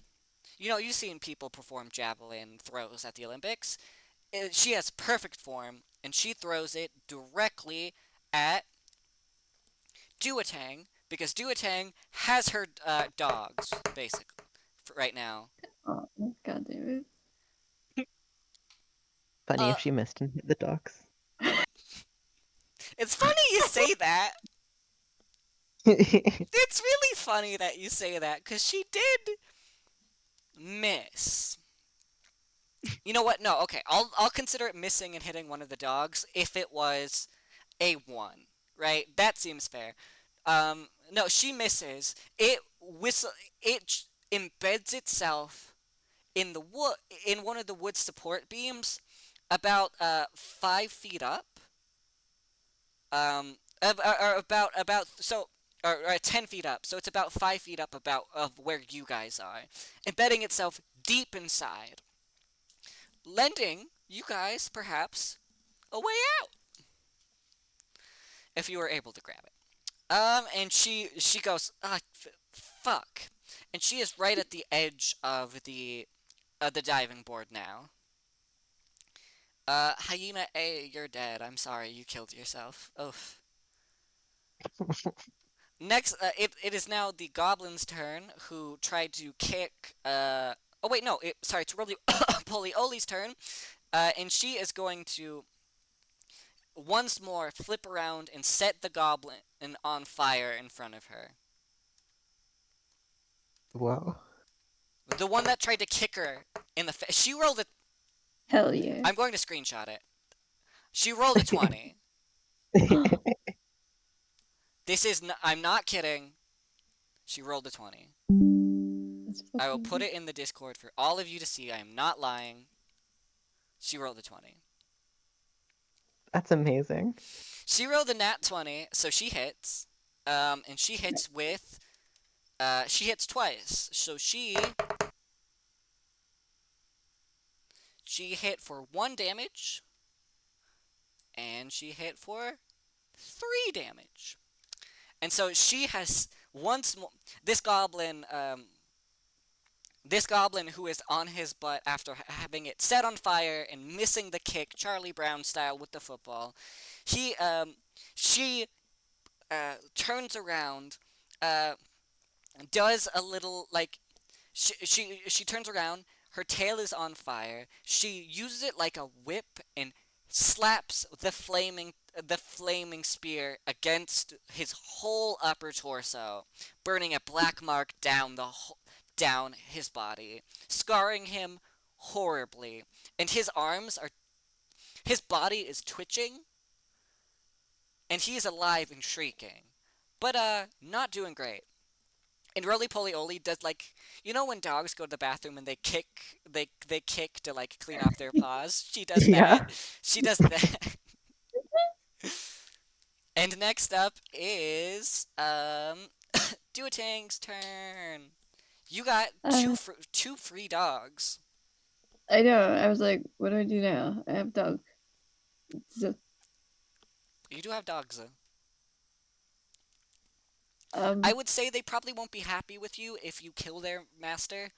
you've seen people perform javelin throws at the Olympics. She has perfect form, and she throws it directly at Duotang because Duotang has her dogs basically right now. Oh, God damn Funny Uh, if she missed and hit the docks. It's funny you say that. It's really funny that you say that because she did miss. You know what? No, okay. I'll consider it missing and hitting one of the dogs if it was a one, right? That seems fair. No, she misses. It embeds itself in the wood in one of the wood support beams, about 5 feet up. Or about so. Or 10 feet up, so it's about 5 feet up about of where you guys are, embedding itself deep inside, lending you guys perhaps a way out if you were able to grab it. And she goes, fuck, and she is right at the edge of the diving board now. Hyena A, you're dead. I'm sorry, you killed yourself. Oof. Next, it is now the goblin's turn, who tried to kick. Oh wait, no. Sorry, it's really Polioli's turn, and she is going to once more flip around and set the goblin on fire in front of her. Whoa. The one that tried to kick her in the face. She rolled a. Hell yeah. I'm going to screenshot it. She rolled a 20. This is. I'm not kidding. She rolled a 20. That's I will fucking put it in the Discord for all of you to see. I am not lying. She rolled a 20. That's amazing. She rolled a nat 20, so she hits. And she hits with. She hits twice. So she hit for 1 damage. And she hit for 3 damage. And so she has once more. This goblin who is on his butt after having it set on fire and missing the kick, Charlie Brown style with the football, she turns around, uh, does a little like she turns around. Her tail is on fire. She uses it like a whip and slaps the flaming spear against his whole upper torso, burning a black mark down his body, scarring him horribly. And his body is twitching, and he is alive and shrieking, but not doing great. And Roly Poly Oly does, like, you know when dogs go to the bathroom and they kick to like clean off their paws? She does Yeah. that. She does that. And next up is Duotang's turn. You got two free dogs. I know. I was like, what do I do now? I have dog. So, You do have dogs though. um, I would say they probably won't be happy with you if you kill their master.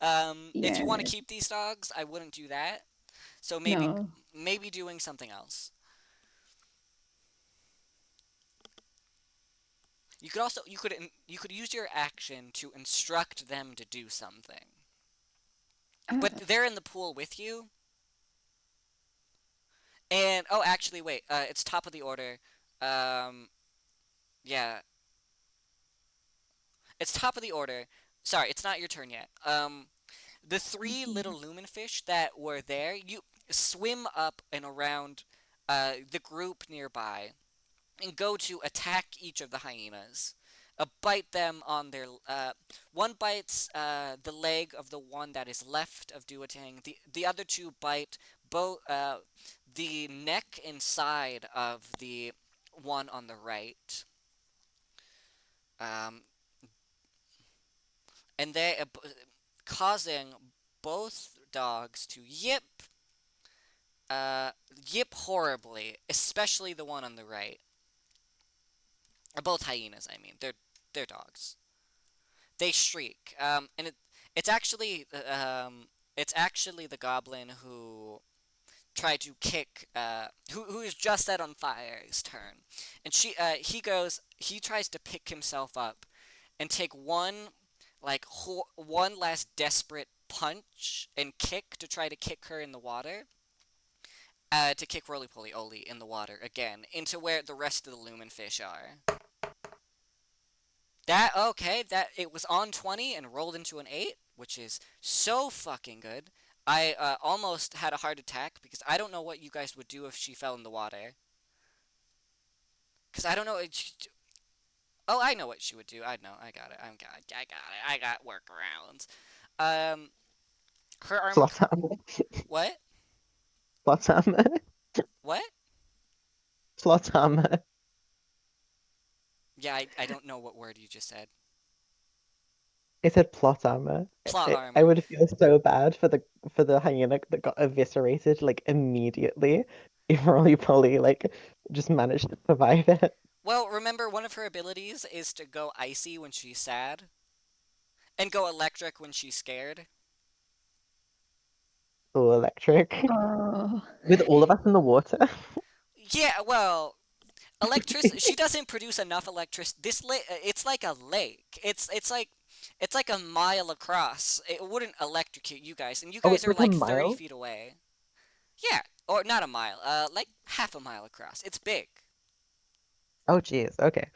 If you want to yeah, keep these dogs, I wouldn't do that. So no. maybe doing something else. You could use your action to instruct them to do something. But they're in the pool with you. And oh, actually, wait. It's top of the order. Yeah, it's top of the order. Sorry, it's not your turn yet. The 3 little lumenfish that were there, you swim up and around the group nearby and go to attack each of the hyenas. Bite them on their. One bites the leg of the one that is left of Duotang. The other 2 bite both the neck and side of the one on the right. Um, and they causing both dogs to yip horribly, especially the one on the right. Or both hyenas, I mean. They're dogs. They shriek. And it's actually the goblin who tried to kick who is just set on fire's turn. And he tries to pick himself up and take one last desperate punch and kick to try to kick her in the water. to kick roly-poly-oly in the water again into where the rest of the lumen fish are. That it was on 20 and rolled into an 8, which is so fucking good. I almost had a heart attack because I don't know what you guys would do if she fell in the water. Because I don't know. Oh, I know what she would do. I know. I got it. I got it. I got workarounds. Um, her armor. Plot armor. What? Plot armor. What? Plot armor. Yeah, I don't know what word you just said. I said plot armor. Plot I armor. would feel so bad for the hyena that got eviscerated like immediately if Rolly Polly like just managed to survive it. Well, remember one of her abilities is to go icy when she's sad, and go electric when she's scared. Oh, electric. Oh. With all of us in the water. Yeah, well, electricity. She doesn't produce enough electricity. It's like a lake. It's like a mile across. It wouldn't electrocute you guys, and you Oh, guys it's are like a like 30 mile? feet away. Yeah, or not a mile. Like half a mile across. It's big. Oh, jeez. Okay.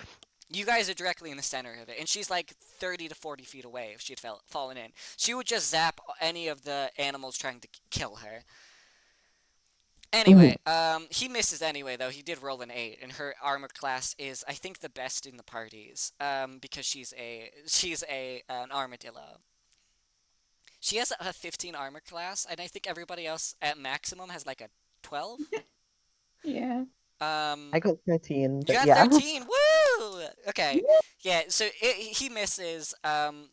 You guys are directly in the center of it, and she's like 30 to 40 feet away if she had fallen in. She would just zap any of the animals trying to kill her. Ooh. Anyway, he misses anyway, though. He did roll an 8, and her armor class is, I think, the best in the parties, because she's an armadillo. She has a 15 armor class, and I think everybody else at maximum has like a 12. Yeah. I got 13, You but got yeah. 13. Woo! Okay. Yeah, so he misses. And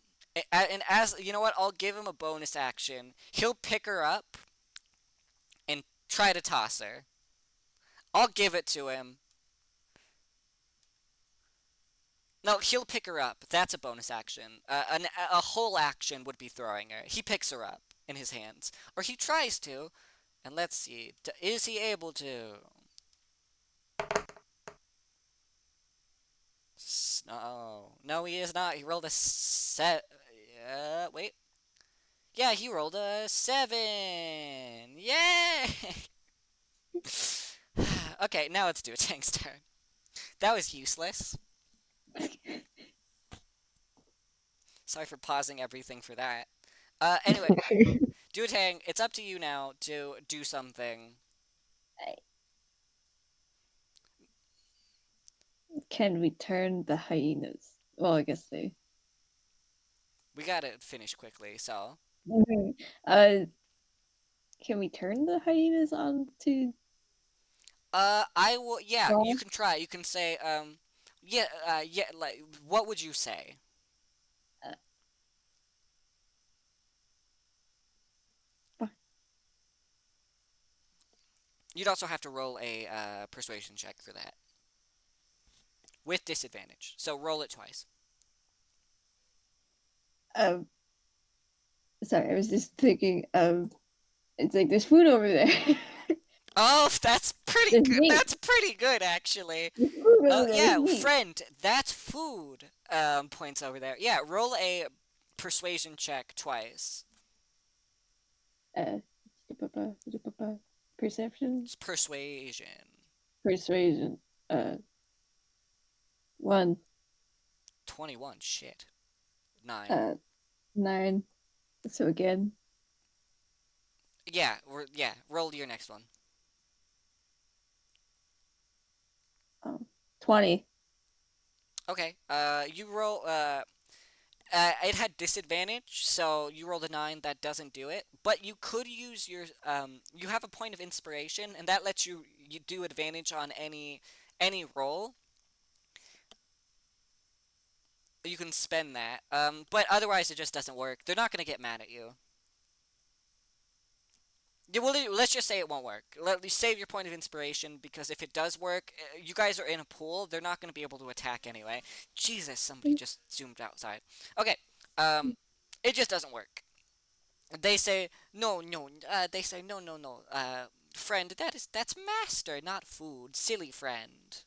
as you know what, I'll give him a bonus action. He'll pick her up and try to toss her. I'll give it to him. No, he'll pick her up. That's a bonus action. A whole action would be throwing her. He picks her up in his hands, or he tries to. And let's see, is he able to? No, no, he is not. He rolled a set. Wait. Yeah, he rolled a 7. Yay! Okay, now let's do a tank's turn. That was useless. Sorry for pausing everything for that. Anyway, Duotang, it's up to you now to do something. Can we turn the hyenas? Well, I guess they. We gotta finish quickly, so. Uh, can we turn the hyenas on to? I will. Yeah, No. you can try. You can say, yeah, yeah. Like, what would you say? Fuck. You'd also have to roll a persuasion check for that with disadvantage. So roll it twice. Um, sorry, I was just thinking. It's like there's food over there. Oh, that's pretty There's good. meat. That's pretty good, actually. There's food over Oh there. yeah, There's meat. friend, that's food. Points over there. Yeah, roll a persuasion check twice. Uh, perception, It's persuasion. persuasion. 1. 21. Shit. 9. 9. So again. Yeah, yeah. Roll your next one. 20. Okay. You roll. It had disadvantage, so you rolled a 9. That doesn't do it. But you could use your. You have a point of inspiration, and that lets you do advantage on any roll. You can spend that. But otherwise, it just doesn't work. They're not gonna get mad at you. Yeah, well, let's just say it won't work. Save your point of inspiration, because if it does work, you guys are in a pool. They're not going to be able to attack anyway. Jesus, somebody just zoomed outside. Okay, it just doesn't work. They say no, no. They say no, no, no. Friend, that's master, not food. Silly friend.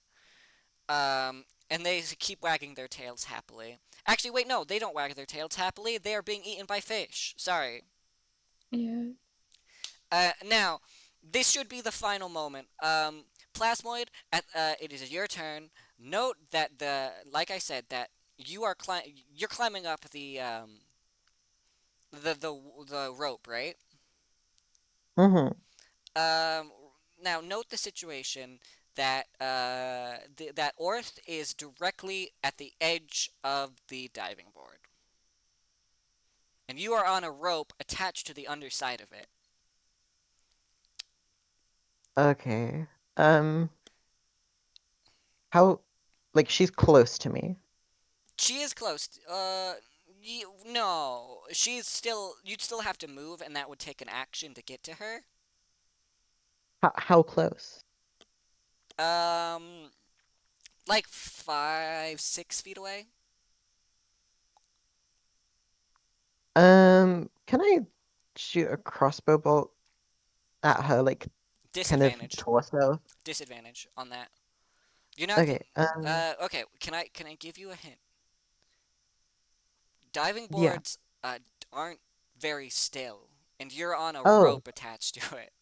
And they keep wagging their tails happily. Actually, wait, no, they don't wag their tails happily. They are being eaten by fish. Sorry. Yeah. Now, this should be the final moment. Plasmoid, it is your turn. Note that like I said, that you're climbing up the rope, right? Mm-hmm. Um, Now note the situation that that Orth is directly at the edge of the diving board, and you are on a rope attached to the underside of it. Okay. Um, how, like, she's close to me. She is close. No, she's still. You'd still have to move, and that would take an action to get to her. How close? Um, like 5, 6 feet away. Can I shoot a crossbow bolt at her, like, kind of Disadvantage. torso? Disadvantage on that. You're not. Okay. Okay. Can I give you a hint? Diving Yeah. boards aren't very still, and you're on a Oh. rope attached to it.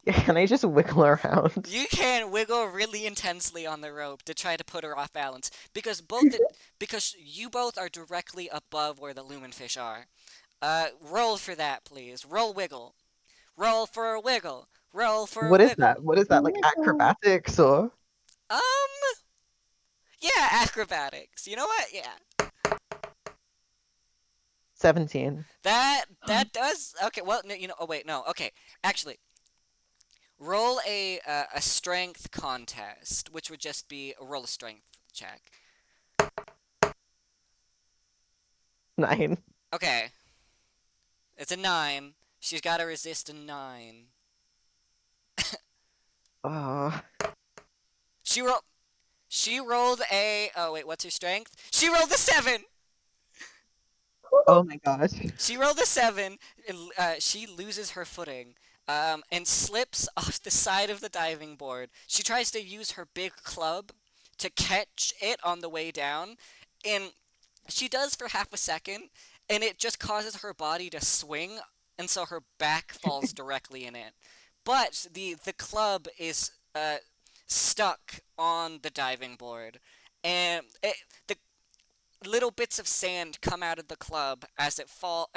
Can I just wiggle around? You can wiggle really intensely on the rope to try to put her off balance because you both are directly above where the lumenfish are. Roll for that, please. Roll wiggle. Roll for a wiggle. Roll for a What is that? wiggle. What is that? Like acrobatics or Um, yeah, acrobatics. You know what? Yeah. 17? That does okay. Well, no, Oh wait, no. Okay, actually, roll a strength contest, which would just be roll a strength check. 9. Okay, it's a 9. She's got to resist a 9. Oh. She rolled. She rolled a. Oh wait, what's her strength? She rolled a 7. Oh my gosh. She rolled a 7, and she loses her footing, and slips off the side of the diving board. She tries to use her big club to catch it on the way down, and she does for half a second, and it just causes her body to swing, and so her back falls directly in it. But the club is stuck on the diving board, and the little bits of sand come out of the club as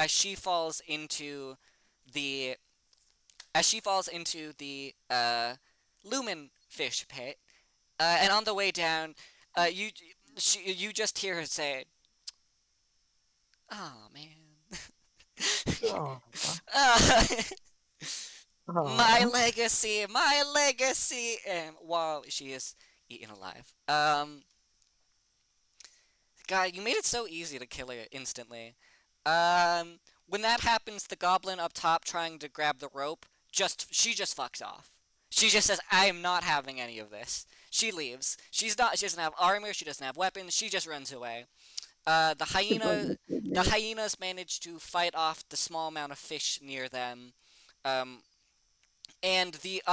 she falls into the lumen fish pit. And on the way down, you just hear her say, "Oh man, Oh. uh, my Oh. legacy, my legacy." And while she is eaten alive, God, you made it so easy to kill her instantly. When that happens, the goblin up top trying to grab the rope, she just fucks off. She just says, "I am not having any of this." She leaves. She doesn't have armor. She doesn't have weapons. She just runs away. The hyena, the Subordinate. hyenas manage to fight off the small amount of fish near them, um, and the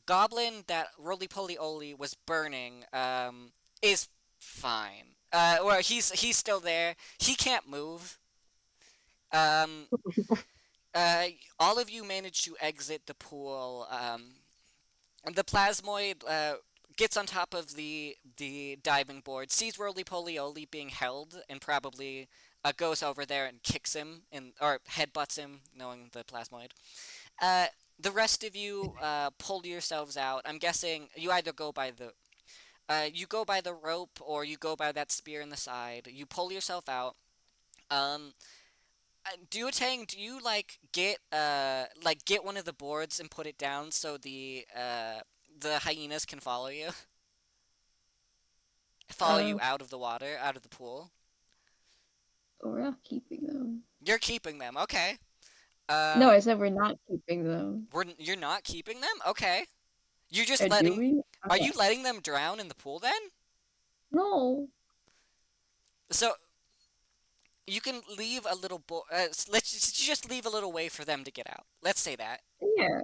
goblin that Roly Poly Oly was burning is fine. Well, he's still there. He can't move. Um, uh, all of you manage to exit the pool. And the plasmoid gets on top of the diving board, sees Roly Poly Oly being held, and probably goes over there and kicks him or headbutts him, knowing the plasmoid. Uh, the rest of you pull yourselves out. I'm guessing you either go by the rope or you go by that spear in the side. You pull yourself out. Um, Duotang, do you get one of the boards and put it down so the hyenas can follow you? Follow Uh, you out of the water, out of the pool? we're not keeping them. You're keeping them, okay. No, Um, I said we're not keeping them. you're not keeping them? Okay. You're just Or do letting. we? Are Okay. you letting them drown in the pool then? No. So you can leave a little let's just leave a little way for them to get out. Let's say that. Yeah.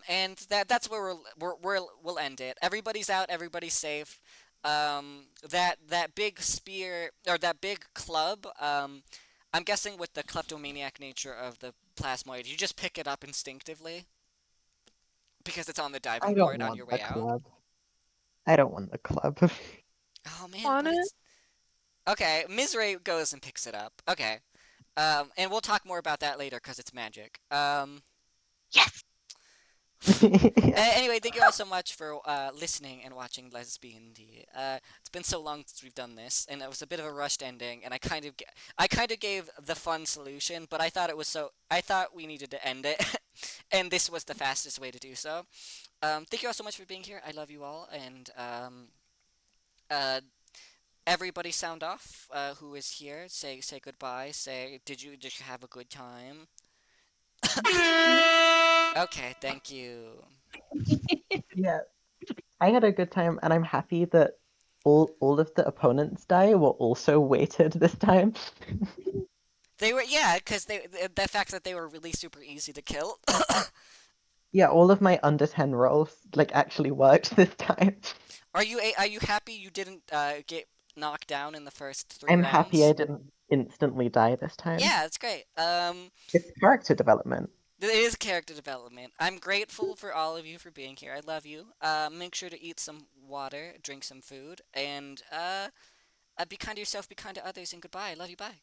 And that's where we'll end it. Everybody's out. Everybody's safe. That big spear or that big club. I'm guessing with the kleptomaniac nature of the plasmoid, you just pick it up instinctively because it's on the I diving don't board on want your the way out. club. I don't want the club. Oh man, On but it? it's okay. Mizray goes and picks it up. Okay. And we'll talk more about that later because it's magic. Yes! Anyway, thank you all so much for listening and watching Lesbian-D. It's been so long since we've done this, and it was a bit of a rushed ending, and I kind of gave the fun solution, but I thought we needed to end it, and this was the fastest way to do so. Thank you all so much for being here. I love you all, and uh, everybody sound off. Who is here? Say goodbye. Say did you have a good time? Okay, thank you. Yeah, I had a good time, and I'm happy that all of the opponents' die were also weighted this time. They were yeah, because the fact that they were really super easy to kill. Yeah, all of my under 10 rolls like actually worked this time. Are you happy you didn't get knocked down in the first three I'm happy I rounds? didn't instantly die this time. Yeah, that's great. It's character development. It is character development. I'm grateful for all of you for being here. I love you. Make sure to eat some water, drink some food, and be kind to yourself, be kind to others, and goodbye. I love you. Bye.